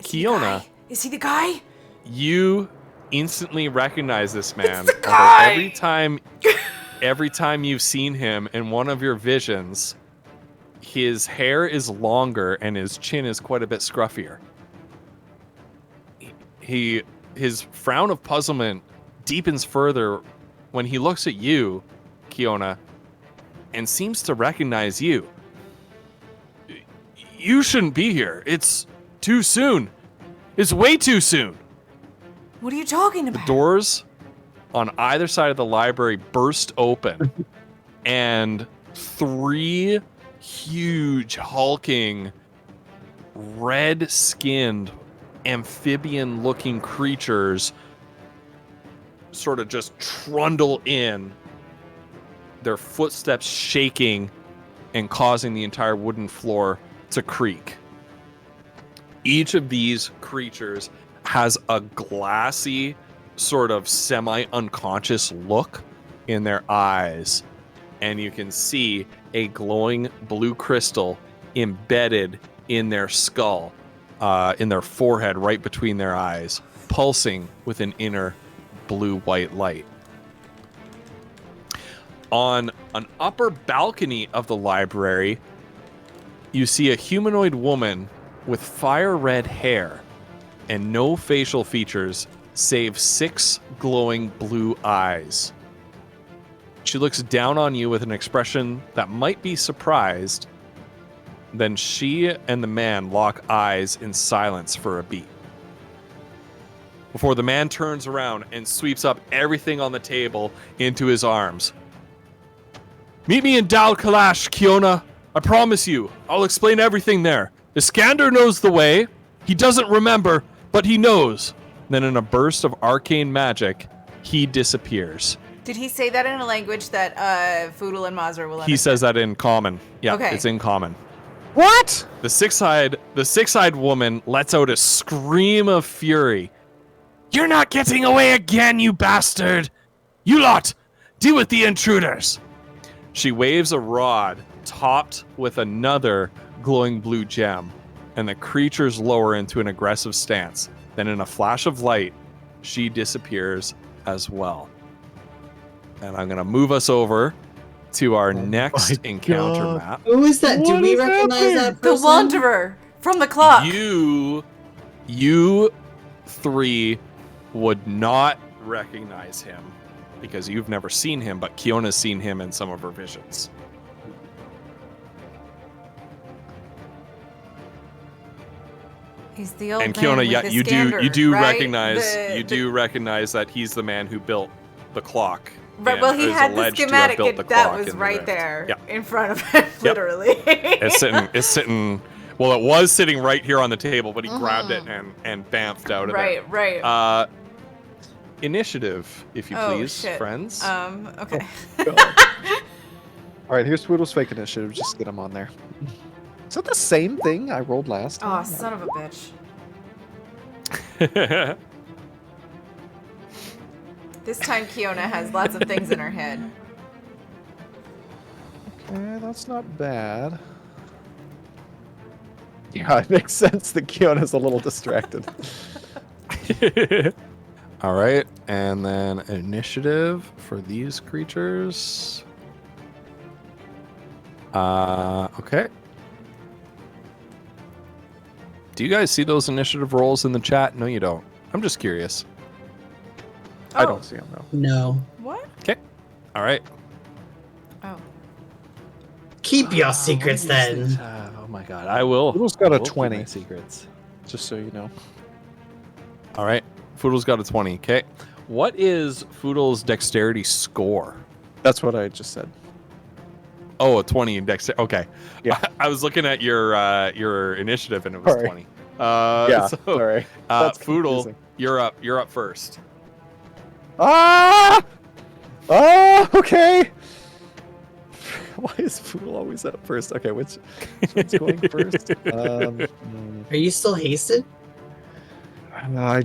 S1: Kiona,
S2: Is he the guy?
S1: you instantly recognize this man.
S2: the
S1: although
S2: guy!
S1: every time you've seen him in one of your visions, his hair is longer and his chin is quite a bit scruffier. His frown of puzzlement deepens further when he looks at you, Kiona, and seems to recognize you. You shouldn't be here. It's too soon. It's way too soon.
S2: What are you talking
S1: The
S2: about?
S1: doors on either side of the library burst open, and 3 huge, hulking, red-skinned, amphibian-looking creatures sort of just trundle in, their footsteps shaking and causing the entire wooden floor to creak. Each of these creatures has a glassy, sort of semi-unconscious look in their eyes, and you can see a glowing blue crystal embedded in their skull, in their forehead, right between their eyes, pulsing with an inner blue-white light. On an upper balcony of the library, you see a humanoid woman with fire red hair and no facial features save 6 glowing blue eyes. She looks down on you with an expression that might be surprised. Then she and the man lock eyes in silence for a beat. Before the man turns around and sweeps up everything on the table into his arms. Meet me in Dal Kalash, Kiona. I promise you, I'll explain everything there. Iskander knows the way. He doesn't remember, but he knows. Then in a burst of arcane magic, he disappears.
S2: Did he say that in a language that Foodle and Mazur will understand?
S1: He says that in common. Yeah,
S2: Okay.
S1: It's in common.
S4: What?
S1: The six-eyed woman lets out a scream of fury. You're not getting away again, you bastard! You lot, deal with the intruders! She waves a rod topped with another glowing blue gem, and the creatures lower into an aggressive stance. Then in a flash of light, she disappears as well. And I'm going to move us over to our next encounter
S4: God.
S1: map.
S3: Who is that? Do
S4: What
S3: we
S4: is
S3: recognize
S4: happening?
S3: that
S2: The
S3: person?
S2: Wanderer from the clock.
S1: You 3 would not recognize him because you've never seen him, but Kiona's seen him in some of her visions.
S2: He's the old
S1: And
S2: man
S1: Kiona,
S2: with
S1: yeah,
S2: the
S1: you
S2: Skander,
S1: do
S2: right?
S1: recognize that he's the man who built the clock.
S2: Right,
S1: and
S2: well, he
S1: is
S2: had the
S1: alleged to have
S2: schematic
S1: built the
S2: that
S1: clock
S2: was
S1: in the
S2: right
S1: rift.
S2: there
S1: Yeah.
S2: in front of him, literally.
S1: It's sitting. Well, it was sitting right here on the table, but he grabbed it and bamfed out of
S2: right,
S1: there.
S2: right.
S1: Initiative, if you
S2: Oh,
S1: please,
S2: shit.
S1: friends.
S2: Okay.
S4: All right, here's Swoodle's fake initiative. Just get him on there. Is that the same thing I rolled last
S2: Oh,
S4: time?
S2: son of a bitch. This time Kiona has lots of things in her head.
S4: Okay, that's not bad. Yeah, it makes sense that Kiona's a little distracted.
S1: All right, and then initiative for these creatures. Okay. Do you guys see those initiative rolls in the chat? No, you don't. I'm just curious.
S4: I
S2: Oh.
S4: don't see him, though.
S3: No.
S2: What?
S1: Okay. All right.
S2: Oh.
S3: Keep your secrets then.
S1: Oh my god, I will.
S4: Swoodle's got
S1: I
S4: a
S1: will keep
S4: 20.
S1: my secrets.
S4: Just so you know.
S1: All right. Foodle's got a 20. Okay. What is Foodle's dexterity score?
S4: That's what I just said.
S1: Oh, a 20 in dexterity. Okay.
S4: Yeah.
S1: I was looking at your initiative and it was
S4: Sorry.
S1: 20.
S4: Yeah,
S1: So,
S4: sorry. That's
S1: Foodle,
S4: confusing.
S1: you're up. You're up first.
S4: Ah! Oh, okay. Why is Foodle always up first? Okay, which one's going first?
S3: Are you still hasted?
S4: I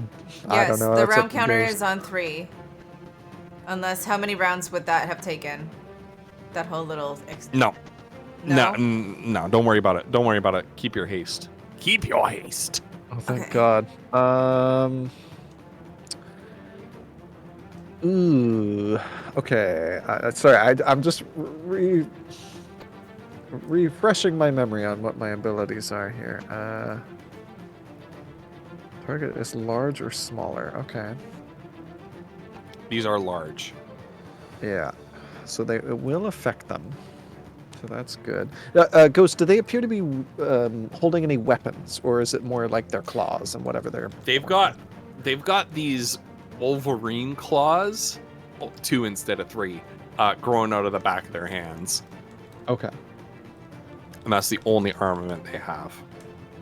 S2: Yes,
S4: don't know.
S2: the
S4: That's
S2: round
S4: up to
S2: counter
S4: James.
S2: is on 3. Unless, how many rounds would that have taken? That whole little...
S1: No.
S2: No?
S1: No, don't worry about it. Don't worry about it. Keep your haste. Keep your haste.
S4: Oh, thank
S2: Okay.
S4: God. Ooh. Okay. Sorry, I'm just refreshing my memory on what my abilities are here. Target is large or smaller. Okay.
S1: These are large.
S4: Yeah. So it will affect them. So that's good. Ghost, do they appear to be holding any weapons, or is it more like their claws and whatever they're?
S1: They've got these Wolverine claws, 2 instead of 3, growing out of the back of their hands,
S4: Okay.
S1: and that's the only armament they have.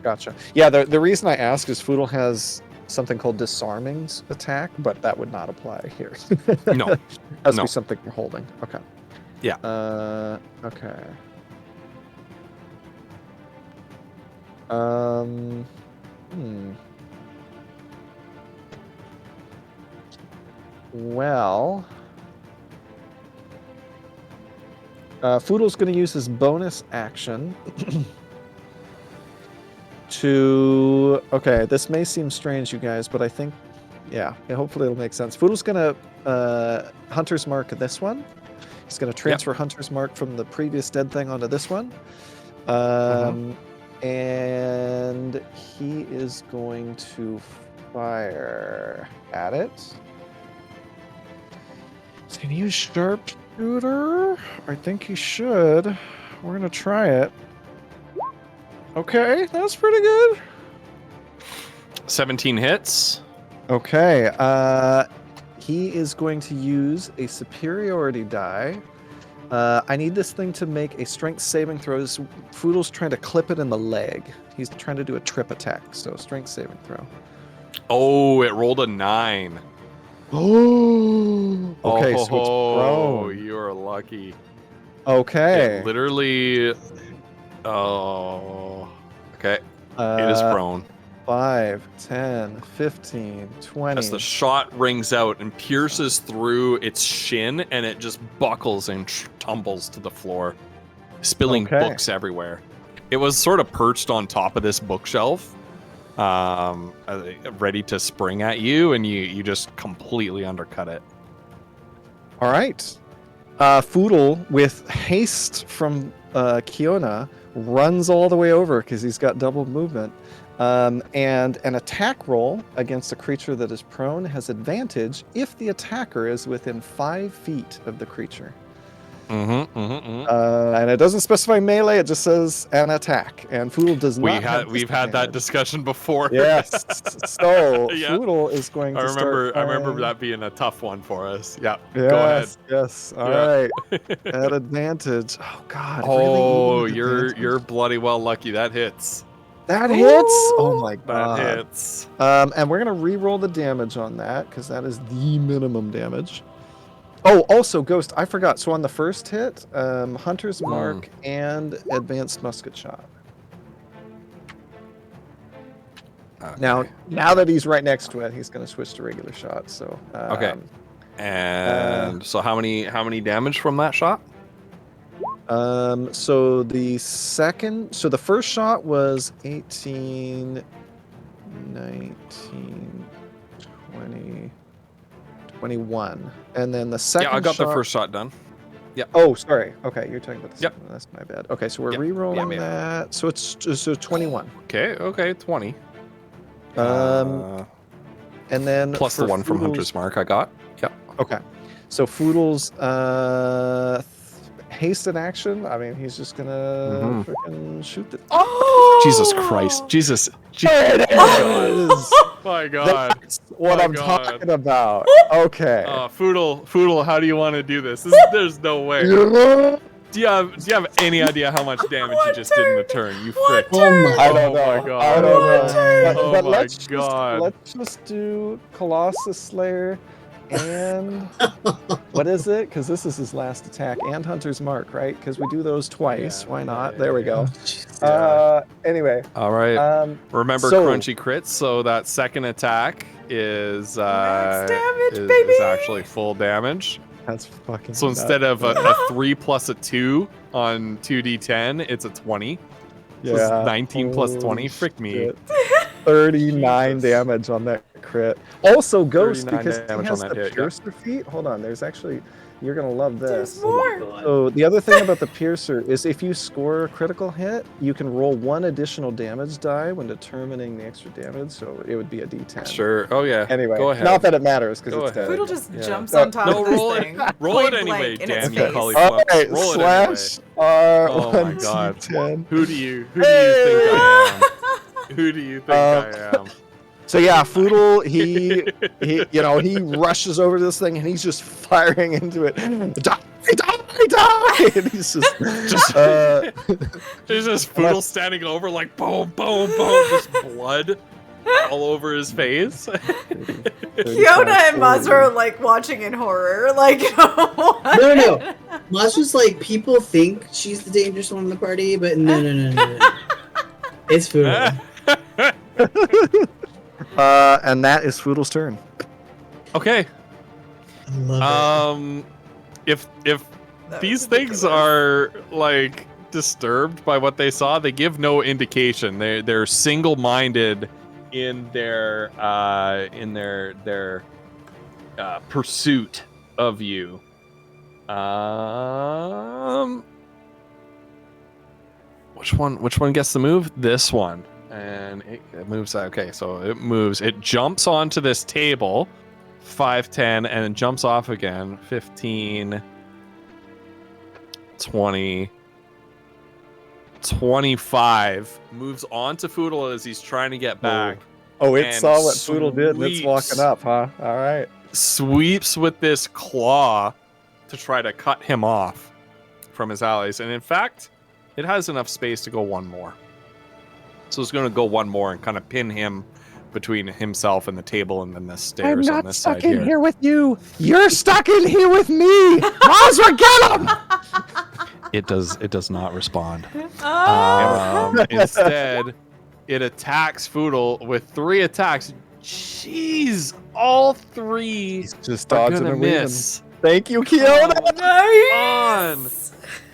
S4: Gotcha. Yeah, the reason I ask is Foodle has something called Disarming's attack, but that would not apply here.
S1: No.
S4: Has to
S1: No.
S4: be something you're holding. Okay.
S1: Yeah.
S4: Okay. Hmm. Well, Foodle's going to use his bonus action to. Okay, this may seem strange, you guys, but I think Yeah, hopefully it'll make sense. Foodle's gonna Hunter's Mark this one. He's gonna transfer Hunter's Mark from the previous dead thing onto this one. And he is going to fire at it. Is he gonna use sharpshooter? I think he should. We're gonna try it. Okay, that's pretty good.
S1: 17 hits.
S4: Okay, he is going to use a superiority die. I need this thing to make a strength saving throw. Foodle's trying to clip it in the leg. He's trying to do a trip attack, so strength saving throw.
S1: Oh, it rolled a 9.
S4: Oh, okay, so it's
S1: Oh,
S4: prone.
S1: you're lucky.
S4: Okay.
S1: It literally. Oh. Okay. It is prone.
S4: 5, 10, 15, 20.
S1: As the shot rings out and pierces through its shin, and it just buckles and tumbles to the floor, spilling
S4: Okay.
S1: books everywhere. It was sort of perched on top of this bookshelf, ready to spring at you, and you just completely undercut it.
S4: All right. Foodle, with haste from Kiona, runs all the way over because he's got double movement. And an attack roll against a creature that is prone has advantage if the attacker is within 5 feet of the creature. And it doesn't specify melee; it just says an attack. And Foodle does not.
S1: We've had that discussion before.
S4: Yes. So
S1: Yeah.
S4: Foodle is going to
S1: I remember
S4: start.
S1: that being a tough one for us. Yeah.
S4: Yes,
S1: Go ahead.
S4: yes. All
S1: Yeah.
S4: right. At advantage. Oh God.
S1: Oh,
S4: really?
S1: you're bloody well lucky. That hits.
S4: That hits. Oh my
S1: That
S4: God.
S1: hits.
S4: And we're gonna re-roll the damage on that because that is the minimum damage. Oh, also Ghost, I forgot. So on the first hit, Hunter's Mark and Advanced Musket Shot.
S1: Okay.
S4: Now that he's right next to it, he's gonna switch to regular shot. So
S1: Okay. And so how many damage from that shot?
S4: So the first shot was 18, 19, 20, 21. And then the second
S1: Yeah, I got
S4: shot...
S1: the first shot done.
S4: Oh, sorry. Okay, you're talking about the
S1: Yep.
S4: second one. That's my bad. Okay, so we're
S1: Yep.
S4: re-rolling
S1: Yep.
S4: that. So it's 21.
S1: Okay, 20.
S4: And then
S1: Plus the
S4: for
S1: one from
S4: Foodle's-
S1: Hunter's Mark I got. Yep.
S4: Okay. So Foodle's hasted action. I mean, he's just gonna freaking shoot the...
S2: Oh!
S1: Jesus Christ. Jesus.
S4: There it is!
S1: My God.
S4: That's what
S1: My
S4: I'm
S1: God.
S4: talking about. Okay.
S1: Foodle, how do you want to do this? There's no way. Do you have any idea how much damage you just did in a turn? You frick.
S3: Oh my
S4: I don't know.
S1: Oh my God.
S4: I don't know.
S1: Oh
S4: But
S1: my
S4: let's
S1: God.
S4: let's just do Colossus Slayer and what is it? Because this is his last attack, and Hunter's Mark, right? Because we do those twice.
S1: Yeah,
S4: Why not?
S1: yeah,
S4: There we
S1: yeah.
S4: go.
S1: Yeah.
S4: Anyway.
S1: All right. Remember
S4: so-
S1: crunchy crits, so that second attack is
S2: Max damage,
S1: is
S2: baby!
S1: actually full damage.
S4: That's fucking.
S1: So instead of a 3 plus a 2 on 2d10, it's a 20. So it's 19 plus 20. Frick me.
S4: Shit. 39 damage on that crit. Also, Ghost,
S1: 39
S4: because he
S1: damage
S4: has
S1: on
S4: the
S1: that hit, yeah.
S4: piercer feat. Hold on, there's actually, you're gonna love
S2: There's
S4: this.
S2: more.
S4: So the other thing about the piercer is if you score a critical hit, you can roll 1 additional damage die when determining the extra damage. So it would be a D10.
S1: Sure. Oh yeah.
S4: Anyway,
S1: Go ahead.
S4: not that it matters because
S1: Go
S4: it's
S1: ahead.
S4: dead.
S2: Foodle just
S1: Yeah.
S2: jumps on top
S1: No,
S2: of this
S1: roll
S2: thing.
S1: it. Roll it
S2: point
S1: anyway.
S2: blank in
S1: Damn
S2: its
S1: you,
S2: face.
S1: Collie
S4: All
S1: Flux.
S4: right,
S1: Roll it anyway.
S4: slash R
S1: Oh my God.
S4: 1d10.
S1: Who do you think I am? Who do you think I am?
S4: So yeah, Foodle, he he rushes over to this thing and he's just firing into it. Die! And he's just
S1: There's just Foodle standing over like boom, boom, boom, just blood all over his face.
S2: Kiona and Maz are like watching in horror. Like, what?
S3: No. Maz was like, people think she's the dangerous one in the party, but no. It's Foodle.
S4: and that is Foodle's turn.
S1: Okay.
S3: I love
S1: If
S2: That
S1: these
S2: was
S1: things
S2: ridiculous.
S1: are like disturbed by what they saw, they give no indication. They're single-minded in their pursuit of you. Which one gets the move? This one. And it moves. Okay, so it moves. It jumps onto this table, 5, 10, and then jumps off again. 15, 20, 25. Moves onto Foodle as he's trying to get back.
S4: Oh, it
S1: and
S4: saw what Foodle did and it's
S1: sweeps.
S4: walking up, huh? All right.
S1: Sweeps with this claw to try to cut him off from his allies. And in fact, it has enough space to go one more. So it's going to go one more and kind of pin him between himself and the table and then the stairs on this side here.
S4: I'm not stuck in here with you. You're stuck in here with me. Mazra, get him!
S1: It does not respond.
S2: Oh.
S1: Instead, it attacks Foodle with 3 attacks. Jeez, all 3
S4: He's just
S1: are
S4: dodging
S1: gonna
S4: and weaving.
S1: miss.
S4: Thank you, Kiona.
S2: Nice.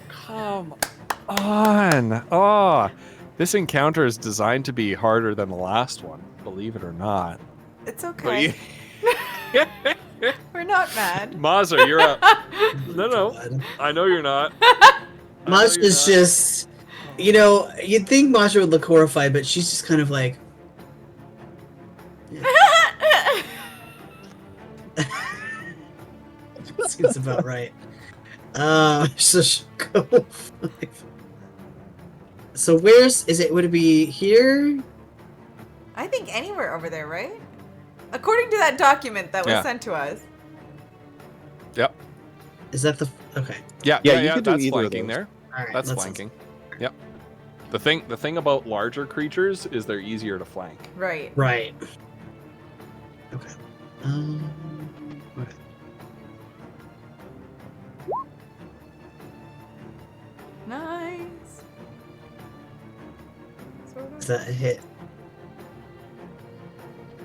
S1: Come on. Oh, this encounter is designed to be harder than the last one, believe it or not.
S2: It's
S1: But
S2: okay. We're not mad.
S1: Mazza, you're up. No,
S3: God.
S1: I know you're not.
S3: Masha's just, you know, you'd think Masha would look horrified, but she's just kind of like, seems about right. So she'll go 5. So where's, would it be here?
S2: I think anywhere over there, right? According to that document that was
S1: Yeah.
S2: sent to us.
S1: Yep.
S3: Is that the, okay.
S1: Yeah,
S4: Yeah, you could do
S1: that's
S4: either of
S1: flanking
S4: those.
S1: there.
S3: Alright.
S1: That's
S3: that
S1: flanking. Yep. The thing about larger creatures is they're easier to flank.
S2: Right.
S3: Right. Okay. Okay.
S2: Nice. Sort
S3: Is
S2: of.
S3: that a hit?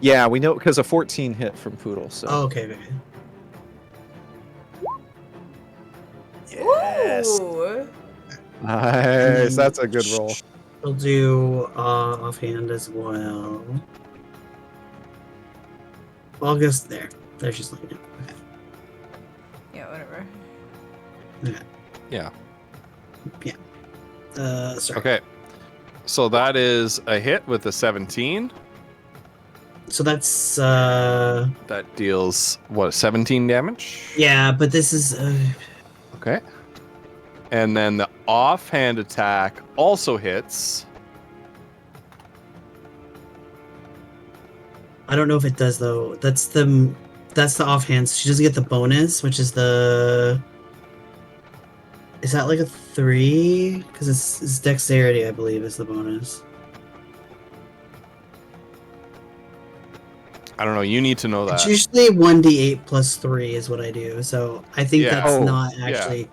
S4: Yeah, we know because a 14 hit from Poodle. So.
S3: Oh, okay, okay.
S2: Ooh.
S4: Nice. That's a good roll.
S3: We'll do offhand as well. I'll guess there. There she's looking at. Okay.
S2: Yeah, whatever.
S1: Yeah.
S3: Sorry.
S1: Okay. So that is a hit with a 17.
S3: So that's
S1: That deals what, 17 damage?
S3: yeah, but this is
S1: Okay. And then the offhand attack also hits.
S3: I don't know if it does though. That's the offhand. So she doesn't get the bonus, which is the. Is that like a 3? Because it's dexterity, I believe, is the bonus.
S1: I don't know. You need to know
S3: It's
S1: that.
S3: usually 1d8 plus 3 is what I do. So I think
S1: Yeah.
S3: that's
S4: Oh,
S3: not
S1: yeah.
S3: actually.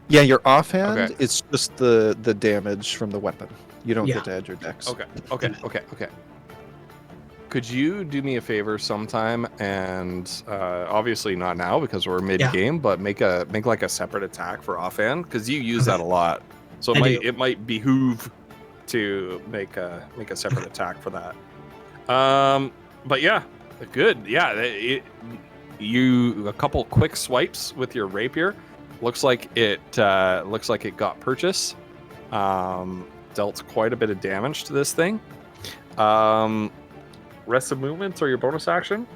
S4: Yeah, your offhand.
S1: Okay.
S4: It's just the damage from the weapon. You don't
S3: Yeah.
S4: get to add your dex.
S1: Okay. Could you do me a favor sometime and obviously not now because we're mid game, but make like a separate attack for offhand because you use that a lot. So it might behoove to make a separate attack for that. But yeah, good. Yeah, you a couple quick swipes with your rapier. Looks like it got purchase. Dealt quite a bit of damage to this thing. Rest of movements or your bonus action?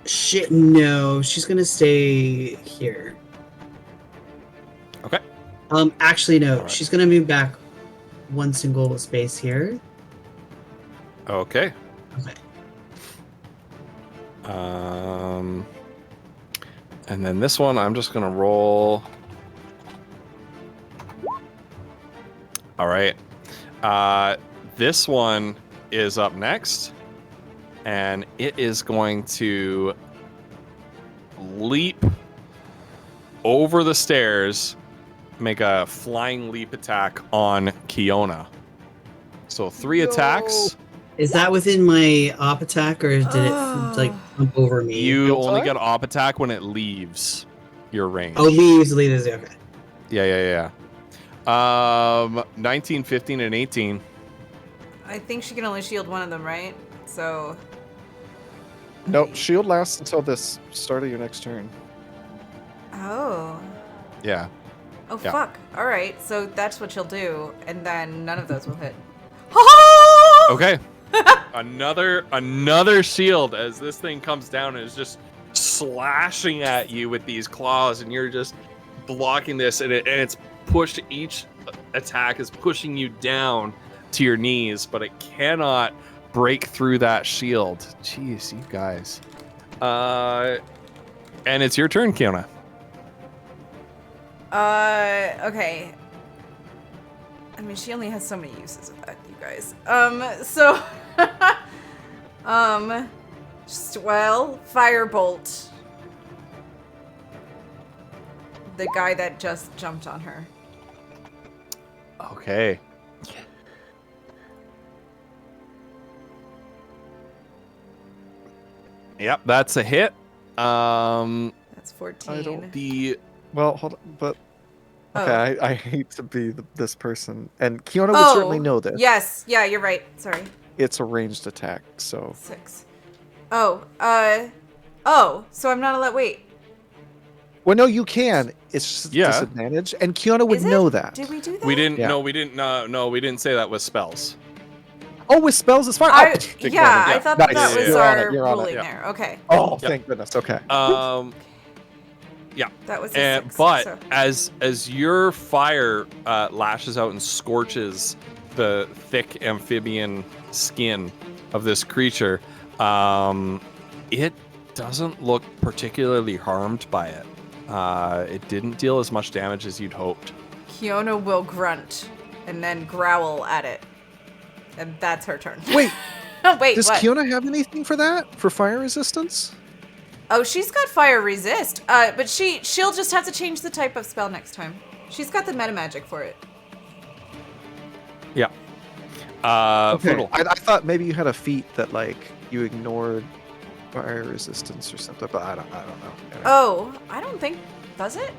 S3: Shit, no. She's gonna stay here.
S1: Okay.
S3: Actually, no.
S1: Alright.
S3: She's gonna move back one single space here.
S1: Okay.
S3: Okay.
S1: And then this one, I'm just gonna roll. All right. This one is up next, and it is going to leap over the stairs, make a flying leap attack on Kiona. So 3 attacks.
S3: Is that within my op attack, or did it like jump over me?
S1: You
S4: Real
S1: only
S4: time?
S1: get op attack when it leaves your range.
S3: Oh, leaves. Okay.
S1: Yeah. 19, 15, and 18.
S2: I think she can only shield one of them, right? So.
S4: Nope, shield lasts until this start of your next turn.
S2: Oh.
S1: Yeah.
S2: Oh,
S1: Yeah.
S2: fuck. All right. So that's what she'll do. And then none of those will hit.
S1: Okay. another shield as this thing comes down and is just slashing at you with these claws, and you're just blocking this, and it's pushed. Each attack is pushing you down to your knees, but it cannot break through that shield. Jeez, you guys. And it's your turn, Kiona.
S2: Okay. I mean, she only has so many uses of that, you guys. So, firebolt the guy that just jumped on her.
S1: Okay. Yep, that's a hit.
S2: That's 14.
S4: I don't-
S1: The
S4: Well, hold on, but
S2: Oh.
S4: okay, I hate to be this person, and Kiona would certainly know this.
S2: Yes. Yeah, you're right. Sorry.
S4: It's a ranged attack, so
S2: 6. Oh, so I'm not allowed. Wait.
S4: well, no, you can. It's just a
S1: Yeah.
S4: disadvantage, and Kiona would
S2: Is it?
S4: know that.
S2: Did we do that?
S1: we didn't.
S4: Yeah.
S1: No, we didn't. No, we didn't say that with spells.
S4: Oh, with spells, it's fine.
S2: I
S4: Ignore me.
S2: I thought
S4: Nice.
S2: that was
S1: You're
S4: on
S2: our
S4: it, you're on it.
S2: ruling
S1: Yeah.
S2: there. Okay.
S4: Oh,
S1: Yep.
S4: thank goodness. Okay.
S2: That was a
S1: And
S2: 6.
S1: but
S2: so.
S1: as your fire lashes out and scorches the thick amphibian skin of this creature, it doesn't look particularly harmed by it. It didn't deal as much damage as you'd hoped.
S2: Kiona will grunt and then growl at it. And that's her turn.
S4: Wait,
S2: Wait,
S4: does
S2: what?
S4: Kiona have anything for that? For fire resistance?
S2: Oh, she's got fire resist. But she'll just have to change the type of spell next time. She's got the meta magic for it.
S1: Yeah.
S4: Okay.
S1: Foodle.
S4: I thought maybe you had a feat that like you ignored fire resistance or something, but I don't know. Anyway.
S2: Oh, I don't think does it?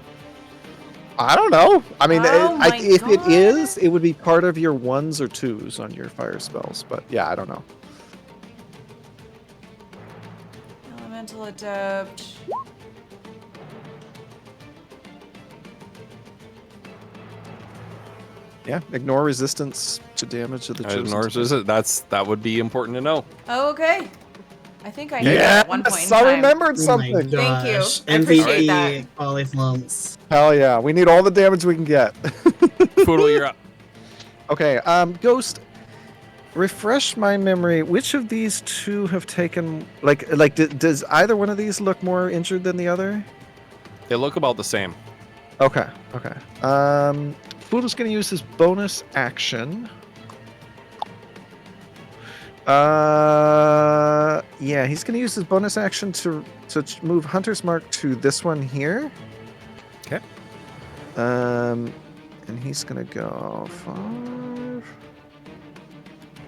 S4: I don't know. I mean,
S2: Oh my
S4: if it
S2: God.
S4: is, it would be part of your 1s or 2s on your fire spells. But yeah, I don't know.
S2: Elemental adept.
S4: Yeah, ignore resistance to damage of the chosen
S1: Nor
S4: target.
S1: is it. That would be important to know.
S2: Oh, okay. I think I knew that
S4: Yeah,
S2: at one point in
S4: I
S2: time.
S4: remembered
S3: Oh my
S4: something.
S2: Thank you.
S3: gosh.
S2: I appreciate
S3: MVP Polyflumps.
S4: Hell yeah, we need all the damage we can get.
S1: Foodle, you're up.
S4: Okay, Ghost, refresh my memory. Which of these two have taken does either one of these look more injured than the other?
S1: They look about the same.
S4: Okay. Foodle's gonna use his bonus action. Yeah, he's gonna use his bonus action to move Hunter's Mark to this one here.
S1: Okay.
S4: And he's gonna go 5,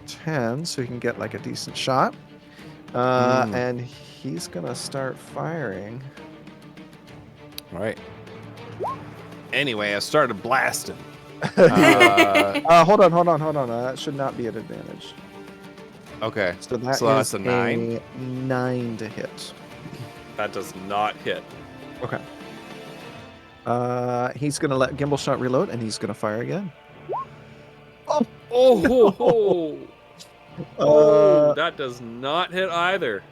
S4: 10, so he can get like a decent shot. And he's gonna start firing.
S1: All right. Anyway, I started blasting.
S4: Hold on. That should not be an advantage.
S1: Okay.
S4: So that's
S1: a 9.
S4: 9 to hit.
S1: That does not hit.
S4: Okay. He's gonna let Gimbal Shot reload, and he's gonna fire again.
S1: Oh, that does not hit either.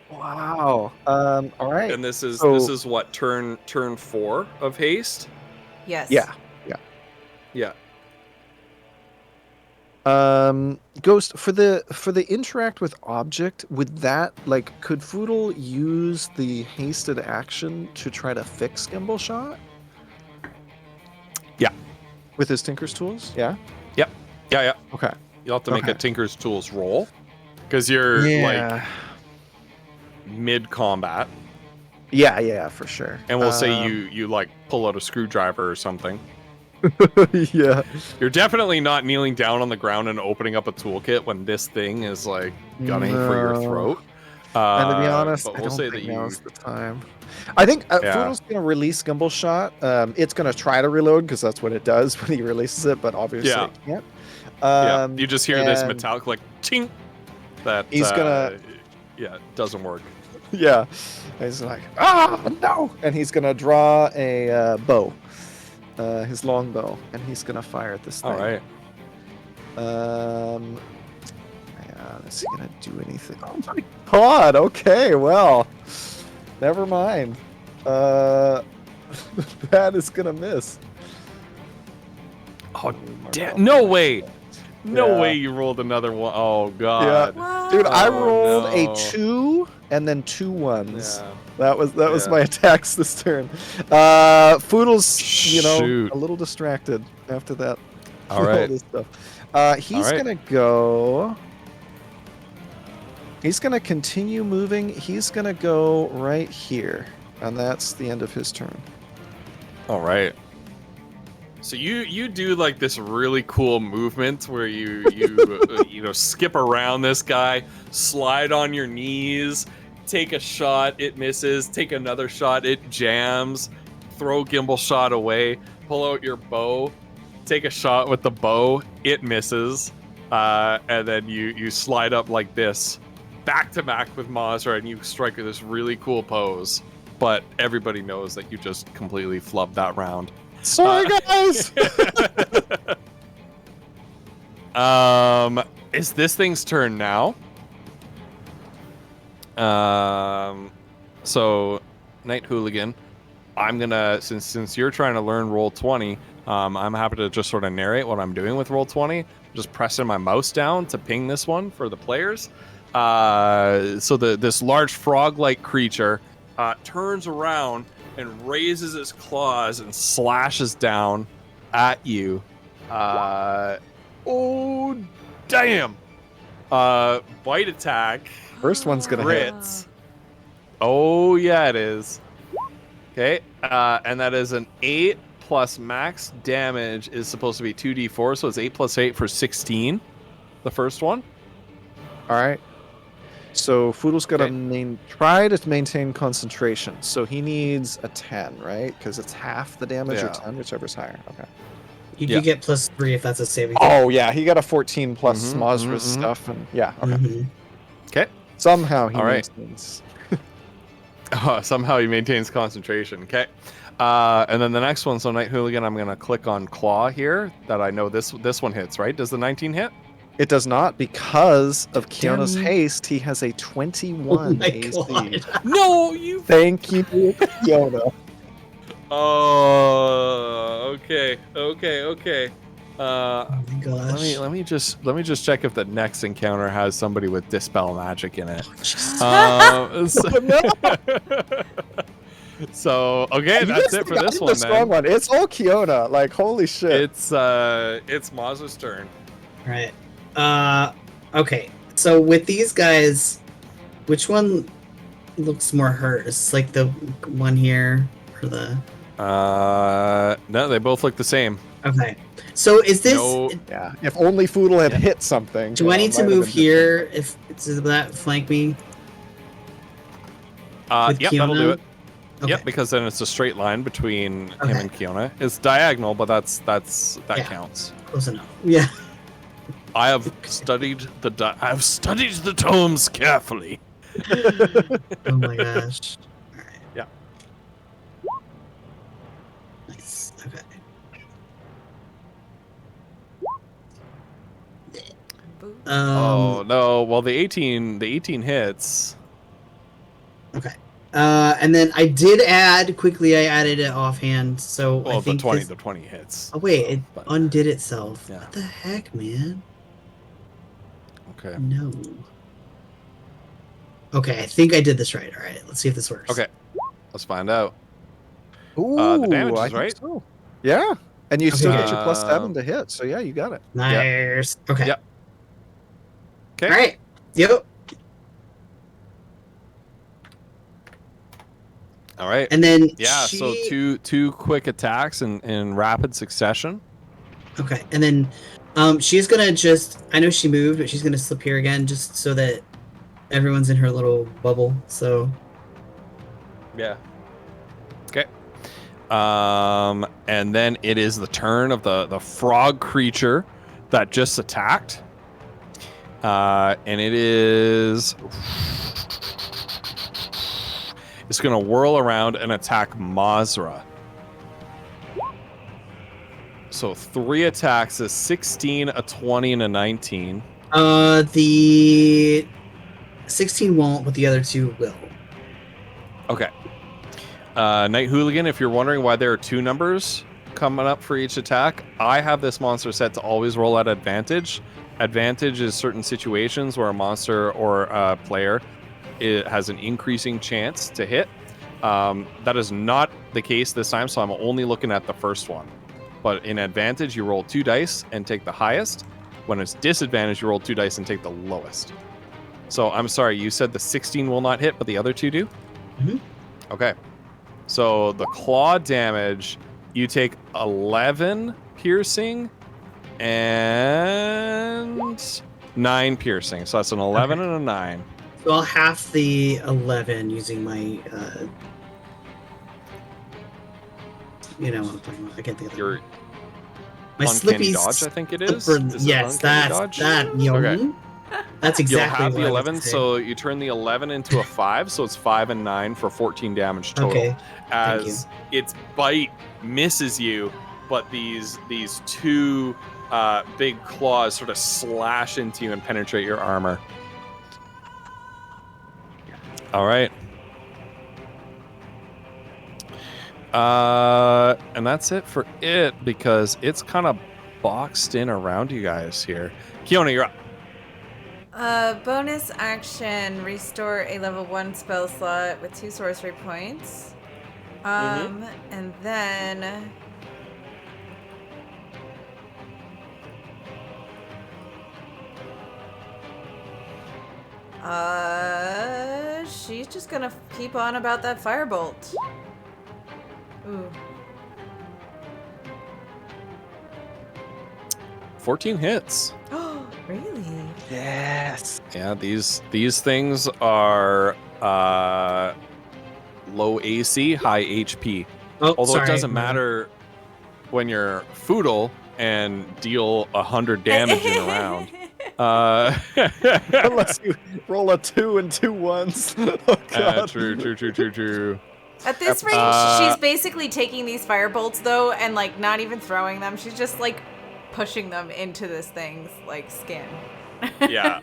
S4: Wow. All right.
S1: And this is
S4: So-
S1: what turn 4 of haste.
S2: Yes.
S4: Yeah.
S1: Yeah.
S4: Ghost, for the interact with object, would that could Foodle use the hasted action to try to fix Gimbal Shot?
S1: Yeah.
S4: With his Tinker's tools? Yeah.
S1: Yeah.
S4: Okay.
S1: You'll have to make a
S4: Okay.
S1: Tinker's Tools roll because you're like mid combat,
S4: Yeah, for sure.
S1: and we'll say you like pull out a screwdriver or something.
S4: Yeah.
S1: You're definitely not kneeling down on the ground and opening up a toolkit when this thing is like gunning for your
S4: No.
S1: throat.
S4: And to be honest,
S1: but
S4: I
S1: we'll
S4: don't
S1: say
S4: think
S1: that you.
S4: now's the time. I think
S1: Yeah.
S4: Fudo's going to release Gimbal Shot. It's going to try to reload because that's what it does when he releases it, but obviously
S1: Yeah.
S4: it can't.
S1: Yeah, you just hear this
S4: and
S1: metallic like ching. That
S4: he's gonna-
S1: yeah, it doesn't work.
S4: Yeah. He's like, no! And he's going to draw a bow, his long bow, and he's going to fire at this thing.
S1: All right.
S4: Yeah, is he going to do anything? Oh my god, okay, well, never mind. That is going to miss.
S1: Oh, damn. No way. No
S4: Yeah.
S1: way you rolled another one. Oh, God.
S2: What?
S4: Dude, I
S1: Oh,
S4: rolled
S1: no.
S4: a 2 and then 2 1s.
S1: Yeah.
S4: That was
S1: Yeah.
S4: my attacks this turn. Foodle's,
S1: Shoot.
S4: a little distracted after that.
S1: All right.
S4: this stuff. He's
S1: All right.
S4: gonna go. He's gonna continue moving. He's gonna go right here, and that's the end of his turn.
S1: All right. So you do like this really cool movement where you skip around this guy, slide on your knees, take a shot, it misses, take another shot, it jams, throw Gimbal Shot away, pull out your bow, take a shot with the bow, it misses, and then you slide up like this, back to back with Mazra, and you strike this really cool pose. But everybody knows that you just completely flubbed that round.
S4: Sorry, guys.
S1: Is this thing's turn now? So, Night Hooligan, I'm gonna since you're trying to learn Roll20, I'm happy to just sort of narrate what I'm doing with Roll20. Just pressing my mouse down to ping this one for the players. So this large frog-like creature turns around and raises its claws and slashes down at you. Oh, damn! Bite attack.
S4: First one's gonna hit.
S1: Crits. Oh, yeah, it is. Okay, and that is an 8 plus max damage is supposed to be 2d4, so it's 8 plus 8 for 16. The first one.
S4: All right. So Foodle's got to
S1: Okay.
S4: try to maintain concentration. So he needs a 10, right? Because it's half the damage or
S1: Yeah.
S4: 10, whichever's higher. Okay.
S3: You
S1: Yeah.
S3: do get +3 if that's a saving throw.
S4: Oh yeah, he got a 14 plus
S1: Mhm,
S4: Mazra's
S1: mhm, mhm.
S4: stuff, and yeah. Okay.
S3: Mhm.
S1: Okay.
S4: Somehow he
S1: All right.
S4: maintains.
S1: Somehow he maintains concentration. Okay. And then the next one, so Night Hooligan, I'm going to click on Claw here. That I know this one hits, right? Does the 19 hit?
S4: It does not because of Keanu's
S1: Damn.
S4: haste. He has a 21
S3: Oh my
S4: AC.
S3: God.
S1: No, you.
S4: Thank you, Kiona.
S1: Oh, okay.
S3: Oh my gosh.
S1: Let me just check if the next encounter has somebody with Dispel Magic in it. So okay,
S4: You
S1: that's
S4: guys
S1: it for
S4: got
S1: this
S4: the
S1: one
S4: strong
S1: then.
S4: one. It's all Kiona. Like holy shit.
S1: It's Maz's turn.
S3: Right. Okay. So with these guys, which one looks more hurt? Is like the one here or the?
S1: No, they both look the same.
S3: Okay. So is this?
S1: No.
S4: Yeah. If only Foodle had hit something.
S3: Do I need to
S4: might have
S3: move
S4: been
S3: here? If does that flank me? With
S1: Yep, that'll do
S3: Kiona?
S1: it.
S3: Okay.
S1: Yep, because then it's a straight line between him
S3: Okay.
S1: and Kiona. It's diagonal, but that
S3: Yeah.
S1: counts.
S3: Close enough. Yeah.
S1: I have studied I've studied the tomes carefully.
S3: Oh my gosh. All right.
S1: Yeah.
S3: Nice. Okay.
S1: Oh no! Well, the 18 hits.
S3: Okay. And then I did add quickly. I added it offhand, so
S1: Well,
S3: I think
S1: the 20
S3: this-
S1: the 20 hits.
S3: Oh wait, it
S1: But-
S3: undid itself.
S1: Yeah.
S3: What the heck, man?
S1: Okay.
S3: No. Okay, I think I did this right. All right, let's see if this works.
S1: Okay. Let's find out.
S4: Ooh,
S1: The damage is
S4: I think
S1: right.
S4: so. Yeah. And you still
S3: Okay.
S4: get your +7 to hit, so yeah, you got it.
S3: Nice. Okay.
S1: Yep. Okay.
S3: All right. Yep.
S1: All right.
S3: And then
S1: Yeah. So two quick attacks in rapid succession.
S3: Okay, and then she's gonna just. I know she moved, but she's gonna slip here again, just so that everyone's in her little bubble. So
S1: Yeah. Okay. And then it is the turn of the frog creature that just attacked. And it is... It's going to whirl around and attack Mazra. So 3 attacks, a 16, a 20, and a 19.
S3: the 16 won't, but the other 2 will.
S1: Okay. Night Hooligan, if you're wondering why there are 2 numbers coming up for each attack, I have this monster set to always roll at advantage. Advantage is certain situations where a monster or a player has an increasing chance to hit. That is not the case this time, so I'm only looking at the first one. But in advantage, you roll 2 dice and take the highest. When it's disadvantage, you roll 2 dice and take the lowest. So I'm sorry, you said the 16 will not hit, but the other 2 do?
S3: Mhm.
S1: Okay. So the claw damage, you take 11 piercing and 9 piercing. So that's an 11 and a 9.
S3: So I'll half the 11 using my, you know what I'm talking about. I can't think of
S1: Your
S3: my
S1: uncanny
S3: slippy
S1: dodge, I think it is.
S3: slipper-
S1: Is it
S3: yes,
S1: uncanny
S3: that's
S1: dodge?
S3: that. You know,
S1: Okay.
S3: That's exactly
S1: You'll have
S3: what
S1: the
S3: I was
S1: 11,
S3: gonna say.
S1: so you turn the 11 into a 5, so it's 5 and 9 for 14 damage total.
S3: Okay.
S1: As its bite misses you, but these 2 big claws sort of slash into you and penetrate your armor. All right. And that's it for it, because it's kind of boxed in around you guys here. Kiona, you're up.
S2: Bonus action, restore a level 1 spell slot with 2 sorcery points. And then she's just gonna keep on about that firebolt. Ooh.
S1: 14 hits.
S2: Oh, really?
S4: Yes.
S1: Yeah, these things are low AC, high HP.
S3: Oh,
S1: Although
S3: sorry.
S1: it doesn't matter when you're Foodle and deal 100 damage in a round.
S4: Unless you roll a 2 and 2 ones. Oh god.
S1: True.
S2: At this range, she's basically taking these firebolts though, and like not even throwing them. She's just like pushing them into this thing's like skin.
S1: Yeah.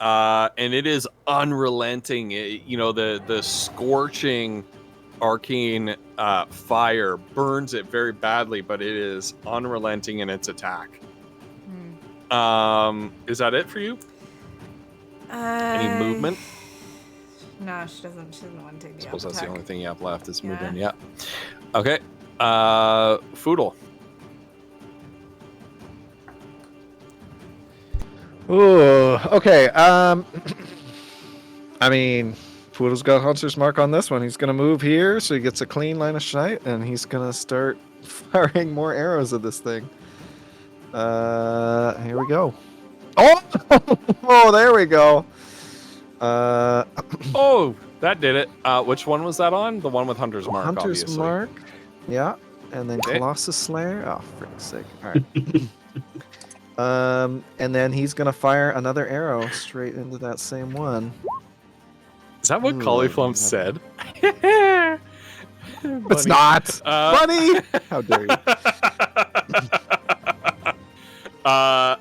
S1: And it is unrelenting. The scorching arcane fire burns it very badly, but it is unrelenting in its attack. Is that it for you? Any movement?
S2: No, she doesn't want to take the
S1: I suppose that's
S2: attack.
S1: the only thing you have left is
S2: Yeah.
S1: movement. Yeah. Okay. Foodle.
S4: Ooh, okay. I mean, Poodle's got Hunter's Mark on this one. He's gonna move here, so he gets a clean line of sight, and he's gonna start firing more arrows at this thing. Here we go. Oh, oh, there we go.
S1: Oh, that did it. Which one was that on? The one with Hunter's Mark,
S4: Hunter's
S1: obviously.
S4: Mark. Yeah, and then
S1: Okay.
S4: Colossus Slayer. Oh, frick's sake! All right. And then he's gonna fire another arrow straight into that same one.
S1: Is that what
S4: Ooh,
S1: Cauliflum
S4: yeah.
S1: said?
S4: It's not funny. How dare you?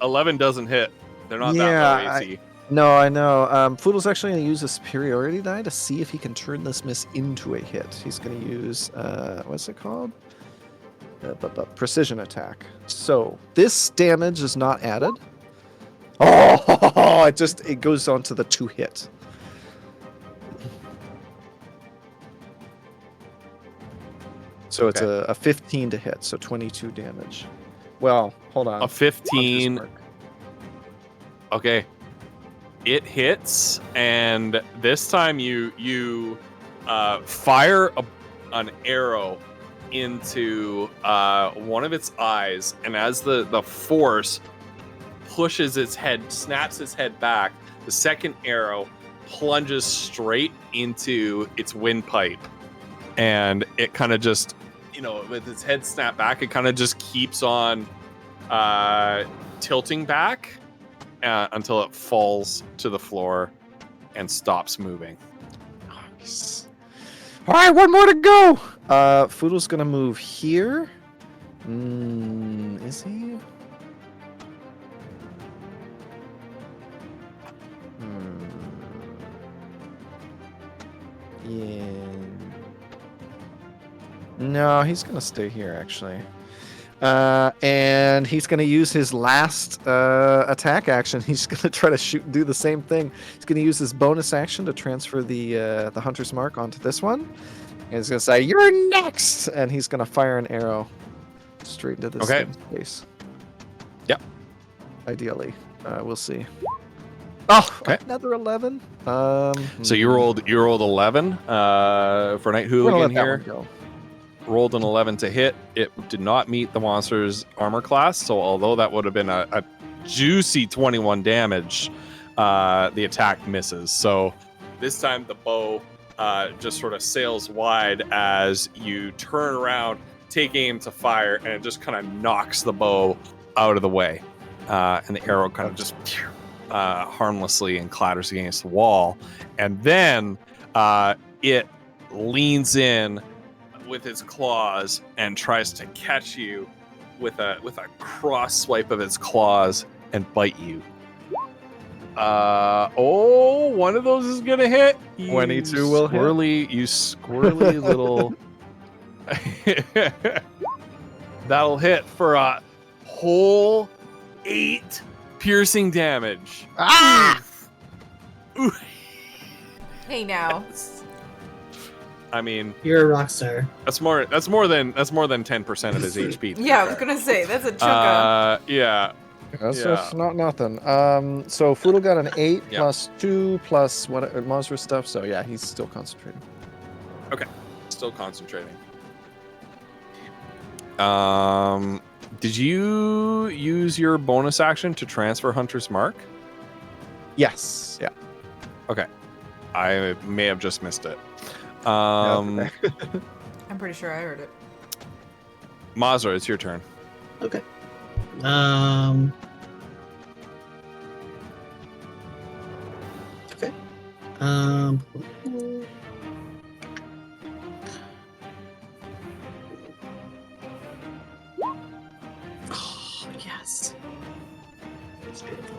S1: 11 doesn't hit. They're not
S4: Yeah,
S1: that low AC.
S4: No, I know. Foodle's actually going to use a superiority die to see if he can turn this miss into a hit. He's going to use, what's it called? Precision attack. So this damage is not added. Oh, it goes on to the 2 hit. So it's
S1: Okay.
S4: a 15 to hit, so 22 damage. Well, hold on.
S1: A 15.
S4: Hunter's Mark.
S1: Okay. It hits, and this time you fire an arrow into one of its eyes, and as the force pushes its head, snaps its head back. The second arrow plunges straight into its windpipe, and it kind of just, with its head snapped back, it kind of just keeps on tilting back until it falls to the floor and stops moving.
S4: Nice. All right, one more to go. Foodle's gonna move here. Is he? Yeah. No, he's gonna stay here actually. And he's going to use his last attack action. He's going to try to do the same thing. He's going to use his bonus action to transfer the Hunter's Mark onto this one. And he's going to say, "You're next!" And he's going to fire an arrow straight into this thing's face.
S1: Yep.
S4: Ideally. We'll see. Oh,
S1: okay.
S4: Another 11.
S1: So you rolled 11 for Night Hooligan here. Rolled an 11 to hit. It did not meet the monster's armor class, so although that would have been a juicy 21 damage, the attack misses. So this time the bow just sort of sails wide as you turn around, take aim to fire, and it just kind of knocks the bow out of the way. And the arrow kind of just harmlessly and clatters against the wall. And then it leans in with its claws and tries to catch you with a cross swipe of its claws and bite you. One of those is gonna hit.
S4: 22 will hit.
S1: You squirrely little. That'll hit for a whole 8 piercing damage.
S4: Ah!
S1: Oof.
S2: Hey now.
S1: I mean,
S3: You're a rock star.
S1: that's more than 10% of his HP.
S2: Yeah, I was gonna say that's a chunk of.
S1: Yeah.
S4: That's
S1: Yeah.
S4: just not nothing. So Foodle got an 8
S1: Yeah.
S4: plus 2 plus what monster stuff. So yeah, he's still concentrating.
S1: Still concentrating. Did you use your bonus action to transfer Hunter's Mark?
S4: Yes. Yeah.
S1: I may have just missed it.
S2: I'm pretty sure I heard it.
S1: Mazra, it's your turn.
S3: Okay. Okay. Oh, yes. That's beautiful.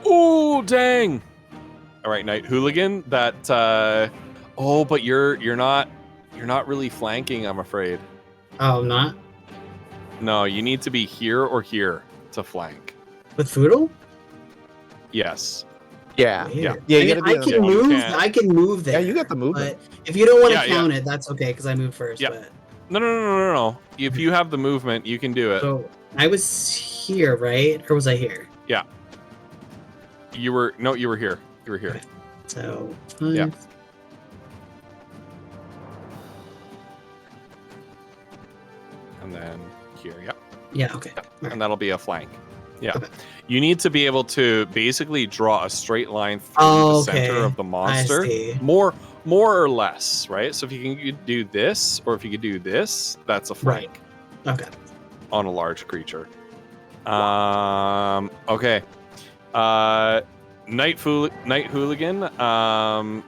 S1: Oh, dang! All right, Night Hooligan. That. But you're not really flanking, I'm afraid.
S3: Oh, I'm not?
S1: No, you need to be here or here to flank.
S3: With Foodle?
S1: Yes.
S4: Yeah.
S3: Weird.
S4: Yeah,
S3: I,
S4: you
S3: mean,
S4: gotta be
S3: I
S4: on
S3: can
S4: the-
S1: you
S3: move.
S1: can.
S3: I can move there.
S4: Yeah, you got the movement.
S3: But if you don't want to
S1: Yeah,
S3: count it, that's okay because I moved first.
S1: Yeah.
S3: But,
S1: No. If you have the movement, you can do it.
S3: so I was here, right? Or was I here?
S1: You were here. You were here.
S3: Okay. So 5.
S1: Yeah. And then here, yep.
S3: Yeah. Okay. All
S1: And that'll be a flank. Yeah.
S3: Okay.
S1: You need to be able to basically draw a straight line through
S3: Oh,
S1: the
S3: okay.
S1: center of the monster.
S3: I see.
S1: More or less, right? So if you can do this, or if you could do this, that's a flank
S3: Okay.
S1: on a large creature. Okay. Night Hooligan.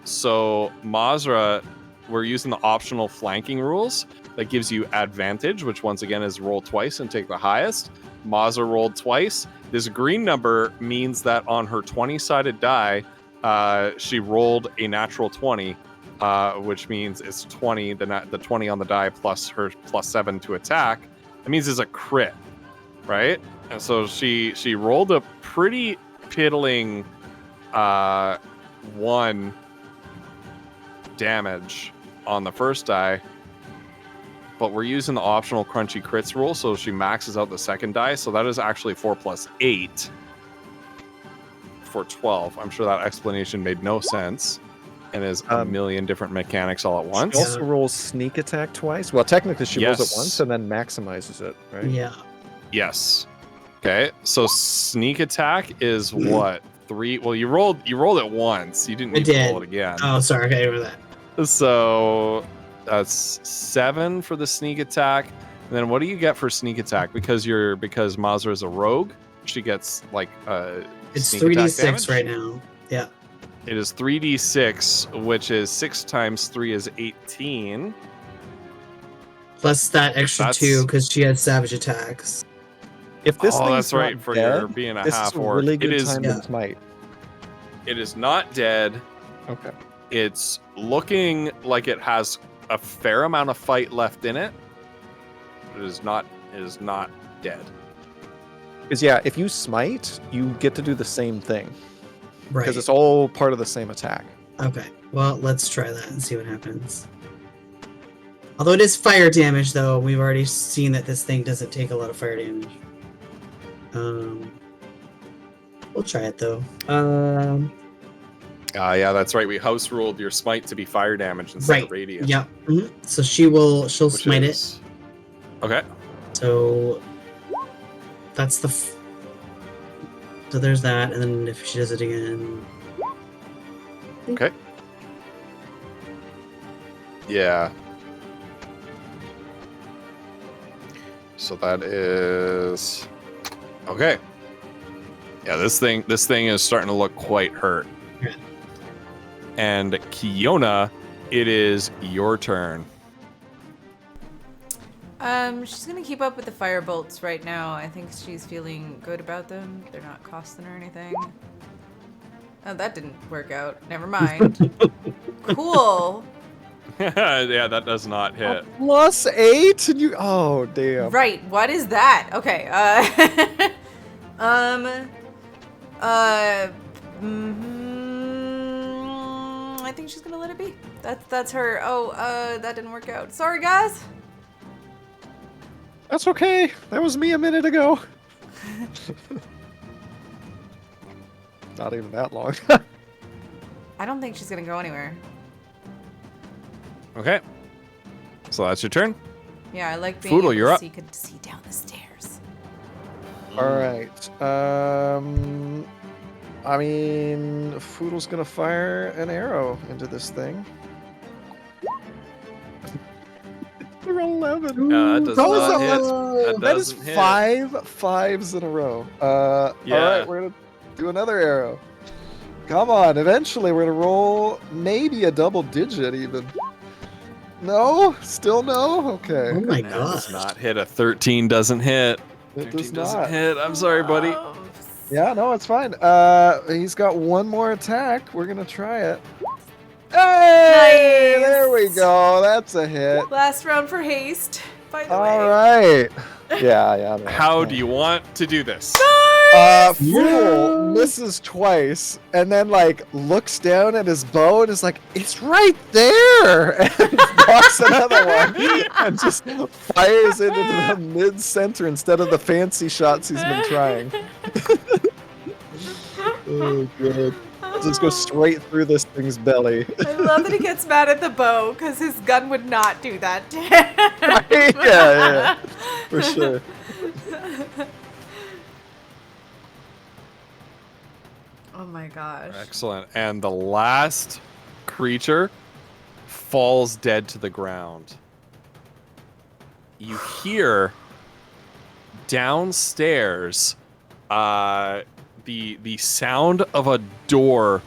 S1: So Mazra, we're using the optional flanking rules. That gives you advantage, which once again is roll twice and take the highest. Mazra rolled twice. This green number means that on her 20-sided die, she rolled a natural 20, which means it's 20, the 20 on the die plus her plus 7 to attack. That means it's a crit, right? And so she rolled a pretty piddling 1 damage on the first die. But we're using the optional crunchy crits rule, so she maxes out the second die. So that is actually 4 plus 8 for 12. I'm sure that explanation made no sense and is a million different mechanics all at once.
S4: She also rolls sneak attack twice. Well, technically she rolls
S1: Yes.
S4: it once and then maximizes it, right?
S3: Yeah.
S1: Yes. Okay, so sneak attack is what? 3. Well, you rolled it once. You didn't
S3: I
S1: need to
S3: did.
S1: roll it again.
S3: Oh, sorry. Okay, remember that.
S1: So that's 7 for the sneak attack. And then what do you get for sneak attack? Because Mazra is a rogue, she gets like
S3: It's
S1: sneak attack
S3: 3d6
S1: damage?
S3: right now. Yeah.
S1: It is 3d6, which is 6 times 3 is 18.
S3: Plus that extra
S1: That's-
S3: 2 because she had savage attacks.
S4: If this
S1: Oh,
S4: thing's
S1: that's right,
S4: not
S1: for
S4: dead,
S1: your being a
S4: this
S1: half
S4: is a
S1: orc.
S4: really
S1: It
S4: good
S1: is
S4: time
S3: Yeah.
S4: to smite.
S1: it is not dead.
S4: Okay.
S1: It's looking like it has a fair amount of fight left in it. It is not dead.
S4: Because yeah, if you smite, you get to do the same thing
S3: Right.
S4: because it's all part of the same attack.
S3: Okay. Well, let's try that and see what happens. Although it is fire damage, though, we've already seen that this thing doesn't take a lot of fire damage. We'll try it though.
S1: Yeah, that's right. We house ruled your smite to be fire damage instead
S3: Right.
S1: of radiant.
S3: Yeah. So she'll
S1: which
S3: smite it.
S1: is- Okay.
S3: So that's the. So there's that, and then if she does it again,
S1: Okay. Yeah. So that is okay. Yeah, this thing is starting to look quite hurt.
S3: Yeah.
S1: And Kiona, it is your turn.
S2: She's gonna keep up with the fire bolts right now. I think she's feeling good about them. They're not costing her anything. Oh, that didn't work out. Never mind. Cool.
S1: Yeah, that does not hit.
S4: +8, and you. Oh damn.
S2: Right. What is that? Okay. I think she's gonna let it be. That's her. Oh, that didn't work out. Sorry, guys.
S4: That's okay. That was me a minute ago. Not even that long.
S2: I don't think she's gonna go anywhere.
S1: Okay. So that's your turn.
S2: Yeah, I like being
S1: Foodle,
S2: able
S1: you're
S2: to
S1: up.
S2: see, could see down the stairs.
S4: All right. I mean, Foodle's gonna fire an arrow into this thing. They're 11.
S1: That does
S3: Those
S1: not
S3: are-
S1: hit. That
S4: That is
S1: doesn't hit.
S4: 5 5s in a row. All
S1: Yeah.
S4: right, we're gonna do another arrow. Come on, eventually we're gonna roll maybe a double digit even. No, still no. Okay,
S3: oh my
S1: That does
S3: gosh.
S1: not hit. A 13 doesn't hit.
S4: it
S1: 13
S4: does
S1: doesn't
S4: not.
S1: hit. I'm sorry, buddy.
S2: Oh,
S4: Yeah, no, it's fine. He's got one more attack. We're gonna try it. Hey,
S2: Nice.
S4: there we go. That's a hit.
S2: Last round for haste, by the
S4: All
S2: way.
S4: right. Yeah. No,
S1: How
S4: no.
S1: do you want to do this?
S4: Fool misses twice and then like looks down at his bow and is like, "It's right there!" and knocks another one and just fires it into the mid-center instead of the fancy shots he's been trying. Oh god! Just go straight through this thing's belly.
S2: I love that he gets mad at the bow because his gun would not do that.
S4: yeah, for sure.
S2: Oh my gosh.
S1: Excellent. And the last creature falls dead to the ground. You hear downstairs the sound of a door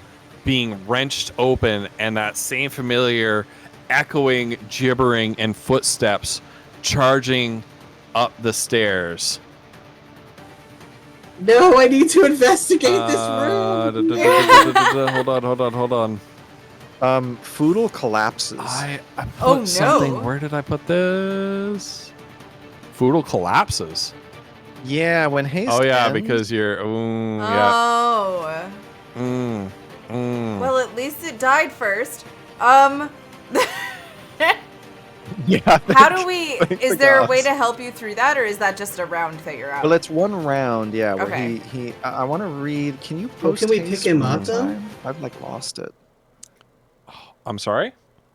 S1: being wrenched open and that same familiar echoing gibbering and footsteps charging up the stairs.
S3: No, I need to investigate this room.
S1: Hold on.
S4: Foodle collapses.
S1: I put
S2: Oh, no.
S1: something. Where did I put this? Foodle collapses.
S4: Yeah, when haste.
S1: Oh yeah,
S4: ends-
S1: because you're. Ooh, yeah.
S2: Oh. Well, at least it died first.
S4: yeah.
S2: How do we?
S4: Thank
S2: Is
S4: the
S2: there a way
S4: gods.
S2: to help you through that, or is that just a round that you're out?
S4: Well, it's one round, yeah. Where
S2: Okay.
S4: he I want to read. Can you
S3: Well,
S4: post?
S3: can we pick
S4: haste
S3: him
S4: one
S3: up, though?
S4: time? I've like lost it.
S1: I'm sorry.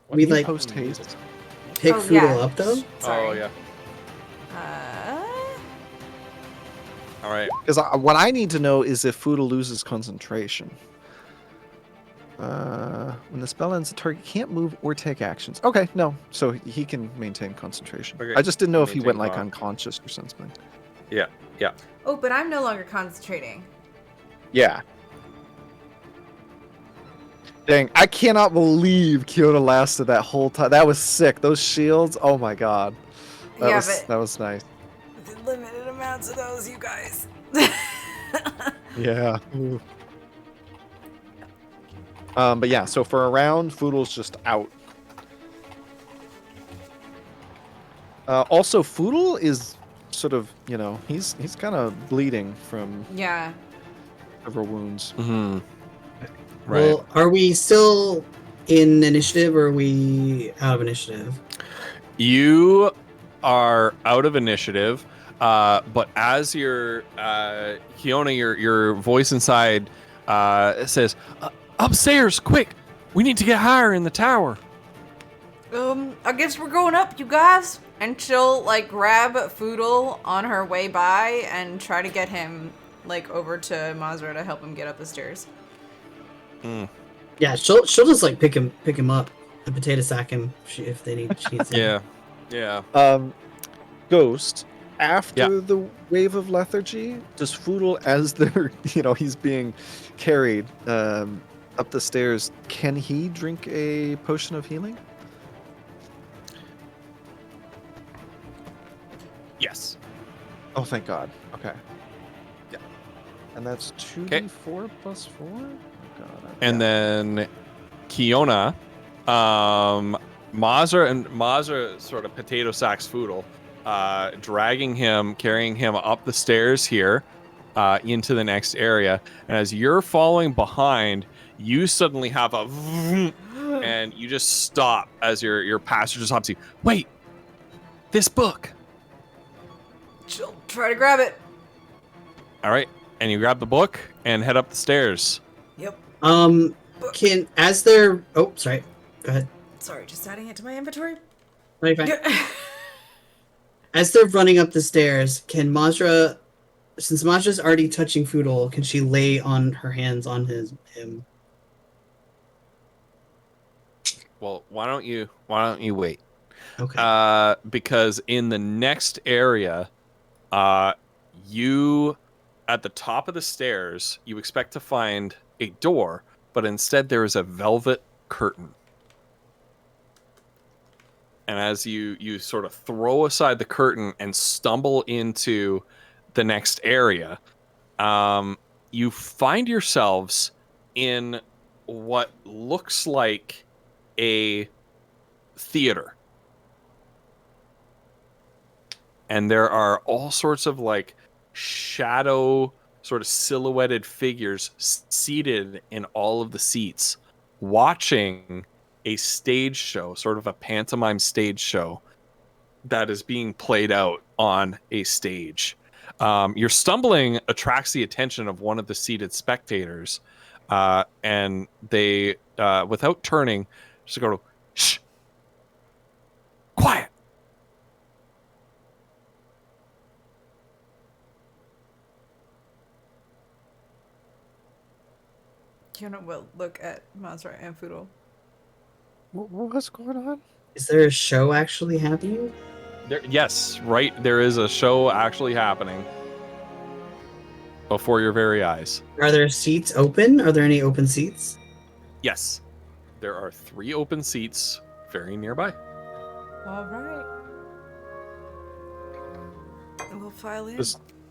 S3: We
S4: Can you
S3: like
S4: post haste.
S3: pick
S2: Oh,
S3: Foodle
S2: yeah.
S3: up though.
S2: Sorry.
S1: Oh yeah. All right.
S4: Because what I need to know is if Foodle loses concentration. When the spell ends, the target can't move or take actions. Okay, no. So he can maintain concentration.
S1: Okay,
S4: I just didn't know if he
S1: maintain
S4: went like
S1: con.
S4: unconscious or something.
S1: Yeah. Yeah.
S2: Oh, but I'm no longer concentrating.
S4: Yeah. Dang, I cannot believe Kyoto lasted that whole time. That was sick. Those shields, oh my god. That
S2: Yeah,
S4: was
S2: but-
S4: that was nice.
S2: The limited amounts of those, you guys.
S4: Yeah. Ooh. But yeah, so for a round, Foodle's just out. Also, Foodle is sort of, he's kind of bleeding from
S2: Yeah.
S4: several wounds.
S1: Mm-hmm. Right.
S3: Well, are we still in initiative or are we out of initiative?
S1: You are out of initiative, but as your Kiona, your voice inside says, "Upstairs, quick! We need to get higher in the tower."
S2: I guess we're going up, you guys. And she'll like grab Foodle on her way by and try to get him like over to Mazra to help him get up the stairs.
S3: Yeah, she'll just like pick him up and potato sack him if she needs him.
S1: Yeah.
S4: Ghost, after
S1: Yeah.
S4: the wave of lethargy, does Foodle, as they're, he's being carried up the stairs, can he drink a potion of healing?
S1: Yes.
S4: Oh, thank God. Okay. Yeah. And that's 2d4 plus 4? Oh, God.
S1: And then Kiona, Mazra sort of potato sacks Foodle, dragging him, carrying him up the stairs here into the next area. And as you're following behind, you suddenly have a vroom, and you just stop as your passenger stops you. Wait, this book.
S2: She'll try to grab it.
S1: All right, and you grab the book and head up the stairs.
S2: Yep.
S3: As they're sorry. Go ahead.
S2: Sorry, just adding it to my inventory.
S3: No, you're fine. As they're running up the stairs, can Mazra, since Mazra's already touching Foodle, can she lay on her hands on him?
S1: Well, why don't you wait?
S3: Okay.
S1: Because in the next area, you at the top of the stairs, you expect to find a door, but instead there is a velvet curtain. And as you sort of throw aside the curtain and stumble into the next area, you find yourselves in what looks like a theater. And there are all sorts of like shadow sort of silhouetted figures seated in all of the seats watching a stage show, sort of a pantomime stage show that is being played out on a stage. Your stumbling attracts the attention of one of the seated spectators, and they, without turning, just go, "Shh! Quiet!"
S2: Kiona will look at Mazra and Foodle.
S4: What's going on?
S3: Is there a show actually happening?
S1: Yes, right. There is a show actually happening before your very eyes.
S3: Are there seats open? Are there any open seats?
S1: Yes, there are 3 open seats very nearby.
S2: All right. We'll file in.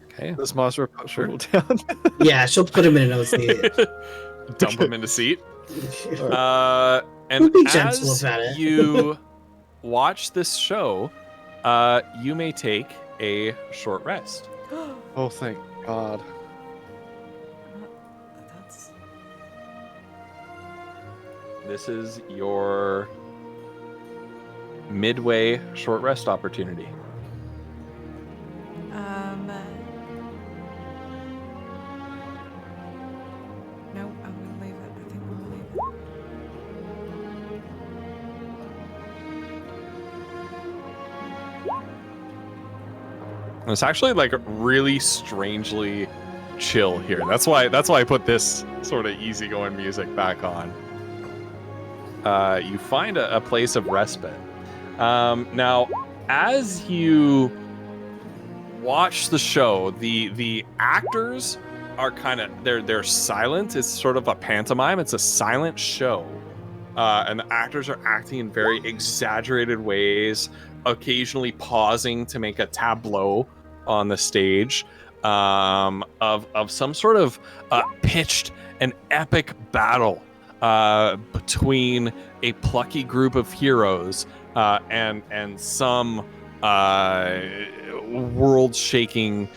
S1: Okay.
S4: Does Mazra put Foodle down?
S3: Yeah, she'll put him in a seat.
S1: Dump him in a seat. And
S3: We'll be gentle
S1: as
S3: about it.
S1: you watch this show, you may take a short rest.
S4: Oh, thank God.
S2: That's
S1: This is your midway short rest opportunity.
S2: No, I'm gonna leave it. I think I'm gonna leave it.
S1: And it's actually like really strangely chill here. That's why I put this sort of easygoing music back on. You find a place of respite. Now, as you watch the show, the actors are kind of they're silent. It's sort of a pantomime. It's a silent show, and the actors are acting in very exaggerated ways, occasionally pausing to make a tableau on the stage of some sort of pitched and epic battle between a plucky group of heroes and some world-shaking,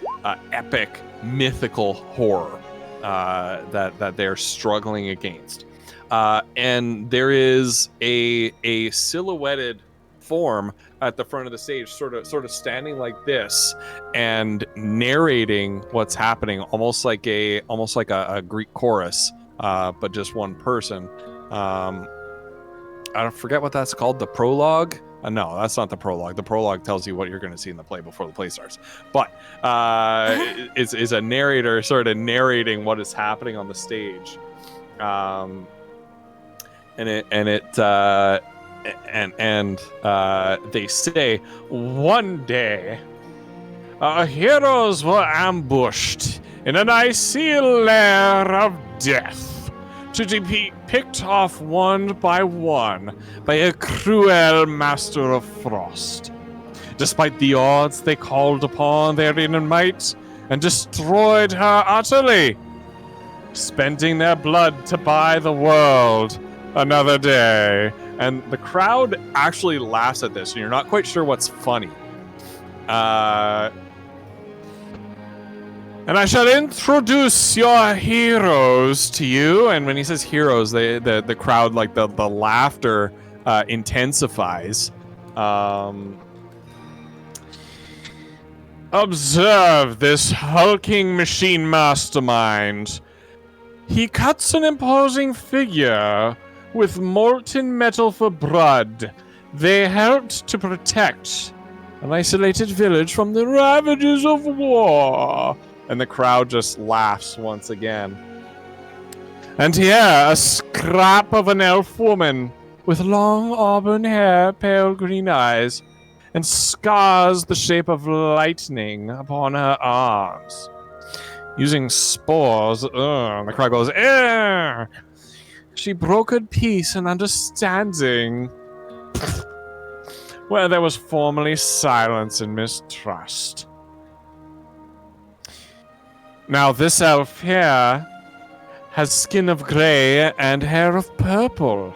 S1: epic, mythical horror that they're struggling against. And there is a silhouetted form at the front of the stage, sort of standing like this and narrating what's happening, almost like a Greek chorus, but just one person. I don't forget what that's called. The prologue. No, that's not the prologue. The prologue tells you what you're going to see in the play before the play starts. But is a narrator sort of narrating what is happening on the stage, and they say, one day, our heroes were ambushed in an icy lair of death, to be picked off one by one by a cruel master of frost. Despite the odds, they called upon their inner might and destroyed her utterly, spending their blood to buy the world another day. And the crowd actually laughs at this, and you're not quite sure what's funny. And I shall introduce your heroes to you. And when he says heroes, the crowd, like the laughter intensifies. Observe this hulking machine mastermind. He cuts an imposing figure with molten metal for blood. They helped to protect an isolated village from the ravages of war. And the crowd just laughs once again. And here, a scrap of an elf woman with long auburn hair, pale green eyes, and scars the shape of lightning upon her arms. Using spores, the crowd goes, she brokered peace and understanding where there was formerly silence and mistrust. Now this elf here has skin of grey and hair of purple,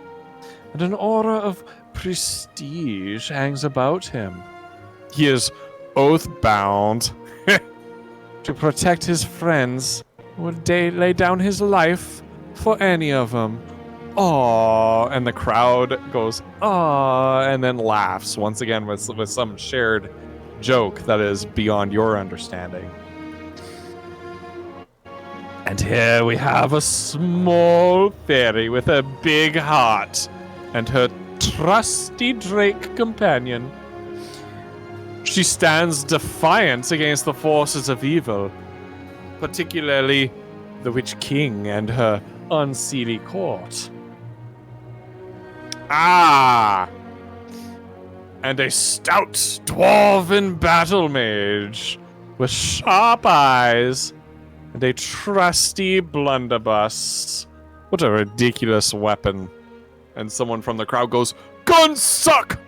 S1: and an aura of prestige hangs about him. He is oath-bound to protect his friends, would lay down his life for any of them. Aww, and the crowd goes, aww, and then laughs once again with some shared joke that is beyond your understanding. And here we have a small fairy with a big heart and her trusty drake companion. She stands defiant against the forces of evil, particularly the Witch King and her unseelie court. Ah! And a stout dwarven battle mage with sharp eyes and a trusty blunderbuss. What a ridiculous weapon. And someone from the crowd goes, "Guns suck!"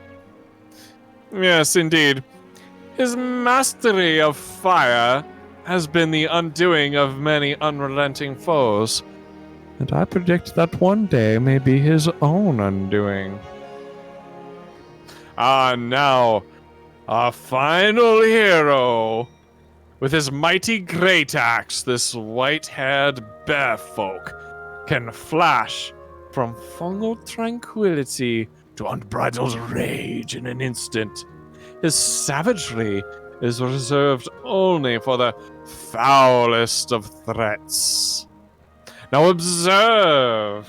S1: Yes, indeed. His mastery of fire has been the undoing of many unrelenting foes. And I predict that one day may be his own undoing. Ah, now, our final hero. With his mighty great axe, this white-haired bear folk can flash from fungal tranquility to unbridled rage in an instant. His savagery is reserved only for the foulest of threats. Now observe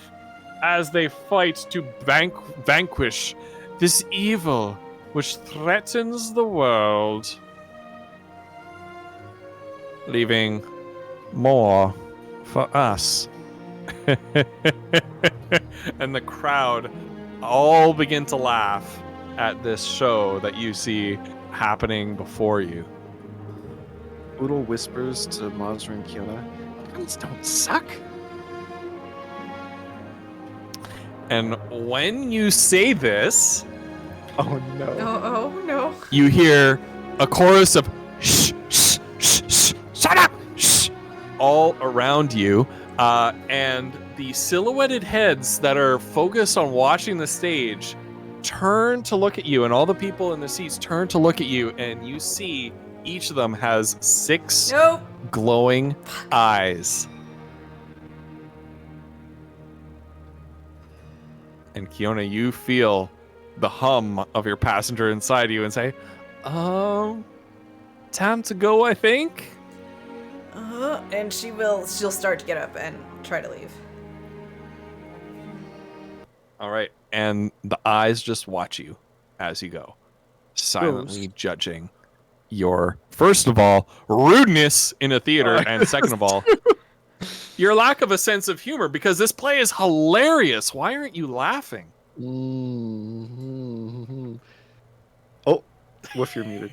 S1: as they fight to vanquish this evil which threatens the world. leaving more for us. And the crowd all begin to laugh at this show that you see happening before you.
S4: Oodle whispers to Mazra and Kiona, "Guns don't suck."
S1: And when you say this,
S4: Oh no.
S2: Oh no.
S1: you hear a chorus of shh, shh, shh, shh, shut up, shh, all around you. And the silhouetted heads that are focused on watching the stage turn to look at you, and all the people in the seats turn to look at you, and you see each of them has 6
S2: Nope.
S1: glowing eyes. And Kiona, you feel the hum of your passenger inside you and say, time to go, I think.
S2: And she'll start to get up and try to leave.
S1: All right. And the eyes just watch you as you go, silently judging your, first of all, rudeness in a theater, and second of all, your lack of a sense of humor, because this play is hilarious. Why aren't you laughing?
S4: Mm-hmm. Oh, Woof, you're muted.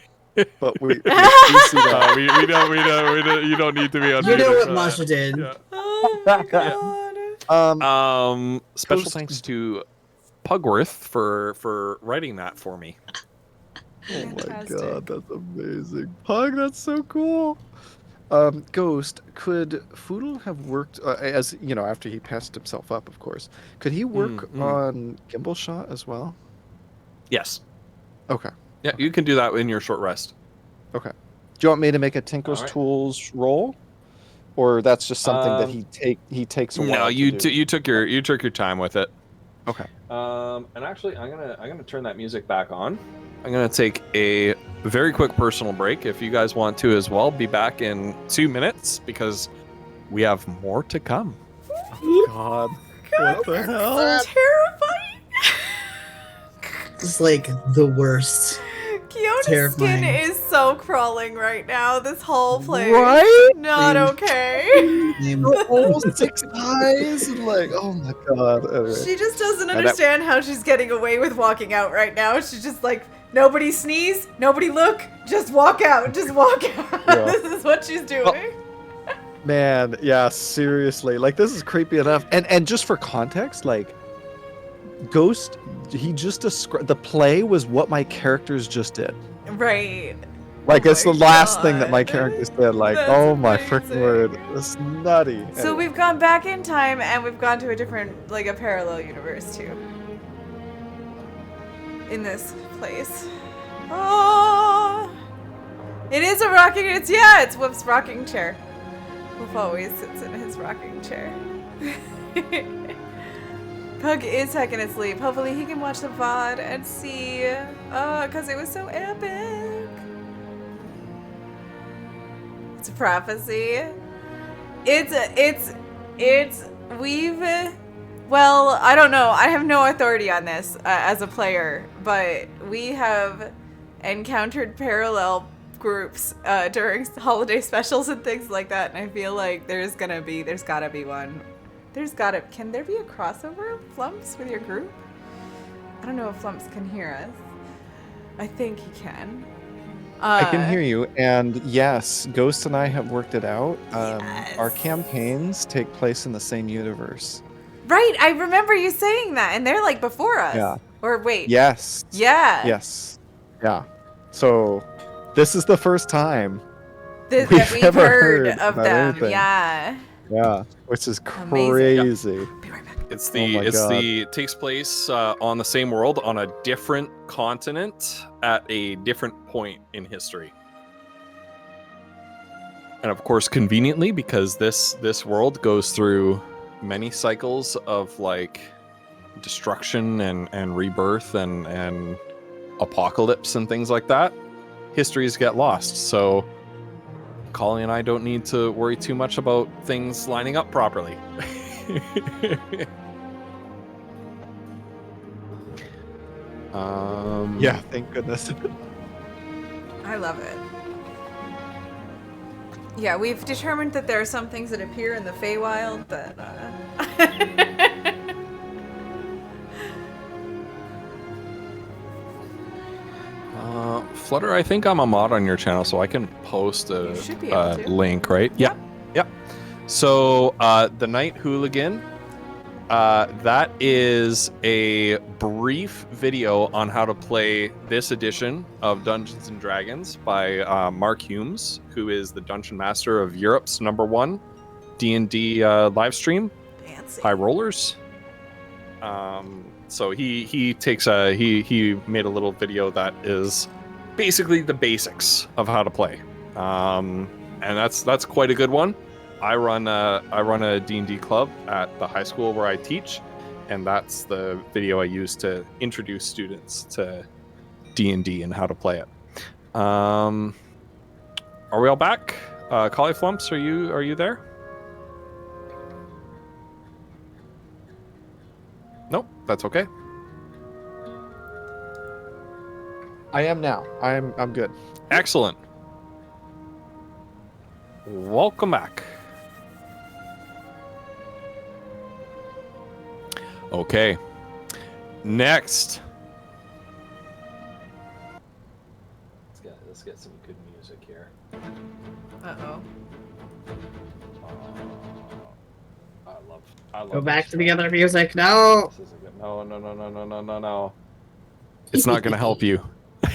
S4: But we see that.
S1: We don't. You don't need to be unmuted.
S3: You know what
S1: for
S3: Masha
S1: that.
S3: did.
S1: Yeah.
S2: Oh my god.
S1: Special
S4: Ghost-
S1: thanks to Pugworth for writing that for me.
S4: Oh my
S2: Fantastic.
S4: god, that's amazing. Pug, that's so cool. Ghost, could Foodle have worked, as, you know, after he patched himself up, of course, could he work on Gimbal Shot as well?
S1: Yes.
S4: Okay.
S1: Yeah, you can do that in your short rest.
S4: Okay. Do you want me to make a Tinkle's
S1: Alright.
S4: Tools roll? Or that's just something that he takes a while
S1: No,
S4: to
S1: you
S4: do?
S1: you took your time with it.
S4: Okay.
S1: And actually, I'm gonna turn that music back on. I'm gonna take a very quick personal break. If you guys want to as well, be back in 2 minutes because we have more to come.
S4: God. What the hell?
S2: So terrifying.
S3: It's like the worst.
S2: Kiona's
S3: Terrifying.
S2: skin is so crawling right now. This whole place.
S4: Right?
S2: Not
S3: Mm.
S2: okay.
S3: Name-
S4: All 6 eyes and like, oh my god. Anyway.
S2: She just doesn't
S4: that-
S2: understand how she's getting away with walking out right now. She's just like, nobody sneeze, nobody look, just walk out, just walk out.
S4: Yeah.
S2: This is what she's doing.
S4: Man, yeah, seriously. Like, this is creepy enough. And just for context, like, Ghost, he just described, the play was what my characters just did.
S2: Right.
S4: Like,
S2: Oh
S4: it's the
S2: my
S4: last thing that my
S2: God.
S4: characters did. Like,
S2: That's
S4: oh my freaking
S2: amazing.
S4: word. It's nutty.
S2: So
S4: Anyway.
S2: we've gone back in time and we've gone to a different, like a parallel universe too. In this place. Oh! It is a rocking, it's Whoop's rocking chair. Whoop always sits in his rocking chair. Pug is taking a sleep. Hopefully he can watch the VOD and see, cause it was so epic. It's a prophecy. Well, I don't know. I have no authority on this as a player, but we have encountered parallel groups during holiday specials and things like that, and I feel like there's gotta be one. Can there be a crossover, Flumps, with your group? I don't know if Flumps can hear us. I think he can.
S4: I can hear you, and yes, Ghost and I have worked it out.
S2: Yes.
S4: Our campaigns take place in the same universe.
S2: Right, I remember you saying that, and they're like before us.
S4: Yeah.
S2: Or wait.
S4: Yes.
S2: Yeah.
S4: Yes. Yeah. So, this is the first time.
S2: That
S4: We've
S2: we've
S4: never
S2: heard
S4: heard
S2: of
S4: about
S2: them.
S4: anything.
S2: Yeah.
S4: Yeah. Which is
S2: Amazing.
S4: crazy.
S2: Be right back.
S1: It's
S4: Oh my
S1: it takes place on the same world on a different continent at a different point in history. And of course, conveniently, because this world goes through many cycles of like destruction and rebirth and apocalypse and things like that, histories get lost. So Collie and I don't need to worry too much about things lining up properly.
S4: Yeah, thank goodness.
S2: I love it. Yeah, we've determined that there are some things that appear in the Feywild that.
S1: Flutter, I think I'm a mod on your channel, so I can post
S2: You should be able to.
S1: link, right? Yep. Yep. So, the Night Hooligan, that is a brief video on how to play this edition of Dungeons & Dragons by Mark Humes, who is the Dungeon Master of Europe's #1 D&D live stream,
S2: Fancy.
S1: High Rollers. So he takes he made a little video that is basically the basics of how to play, and that's quite a good one. I run a D&D club at the high school where I teach, and that's the video I use to introduce students to D&D and how to play it. Are we all back? Cauliflumps, are you there? Nope, that's okay.
S4: I am now. I'm good.
S1: Excellent. Welcome back. Okay. Next. Let's get some good music here.
S2: Uh-oh.
S1: I love
S3: Go back
S1: this
S3: to the
S1: stuff.
S3: other music. No.
S1: This is a good. No. It's not gonna help you.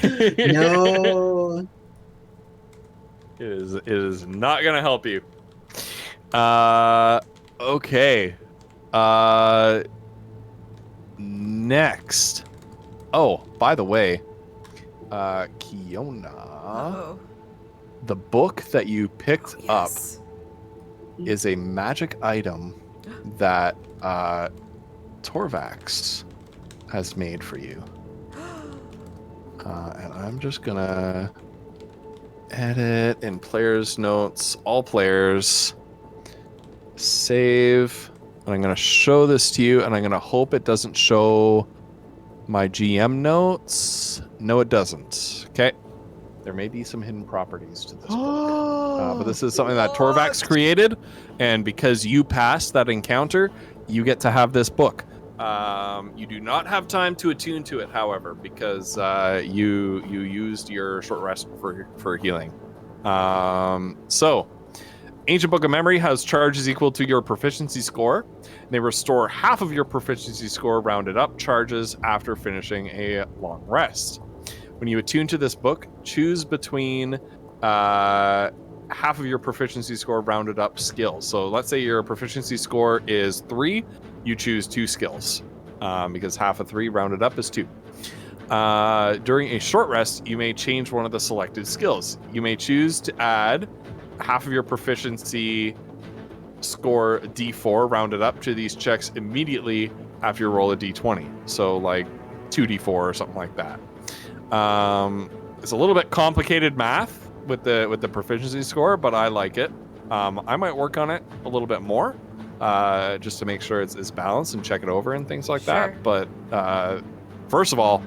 S3: No.
S1: It is not gonna help you. Okay. Next. Oh, by the way, Kiona,
S2: Uh-oh.
S1: the book that you picked
S2: Yes.
S1: up is a magic item that Torvax has made for you. And I'm just gonna edit in players' notes, all players, save, and I'm gonna show this to you, and I'm gonna hope it doesn't show my GM notes. No, it doesn't. Okay. There may be some hidden properties to this book. But this is something that Torvax created, and because you passed that encounter, you get to have this book. You do not have time to attune to it, however, because you used your short rest for healing. So, Ancient Book of Memory has charges equal to your proficiency score. They restore half of your proficiency score rounded up charges after finishing a long rest. When you attune to this book, choose between half of your proficiency score rounded up skills. So let's say your proficiency score is 3, you choose 2 skills, because half of 3 rounded up is 2. During a short rest, you may change one of the selected skills. You may choose to add half of your proficiency score D4 rounded up to these checks immediately after you roll a D20. So like 2D4 or something like that. It's a little bit complicated math with the proficiency score, but I like it. I might work on it a little bit more, just to make sure it's balanced and check it over and things like
S2: Sure.
S1: that. But first of all,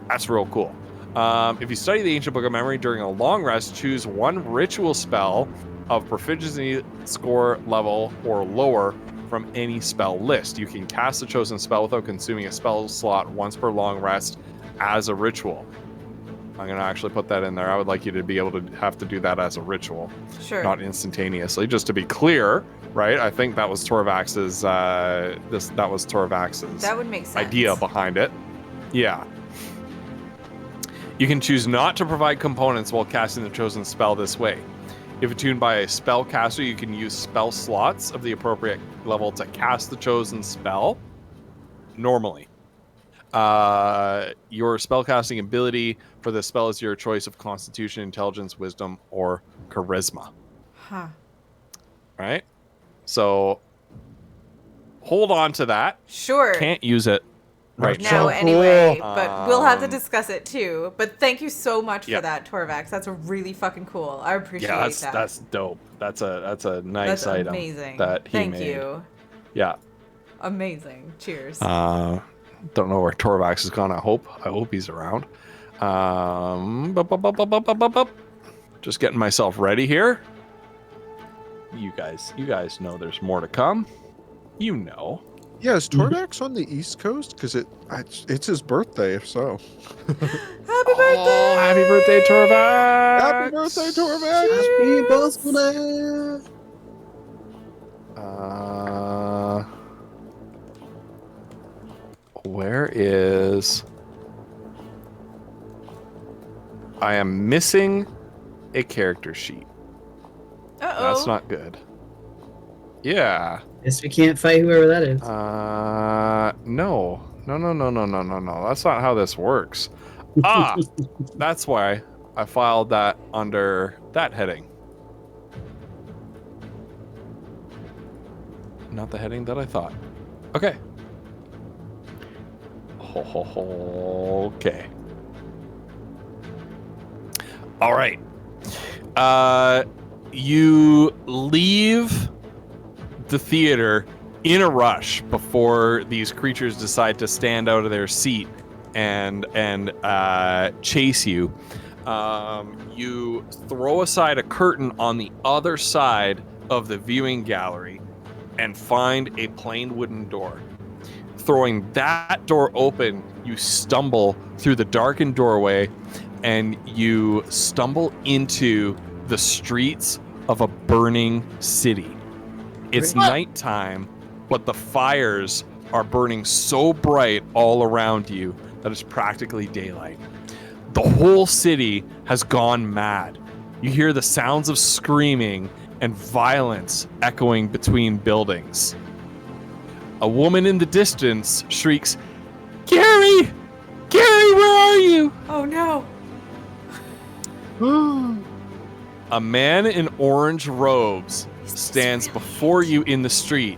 S1: that's real cool. If you study the Ancient Book of Memory during a long rest, choose one ritual spell of proficiency score level or lower from any spell list. You can cast a chosen spell without consuming a spell slot once per long rest as a ritual. I'm going to actually put that in there. I would like you to be able to have to do that as a ritual,
S2: Sure.
S1: not instantaneously. Just to be clear, right? I think that was Torvax's that was Torvax's
S2: That would make sense.
S1: idea behind it. Yeah. You can choose not to provide components while casting the chosen spell this way. If attuned by a spellcaster, you can use spell slots of the appropriate level to cast the chosen spell normally. Your spellcasting ability for the spell is your choice of Constitution, Intelligence, Wisdom, or Charisma.
S2: Huh.
S1: Right? So hold on to that.
S2: Sure.
S1: Can't use it right
S2: No,
S1: now.
S2: anyway,
S4: cool.
S2: but we'll have to
S1: Um,
S2: discuss it too. But thank you so much
S1: Yeah.
S2: for that, Torvax. That's really fucking cool. I appreciate
S1: Yeah,
S2: that.
S1: that's dope. That's a nice
S2: That's
S1: item
S2: amazing.
S1: that he
S2: Thank
S1: made.
S2: you.
S1: Yeah.
S2: Amazing. Cheers.
S1: Don't know where Torvax has gone. I hope he's around. Just getting myself ready here. you guys know there's more to come. You know.
S4: Yeah, is Tordax on the East Coast? Because it's his birthday, if so.
S2: Happy birthday!
S1: Oh, happy birthday, Torvax!
S4: Happy birthday, Torvax!
S3: Happy birthday!
S1: Where is... I am missing a character sheet.
S2: Uh-oh.
S1: That's not good. Yeah.
S3: Guess we can't fight whoever that is.
S1: No. No. That's not how this works. That's why I filed that under that heading. Not the heading that I thought. Okay. Okay. All right. You leave the theater in a rush before these creatures decide to stand out of their seat and chase you. You throw aside a curtain on the other side of the viewing gallery and find a plain wooden door. Throwing that door open, you stumble through the darkened doorway and you stumble into the streets of a burning city. It's nighttime, but the fires are burning so bright all around you that it's practically daylight. The whole city has gone mad. You hear the sounds of screaming and violence echoing between buildings. A woman in the distance shrieks, "Gary! Gary, where are you?"
S2: Oh no.
S1: A man in orange robes stands before you in the street.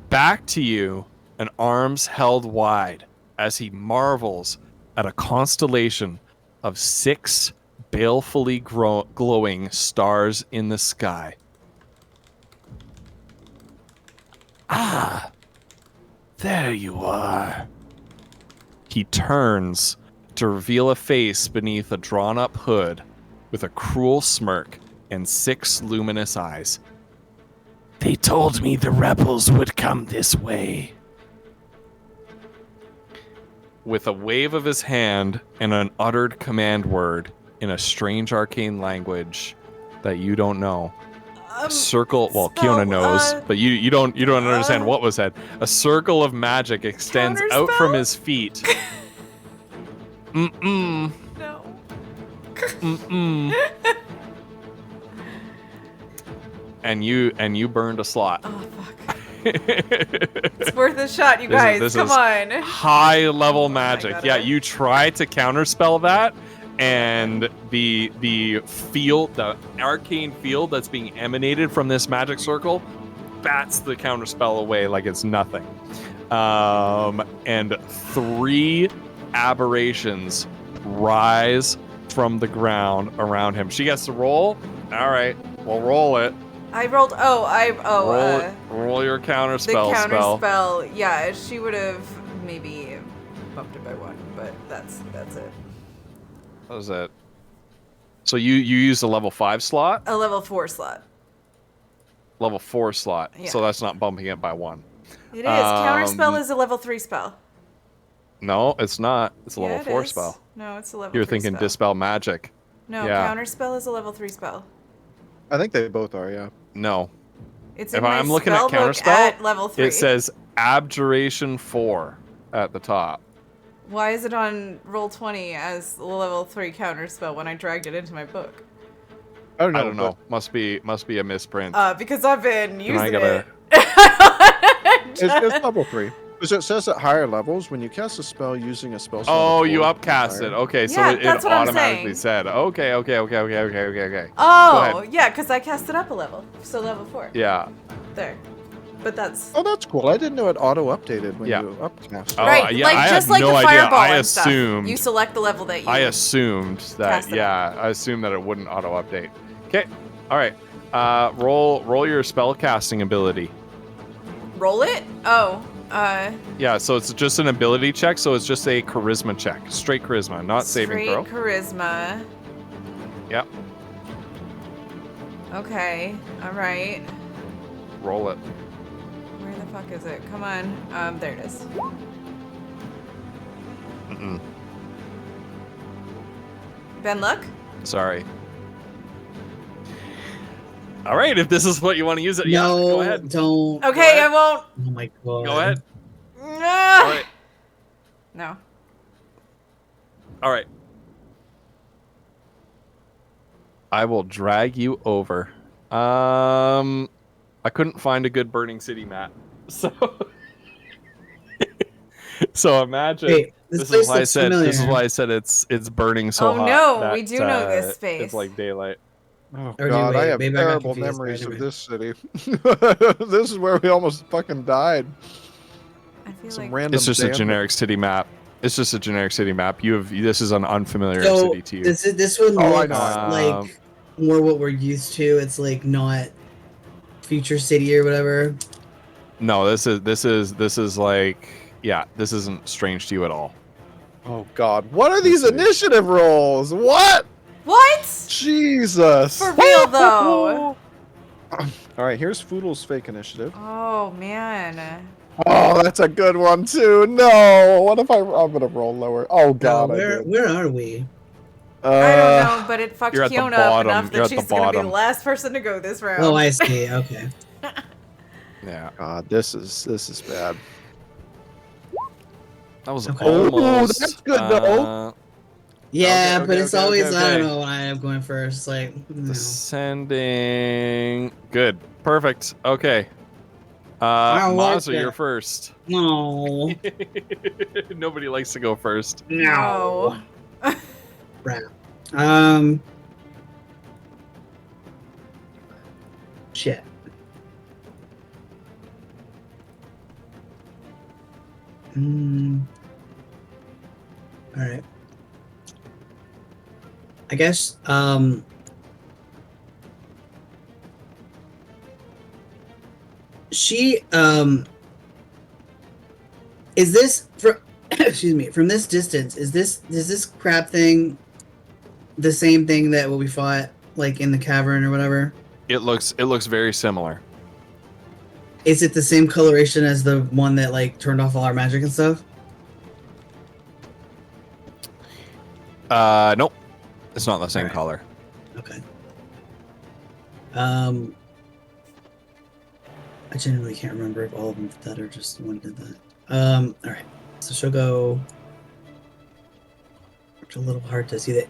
S1: Back to you and arms held wide as he marvels at a constellation of 6 balefully glowing stars in the sky. Ah, there you are. He turns to reveal a face beneath a drawn-up hood with a cruel smirk and 6 luminous eyes. They told me the rebels would come this way. With a wave of his hand and an uttered command word in a strange arcane language that you don't know, a circle. Well, Kiona knows, but you don't understand what was said. A circle of magic extends out from his feet.
S2: No.
S1: And you burned a slot.
S2: Oh fuck. It's worth a shot, you guys.
S1: This
S2: Come
S1: is
S2: on.
S1: High level magic.
S2: God,
S1: Yeah, you try to counterspell that, and the field, the arcane field that's being emanated from this magic circle, bats the counterspell away like it's nothing. And 3 aberrations rise from the ground around him. She gets to roll. All right, we'll roll it.
S2: I rolled.
S1: Roll your counterspell
S2: the
S1: spell.
S2: counterspell. Yeah, she would have maybe bumped it by 1, but that's it.
S1: What was that? So you used a level 5 slot?
S2: A level 4 slot.
S1: Level 4 slot.
S2: Yeah.
S1: So that's not bumping it by 1.
S2: It is. Counterspell is a level 3 spell.
S1: No, it's not. It's a level 4
S2: is.
S1: spell.
S2: No, it's a level 3
S1: You're thinking
S2: spell.
S1: Dispel Magic.
S2: No,
S1: Yeah.
S2: counterspell is a level 3 spell.
S4: I think they both are, yeah.
S1: No.
S2: It's
S1: If
S2: in my
S1: I'm looking at
S2: spell book
S1: counterspell,
S2: at level 3.
S1: it says Abjuration 4 at the top.
S2: Why is it on Roll20 as level 3 counterspell when I dragged it into my book?
S4: I don't
S1: I don't know. Must be a misprint.
S2: Because I've been using
S1: gotta-
S2: it.
S4: It's level 3. Because it says at higher levels, when you cast a spell using a spell slot.
S1: Oh,
S4: of
S1: you
S4: 4
S1: upcast
S4: higher.
S1: it. Okay, so
S2: Yeah,
S1: it
S2: that's what I'm
S1: automatically
S2: saying.
S1: said. Okay.
S2: Oh,
S1: ahead.
S2: yeah, because I cast it up a level. So level 4.
S1: Yeah.
S2: There. But that's...
S4: Oh, that's cool. I didn't know it auto-updated when
S1: Yeah.
S4: you upcast.
S1: Oh,
S2: right,
S1: yeah,
S2: like
S1: I
S2: just
S1: had
S2: like
S1: no
S2: the
S1: idea.
S2: fireball
S1: I
S2: and stuff.
S1: assumed-
S2: You select the level that you...
S1: I assumed that,
S2: Cast it
S1: I assumed that it wouldn't auto-update. Okay. All right. Roll your spell casting ability.
S2: Roll it? Oh,
S1: Yeah, so it's just an ability check, so it's just a charisma check. Straight charisma, not saving
S2: straight
S1: throw.
S2: charisma.
S1: Yep.
S2: Okay. All right.
S1: Roll it.
S2: Where the fuck is it? Come on. There it is.
S1: Mm-mm.
S2: Ben, look.
S1: Sorry. All right, if this is what you want to use it, yeah, go
S3: No,
S1: ahead.
S3: don't.
S2: Okay, I
S1: ahead.
S2: won't.
S3: Oh my god.
S1: Go ahead.
S2: Ah!
S1: All right.
S2: No.
S1: All right. I will drag you over. I couldn't find a good Burning City map, so so imagine.
S3: Wait, this
S1: This
S3: place
S1: is why I
S3: looks
S1: said.
S3: familiar.
S1: This is why I said it's burning so
S2: Oh,
S1: hot.
S2: no,
S1: that,
S2: we do know this space.
S1: It's like daylight.
S4: Oh
S3: Or
S4: god,
S3: wait,
S4: I have
S3: maybe I got
S4: terrible
S3: confused.
S4: memories
S3: Alright,
S4: of
S3: never
S4: this city. This is where we almost fucking died.
S2: I feel
S4: Some
S2: like
S4: random.
S1: It's just a
S4: damn-
S1: generic city map. It's just a generic city map. This is an unfamiliar
S3: So
S1: city to you.
S3: this one
S4: Oh, I
S3: looks
S4: know.
S3: like more what we're used to. It's like not Future City or whatever.
S1: No, this is like, yeah, this isn't strange to you at all.
S4: Oh god, what are these
S1: Let's see.
S4: initiative rolls? What?
S2: what?
S4: Jesus.
S2: For real though.
S4: All right, here's Foodle's fake initiative.
S2: Oh man.
S4: Oh, that's a good one too. No, what if I'm gonna roll lower? Oh god, I did.
S3: Where are we?
S2: I don't know, but it fucked
S1: you're at the
S2: Kiona up
S1: bottom.
S2: enough
S1: You're
S2: that
S1: at the
S2: she's gonna be the
S1: bottom.
S2: last person to go this round.
S3: Oh, I see. Okay.
S1: Yeah,
S4: God, this is bad.
S1: that was
S3: Okay.
S1: almost.
S4: Ooh, that's good, though.
S3: Yeah,
S4: Okay,
S3: but
S4: okay,
S3: it's
S4: okay,
S3: always
S4: okay,
S3: I don't
S4: okay.
S3: know when I am going first. Like no.
S1: Descending. Good. Perfect. Okay.
S3: I like
S1: Mazza, you're
S3: that.
S1: first.
S3: No.
S1: Nobody likes to go first.
S3: No. Um. Shit. All right. I guess. She. Is this for? Excuse me. From this distance, is this crab thing the same thing that what we fought like in the cavern or whatever?
S1: It looks very similar.
S3: Is it the same coloration as the one that like turned off all our magic and stuff?
S1: Nope. It's not the same
S3: Alright.
S1: color.
S3: Okay. I genuinely can't remember if all of them did that or just one did that. All right. So she'll go. It's a little hard to see that.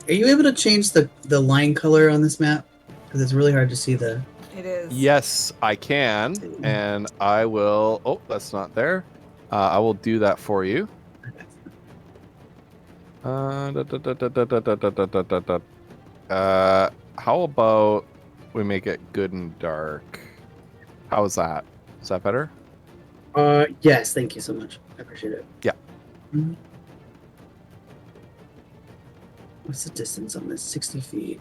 S3: Are you able to change the line color on this map? Because it's really hard to see the.
S2: It is.
S1: Yes, I can, and I will. Oh, that's not there. I will do that for you. How about we make it good and dark? How's that? Is that better?
S3: Yes. Thank you so much. I appreciate it.
S1: Yeah.
S3: Mhm. What's the distance on this? 60 feet.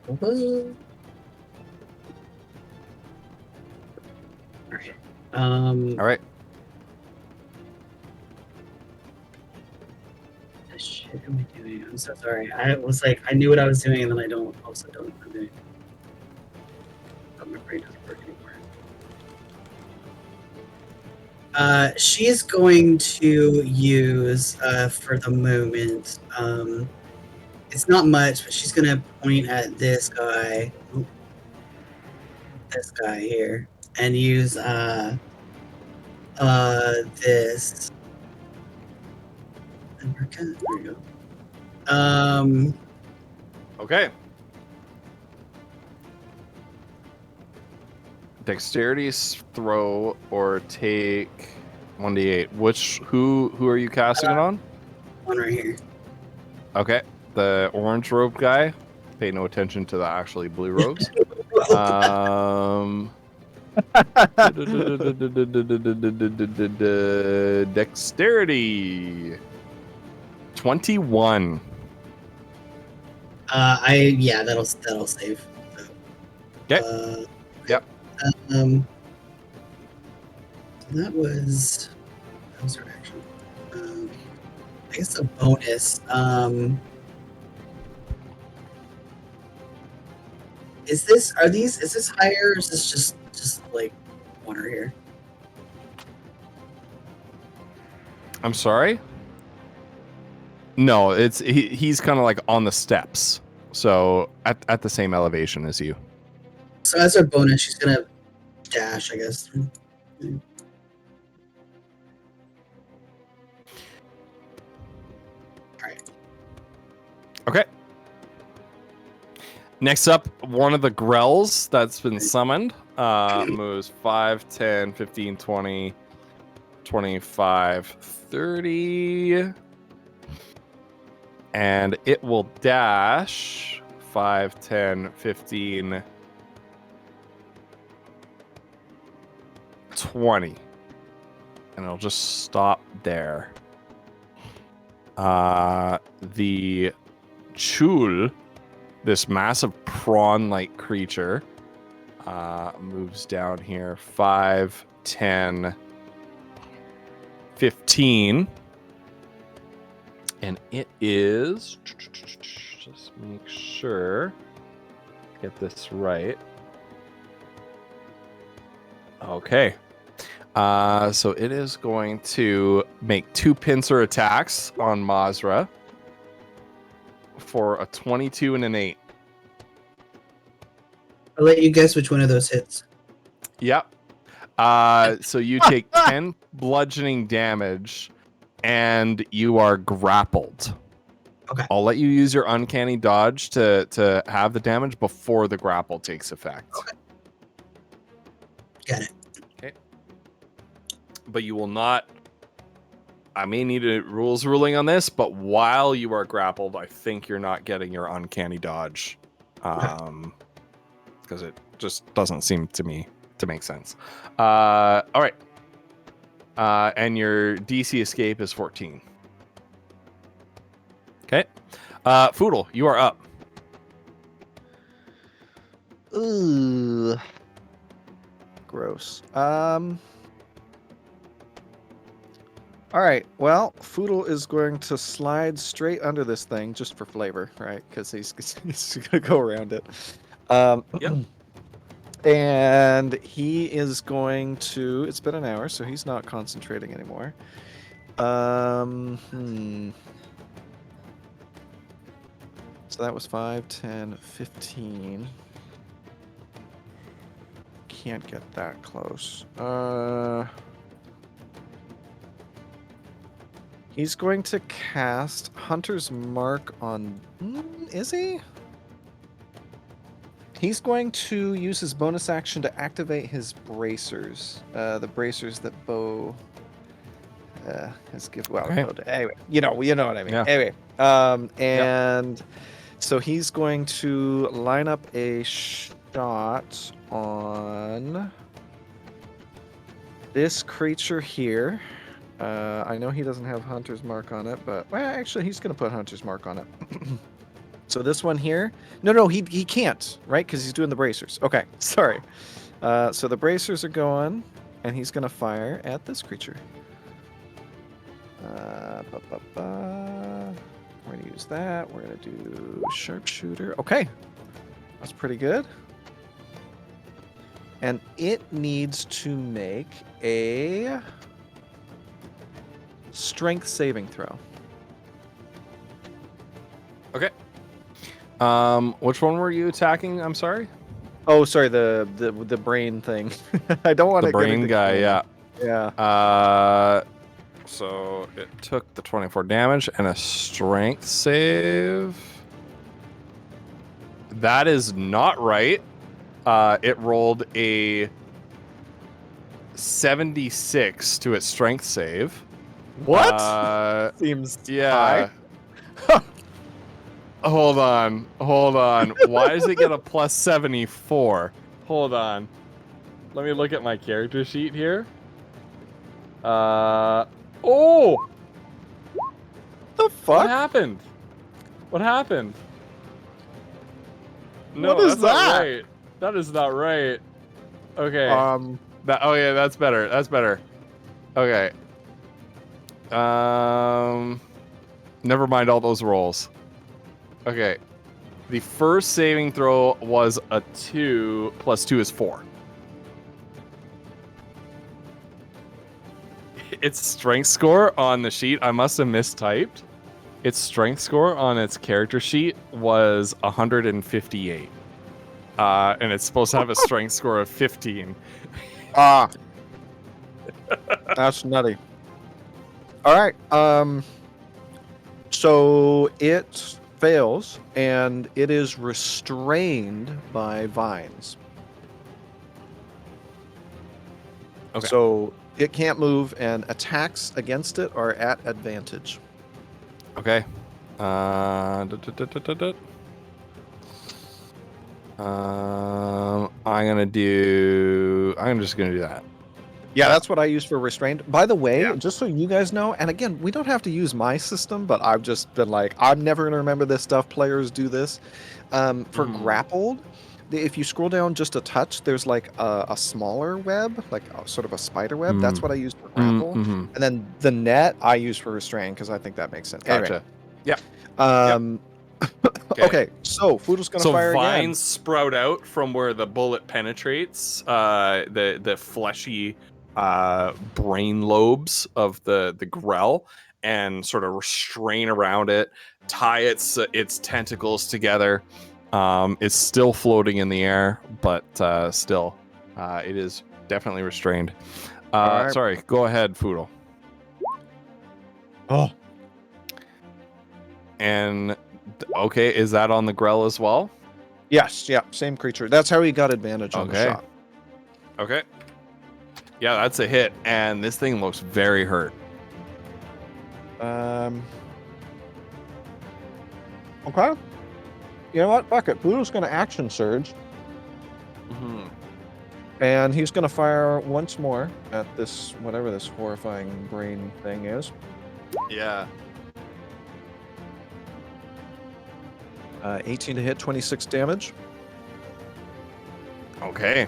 S3: All right.
S1: All right.
S3: What shit am I doing? I'm so sorry. I was like, I knew what I was doing, and then I also don't know what I'm doing. But my brain doesn't work anymore. She's going to use for the moment. It's not much, but she's gonna point at this guy, here, and use this. And we're good. There we go.
S1: Okay. Dexterity throw or take 1d8. Who are you casting it on?
S3: One right here.
S1: Okay. The orange robe guy. Pay no attention to the actually blue robes. Dexterity 21.
S3: Yeah, that'll save.
S1: Okay. Yep.
S3: That was her action. I guess a bonus. Is this higher or is this just like corner here?
S4: I'm sorry? No, he's kind of like on the steps. So at the same elevation as you.
S3: So as our bonus, she's gonna dash, I guess. Alright.
S4: Okay. Next up, one of the Grells that's been summoned moves 5, 10, 15, 20, 25, 30. And it will dash 5, 10, 15, 20. And it'll just stop there. The Chul, this massive prawn-like creature, moves down here 5, 10, 15. And it is, just make sure, get this right. Okay. So it is going to make 2 pincer attacks on Mazra for a 22 and an 8.
S3: I'll let you guess which one of those hits.
S4: Yep. So you take 10 bludgeoning damage and you are grappled.
S3: Okay.
S4: I'll let you use your uncanny dodge to have the damage before the grapple takes effect.
S3: Okay. Got it.
S4: Okay. But you will not. I may need a rules ruling on this, but while you are grappled, I think you're not getting your uncanny dodge. Because it just doesn't seem to me to make sense. All right. And your DC escape is 14. Okay. Foodle, you are up.
S6: Ooh. Gross. All right. Well, Foodle is going to slide straight under this thing just for flavor, right? Because he's going to go around it.
S4: Yep.
S6: And he is going to. It's been an hour, so he's not concentrating anymore. So that was 5, 10, 15. Can't get that close. He's going to cast Hunter's Mark on... is he? He's going to use his bonus action to activate his bracers. The bracers that Bo has given... Well,
S4: Okay.
S6: anyway, you know what I mean.
S4: Yeah.
S6: Anyway, and so he's going to line up a shot on this creature here. I know he doesn't have Hunter's Mark on it, but well, actually, he's going to put Hunter's Mark on it. So this one here, no, he can't, right? Because he's doing the bracers. Okay, sorry. So the bracers are going, and he's going to fire at this creature. We're going to use that. We're going to do sharpshooter. Okay, that's pretty good. And it needs to make a strength saving throw.
S4: Okay. Which one were you attacking? I'm sorry.
S6: Oh, sorry, the brain thing. I don't want
S4: The
S6: to
S4: brain guy. Yeah.
S6: Yeah.
S4: So it took the 24 damage and a strength save. That is not right. It rolled a 76 to its strength save.
S6: What? Seems
S4: Yeah.
S6: high.
S4: Hold on. Why does it get a plus 74? Hold on. Let me look at my character sheet here. Oh!
S6: The
S4: What
S6: fuck?
S4: happened? What happened? No,
S6: What is
S4: that's not
S6: that?
S4: right. That is not right. Okay.
S6: That
S4: Oh yeah, that's better. That's better. Okay. Never mind all those rolls. Okay.
S1: The first saving throw was a 2 plus 2 is 4. Its strength score on the sheet, I must have mistyped. Its strength score on its character sheet was 158. And it's supposed to have a strength score of 15.
S6: Ah. That's nutty. All right. So it fails, and it is restrained by vines.
S1: Okay.
S6: So it can't move, and attacks against it are at advantage.
S1: Okay. I'm just gonna do that.
S6: Yeah, that's what I use for restrained. By the way,
S1: Yeah.
S6: just so you guys know, and again, we don't have to use my system, but I've just been like, I'm never going to remember this stuff. Players do this. For grappled, if you scroll down just a touch, there's like a smaller web, like sort of a spider web. That's what I use for grapple. And then the net I use for restrain because I think that makes sense.
S1: Gotcha.
S6: Anyway, okay, so Foodle's going to fire
S1: vines
S6: again.
S1: sprout out from where the bullet penetrates the fleshy brain lobes of the grell and sort of restrain around it, tie its tentacles together. It's still floating in the air, but still it is definitely restrained.
S6: Alright.
S1: Sorry, go ahead, Foodle.
S6: Oh,
S1: And okay, is that on the grell as well?
S6: yes, yeah, same creature. That's how he got advantage on the
S1: Okay.
S6: shot.
S1: Okay. Yeah, that's a hit, and this thing looks very hurt.
S6: Okay. You know what? Fuck it. Pluto's going to action surge, and he's going to fire once more at this, whatever this horrifying brain thing is.
S1: Yeah.
S6: 18 to hit, 26 damage.
S1: Okay.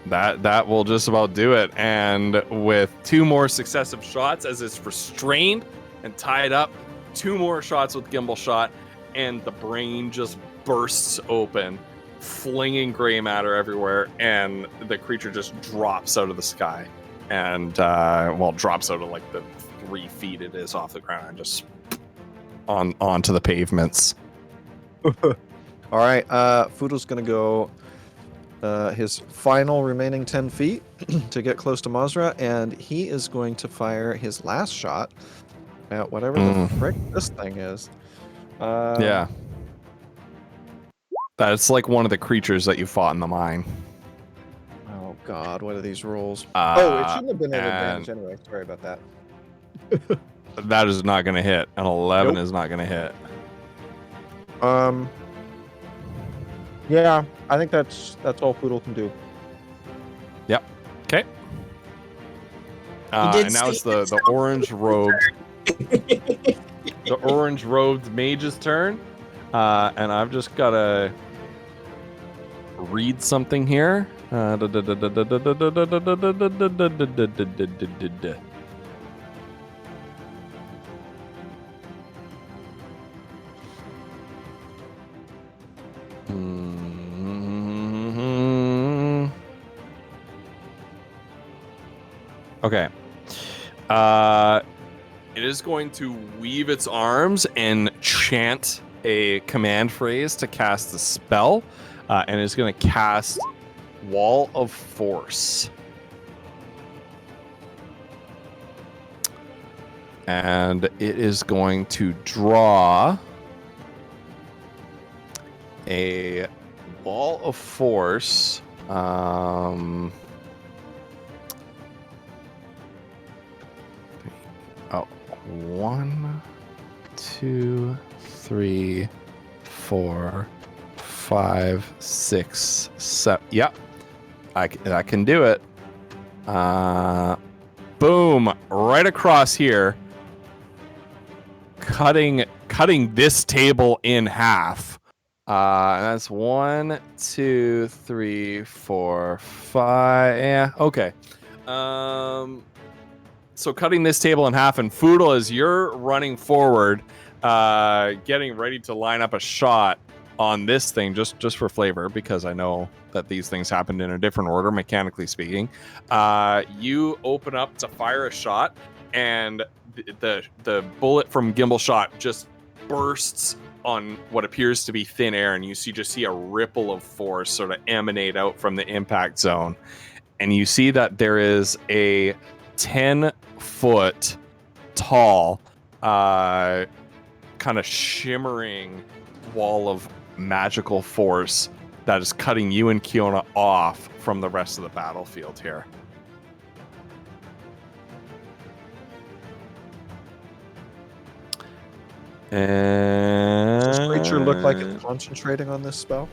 S1: That will just about do it. And with 2 more successive shots as it's restrained and tied up, 2 more shots with Gimbal Shot, and the brain just bursts open, flinging gray matter everywhere, and the creature just drops out of the sky. And, drops out of like the 3 feet it is off the ground and just onto the pavements.
S6: All right. Fudo's going to go his final remaining 10 feet to get close to Mazra, and he is going to fire his last shot at whatever the frick this thing is.
S1: Yeah. That's like one of the creatures that you fought in the mine.
S6: Oh, God. What are these rolls? It shouldn't have been an advantage anyway. Sorry about that.
S1: That is not going to hit. An 11
S6: Nope.
S1: is not going to hit.
S6: Yeah, I think that's all Poodle can do.
S1: Yep. Okay.
S3: did
S1: And now
S3: say
S1: it's the orange robed, the orange robed mage's turn. And I've just got to read something here. Okay. It is going to weave its arms and chant a command phrase to cast the spell, and it's going to cast Wall of Force. And it is going to draw a Wall of Force. One, 2, 3, 4, 5, 6, 7. Yep, I can do it. Boom! Right across here, cutting this table in half. That's 1, 2, 3, 4, 5. Yeah, okay. So cutting this table in half, and Foodle, as you're running forward, getting ready to line up a shot,
S4: on this thing, just for flavor, because I know that these things happened in a different order, mechanically speaking. You open up to fire a shot, and the bullet from Gimbal Shot just bursts on what appears to be thin air, and you see a ripple of force sort of emanate out from the impact zone, and you see that there is a 10-foot tall, kind of shimmering wall of magical force that is cutting you and Kiona off from the rest of the battlefield here. And
S6: Does this creature look like it's concentrating on this spell?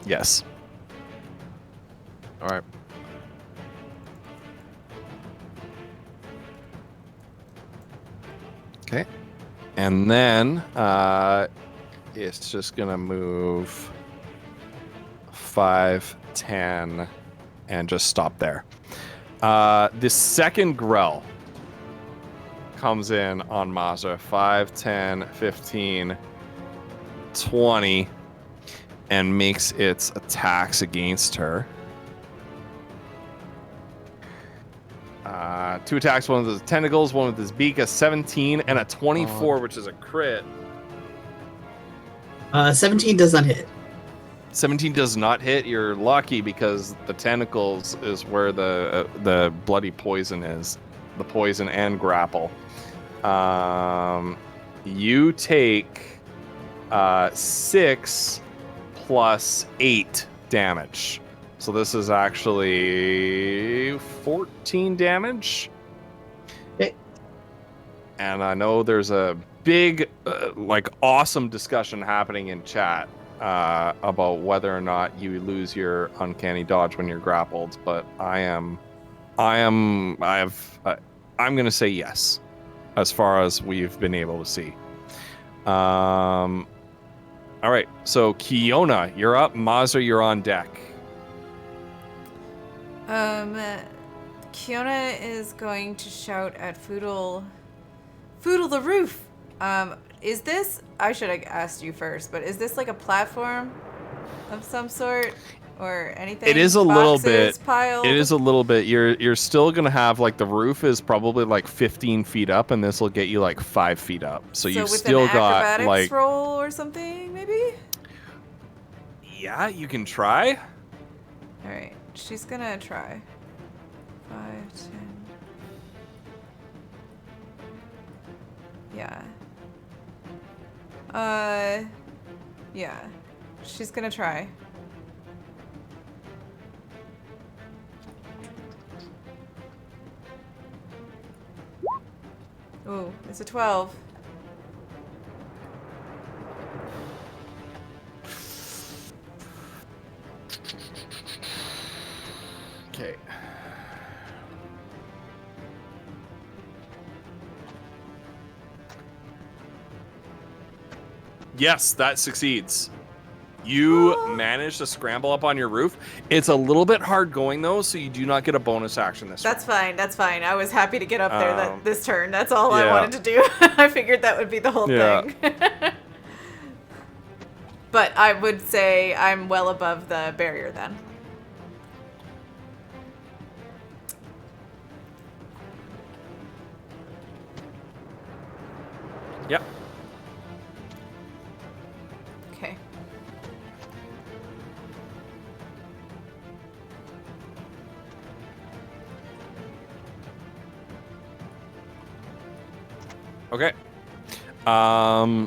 S4: Yes.
S6: All right.
S4: Okay. And then it's just going to move 5, 10, and just stop there. The second Grell comes in on Mazra. 5, 10, 15, 20, and makes its attacks against her. 2 attacks, one with his tentacles, one with his beak, a 17 and a 24, which is a crit.
S3: 17 does not hit.
S4: 17 does not hit. You're lucky because the tentacles is where the bloody poison is. The poison and grapple. You take 6 plus 8 damage. So this is actually 14 damage.
S3: Okay.
S4: And I know there's a big, awesome discussion happening in chat about whether or not you lose your uncanny dodge when you're grappled. But I'm going to say yes, as far as we've been able to see. All right. So Kiona, you're up. Mazra, you're on deck.
S2: Kiona is going to shout at Foodle the roof. Is this, I should have asked you first, but is this like a platform of some sort or anything?
S4: It is a little
S2: Boxes
S4: bit.
S2: piled?
S4: It is a little bit. You're still gonna have the roof is probably 15 feet up, and this will get you 5 feet up. So you've
S2: with
S4: still
S2: an
S4: got
S2: acrobatics roll or something, maybe?
S4: Yeah, you can try.
S2: All right, she's gonna try. 5, 10. Yeah. Yeah. She's gonna try. Ooh, it's a 12.
S4: Okay. Yes, that succeeds. You manage to scramble up on your roof. It's a little bit hard going though, so you do not get a bonus action this
S2: That's
S4: round.
S2: fine. That's fine. I was happy to get up there this turn. That's all I
S4: yeah.
S2: wanted to do. I figured that would be the whole thing. But I would say I'm well above the barrier then.
S4: Yep.
S2: Okay.
S4: Okay.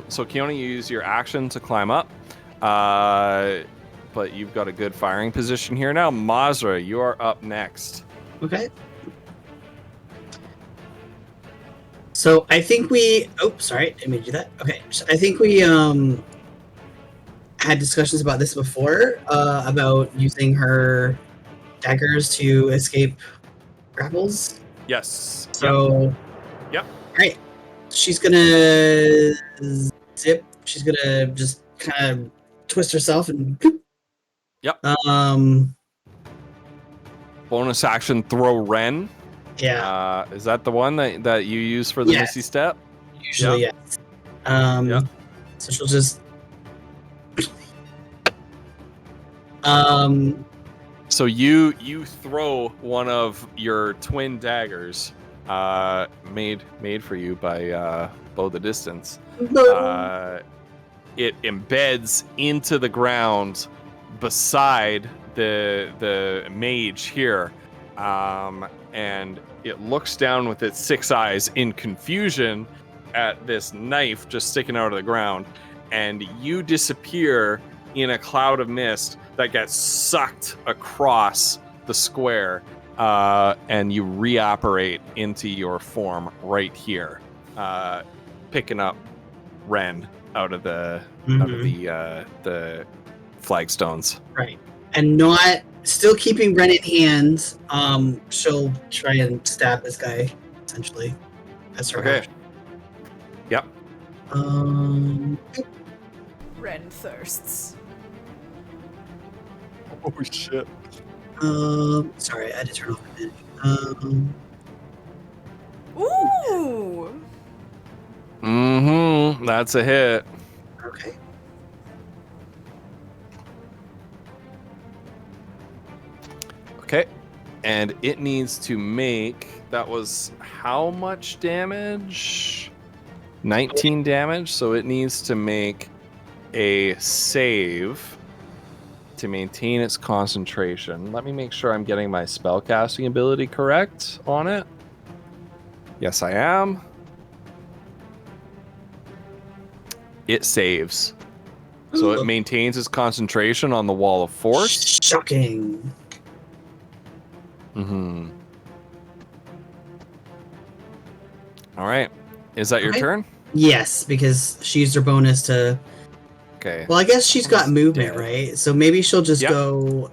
S4: So Kiona, you use your action to climb up. But you've got a good firing position here now. Mazra, you are up next.
S3: Okay. So I think we. Oh, sorry, didn't mean to do that. Okay, so I think we had discussions about this before, about using her daggers to escape grapples.
S4: Yes.
S3: So.
S4: Yep.
S3: All right. She's gonna zip. She's gonna just kind of twist herself and.
S4: Yep.
S1: Bonus action, throw Ren.
S3: Yeah.
S1: Is that the one that you use for the
S3: Yes.
S1: Misty Step?
S3: Usually, yes.
S1: Yeah.
S3: So she'll just. Um.
S1: So you throw one of your twin daggers, made for you by Bow the Distance. It embeds into the ground beside the mage here, and it looks down with its 6 eyes in confusion at this knife just sticking out of the ground, and you disappear in a cloud of mist that gets sucked across the square, and you reoperate into your form right here, picking up Ren out of the flagstones.
S3: Right. And not still keeping Ren in hand. She'll try and stab this guy essentially. That's her
S1: Okay.
S3: action.
S1: Yep.
S2: Ren thirsts.
S4: Oh shit.
S3: Sorry, I had to turn off the
S2: Ooh!
S1: Mm-hmm. That's a hit.
S3: Okay.
S1: Okay. And it needs to make, that was how much damage? 19 damage. So it needs to make a save to maintain its concentration. Let me make sure I'm getting my spellcasting ability correct on it. Yes, I am. It saves. So it maintains its concentration on the wall of force.
S3: Shocking.
S1: Mm-hmm. All right. Is that your
S3: Okay.
S1: turn?
S3: Yes, because she used her bonus to.
S1: Okay.
S3: Well, I guess she's got
S1: Almost
S3: movement,
S1: dead.
S3: right? So maybe she'll just
S1: Yep.
S3: go.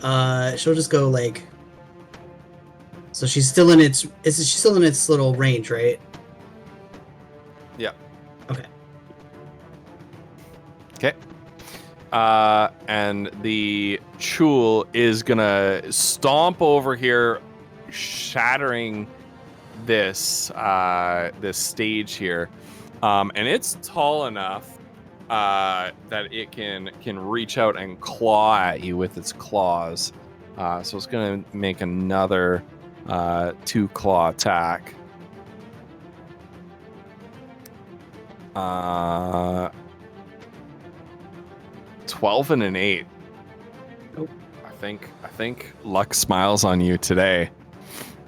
S3: She'll just go like. So she's still in its. She's still in its little range, right?
S1: Yeah.
S3: Okay.
S1: Okay. And the Chul is gonna stomp over here, shattering this this stage here, and it's tall enough that it can reach out and claw at you with its claws. So it's gonna make another 2 claw attack. 12 and an 8.
S3: Nope.
S1: I think luck smiles on you today.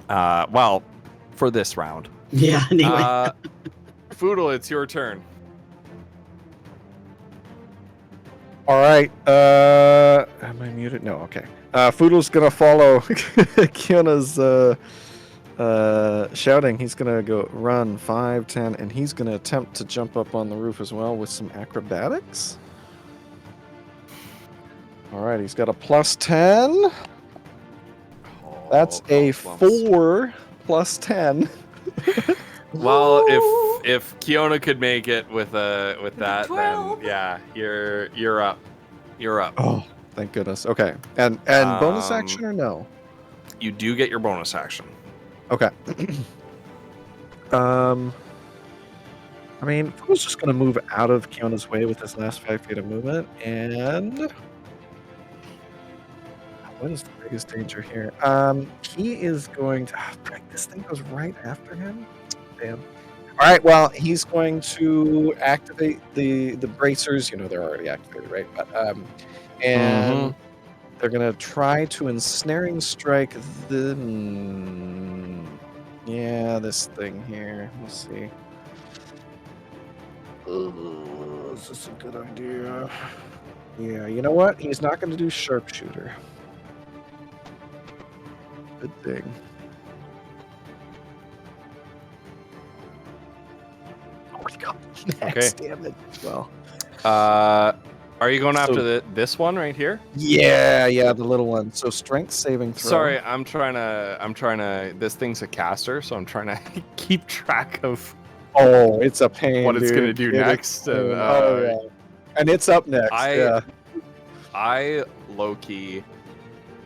S1: Well, for this round.
S3: Yeah. Anyway.
S1: Foodle, it's your turn.
S6: All right. Am I muted? No. Okay. Foodle's gonna follow Kiona's shouting. He's gonna go run 5, 10, and he's gonna attempt to jump up on the roof as well with some acrobatics. All right. He's got a +10. That's a
S1: bumps.
S6: 4 plus 10.
S1: Well, if Kiona could make it with that, then
S2: 12.
S1: yeah, you're up. You're up.
S6: Oh, thank goodness. Okay. And bonus
S1: Um,
S6: action or no?
S1: You do get your bonus action.
S6: Okay. I mean, I was just gonna move out of Kiona's way with his last 5 feet of movement, and what is the biggest danger here? He is going to. Frick, this thing goes right after him. Damn. All right. Well, he's going to activate the bracers. You know they're already activated, right? But and they're gonna try to ensnaring strike the. Yeah, this thing here. Let's see. Is this a good idea? Yeah, you know what? He's not going to do sharpshooter. Good thing. Oh my god. Max damage. Well.
S1: Are you going after
S6: So-
S1: this one right here?
S6: Yeah, the little one. So strength saving throw.
S1: Sorry, I'm trying to. This thing's a caster, so I'm trying to keep track of
S6: Oh, it's a pain.
S1: what it's
S6: dude.
S1: gonna do
S6: It is
S1: next.
S6: a pain.
S1: And,
S6: Oh, yeah. And it's up next.
S1: I-
S6: yeah.
S1: I low-key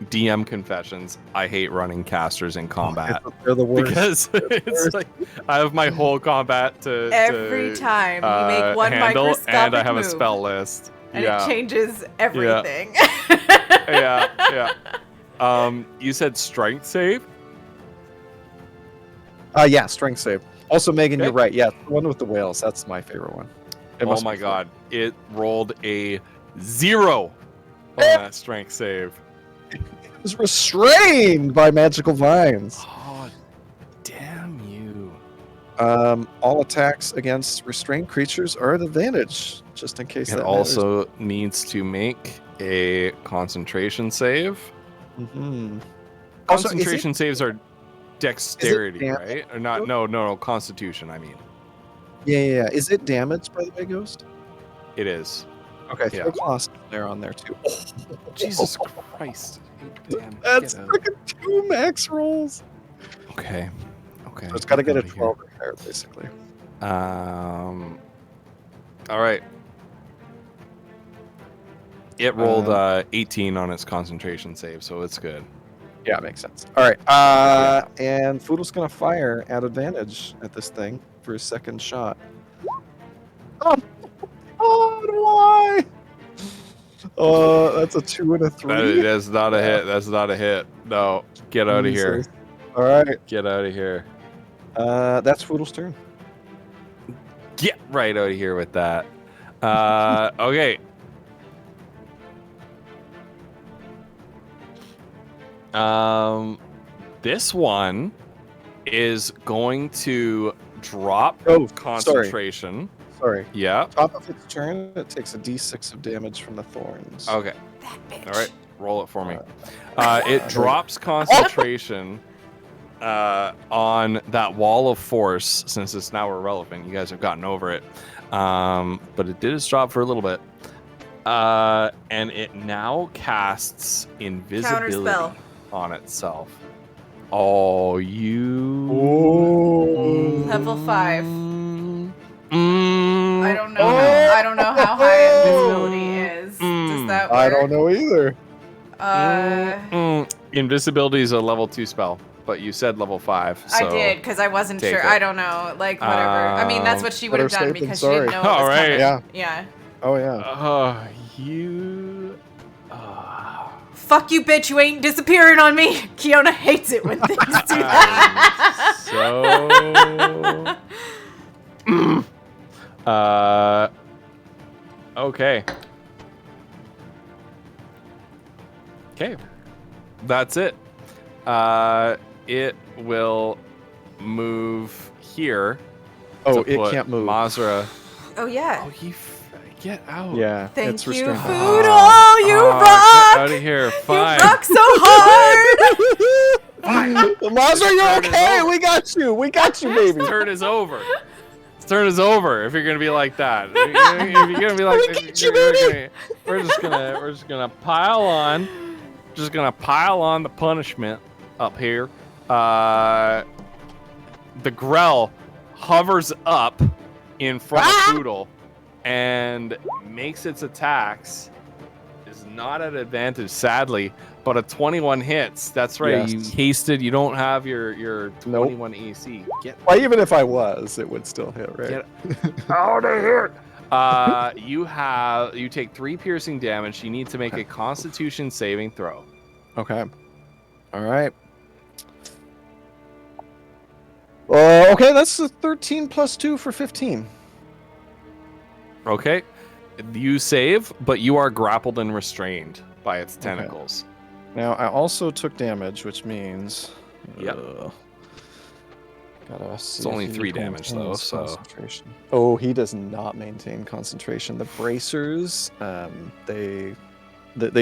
S1: DM confessions. I hate running casters in combat
S6: They're the worst.
S1: because it's like I have my whole combat to
S2: Every
S1: to,
S2: time you make one
S1: handle,
S2: microscopic
S1: and I have
S2: move,
S1: a spell list.
S2: and
S1: yeah,
S2: it changes everything.
S1: yeah. You said strength save.
S6: Yeah, strength save. Also, Megan,
S1: Okay.
S6: you're right. Yeah, the one with the whales. That's my favorite one. It
S1: Oh
S6: must
S1: my
S6: be fun.
S1: god! It rolled a 0 on that strength save.
S6: It was restrained by magical vines.
S1: Oh, damn you!
S6: All attacks against restrained creatures are at advantage, just in case
S1: It
S6: that
S1: also needs to make a concentration save.
S6: Mm-hmm. Also, is it-
S1: Concentration saves are dexterity,
S6: damage?
S1: right? Or not? No, Constitution. I mean,
S6: Yeah. Is it damaged, by the way, Ghost?
S1: it is.
S6: Okay,
S1: Yeah.
S6: throw class there on there too.
S1: Jesus Christ! Damn,
S6: That's
S1: get out.
S6: freaking 2 max rolls.
S1: Okay.
S6: So it's got to get a
S1: outta here.
S6: 12 or higher, basically.
S1: All right. It rolled 18 on its concentration save, so it's good.
S6: Yeah, makes sense. All right. And Foodle's gonna fire at advantage at this thing for his second shot. Oh, why? That's a 2 and a 3.
S1: That's not a hit. That's not a hit. No, get out of here.
S6: Jesus. All right.
S1: Get out of here.
S6: That's Foodle's turn.
S1: Get right out of here with that. Okay. This one is going to drop
S6: Oh,
S1: concentration.
S6: Sorry.
S1: Yeah.
S6: Top of its turn, it takes a d6 of damage from the thorns.
S1: Okay.
S2: That bitch.
S1: All right. Roll it for me. It drops concentration on that wall of force since it's now irrelevant. You guys have gotten over it. But it did its job for a little bit. And it now casts invisibility
S2: Counterspell.
S1: on itself. Oh, you.
S2: Level 5.
S1: Mm.
S2: I don't know. I don't know how high invisibility is. Does that work?
S6: I don't know either.
S1: Invisibility is a level 2 spell, but you said level 5. So
S2: I did because I wasn't
S1: take
S2: sure.
S1: it.
S2: I don't know. Like whatever. I mean, that's what she would
S6: better
S2: have done
S6: safe than
S2: because she didn't
S6: sorry.
S2: know it was
S1: All right.
S2: coming.
S6: Yeah.
S2: Yeah.
S6: Oh, yeah.
S1: You.
S2: Fuck you, bitch! You ain't disappearing on me. Kiona hates it when things do that.
S1: Okay. Okay. That's it. It will move here.
S6: Oh,
S1: to
S6: it
S1: put
S6: can't move.
S1: Mazra.
S2: Oh yeah.
S1: Oh, get out.
S6: Yeah.
S2: Thank
S6: it's
S2: you,
S6: restrained.
S2: Foodle. You
S1: Get
S2: rock.
S1: out of here.
S2: You
S1: Fine.
S2: rock so hard.
S6: Mazra, you're okay. We got you. We got you, baby.
S1: This turn is over. This turn is over. If you're gonna be like that, if you're gonna be like, we're just gonna pile on, the punishment up here. The Grell hovers up in front of Poodle and makes its attacks. Is not at advantage, sadly, but a 21 hits. That's right.
S6: Yes.
S1: You hasted. You don't have your 21 AC. Get
S6: Well, even if I was, it would still hit, right?
S1: Get out of here. You take 3 piercing damage. You need to make a Constitution saving throw.
S6: Okay. All right. Okay, that's a 13 plus 2 for 15.
S1: Okay. You save, but you are grappled and restrained by its tentacles.
S6: Now, I also took damage, which means...
S1: Yep.
S6: Gotta see
S1: It's only
S6: if he
S1: 3 damage, though,
S6: maintains
S1: so...
S6: concentration. Oh, he does not maintain concentration. The bracers, they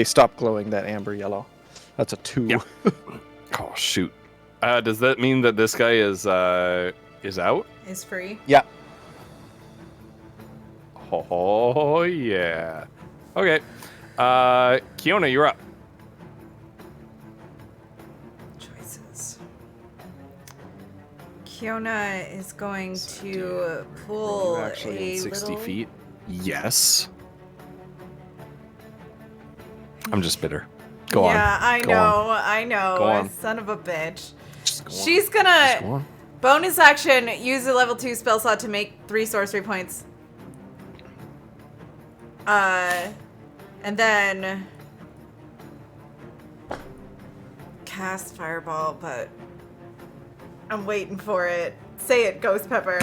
S6: stop glowing that amber yellow. That's a 2.
S1: Yep. Oh, shoot. Does that mean that this guy is out?
S2: Is free.
S1: Oh, yeah. Okay. Kiona, you're up.
S2: Choices. Kiona is going to pull
S1: You're actually
S2: a
S1: in 60
S2: little...
S1: feet. Yes. I'm just bitter. Go on.
S2: Yeah, I
S1: Go
S2: know.
S1: on.
S2: I know.
S1: Go on.
S2: Son of a bitch.
S1: Just go on.
S2: She's
S1: Just go
S2: gonna
S1: on.
S2: bonus action use a level 2 spell slot to make 3 sorcery points. And then cast fireball, but I'm waiting for it. Say it, Ghost Pepper.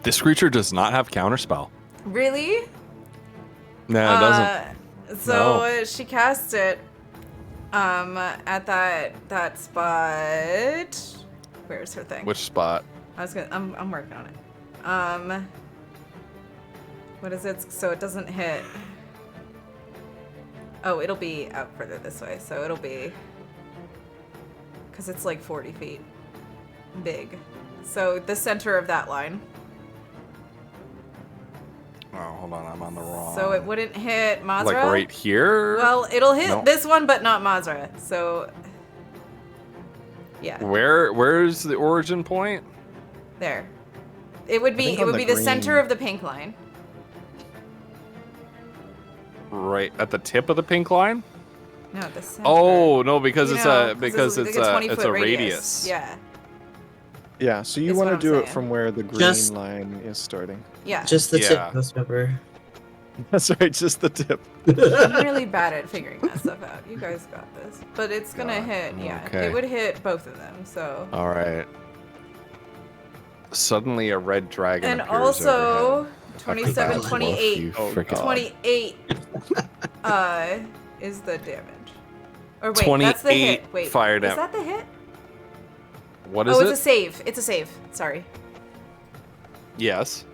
S1: This creature does not have counterspell.
S2: Really?
S1: No, it doesn't.
S2: So she cast it at that spot. Where's her thing?
S1: Which spot?
S2: I'm working on it. What is it? So it doesn't hit. Oh, it'll be out further this way. So it'll be, because it's like 40 feet big. So the center of that line.
S1: Oh, hold on, I'm on the wrong.
S2: So it wouldn't hit Mazra.
S1: Like right here?
S2: Well, it'll hit
S1: No.
S2: this one, but not Mazra. So, yeah,
S1: Where's the origin point?
S2: there. It would be
S6: think
S2: it
S6: on
S2: would
S6: the
S2: be the center
S6: green.
S2: of the pink line.
S1: Right at the tip of the pink line?
S2: No, the center.
S1: Oh no, because
S2: You
S1: it's
S2: know,
S1: a because
S2: like
S1: it's
S2: a
S1: a
S2: 20-foot
S1: it's a radius.
S2: Yeah,
S6: Yeah, so you
S2: Is
S6: want
S2: what
S6: to
S2: I'm
S6: do it
S2: saying.
S6: from where the green
S3: Just-
S6: line is starting.
S2: yeah.
S3: Just the
S1: Yeah.
S3: tip, Ghost Pepper.
S6: That's right, just the tip.
S2: I'm really bad at figuring that stuff out. You guys got this. But it's gonna
S1: God,
S2: hit. Yeah,
S1: okay.
S2: it would hit both of them. So.
S1: All right. Suddenly a red dragon
S2: And
S1: appears
S2: also,
S1: overhead.
S2: 27,
S3: Fucking
S2: 28.
S1: You
S6: Oh,
S1: frickin'
S6: God.
S2: 28 is the damage. Or wait, that's the
S1: 28
S2: hit. Wait,
S1: fire
S2: is
S1: dam-
S2: that the hit?
S1: What is
S2: Oh,
S1: it?
S2: it's a save. It's a save. Sorry.
S1: Yes.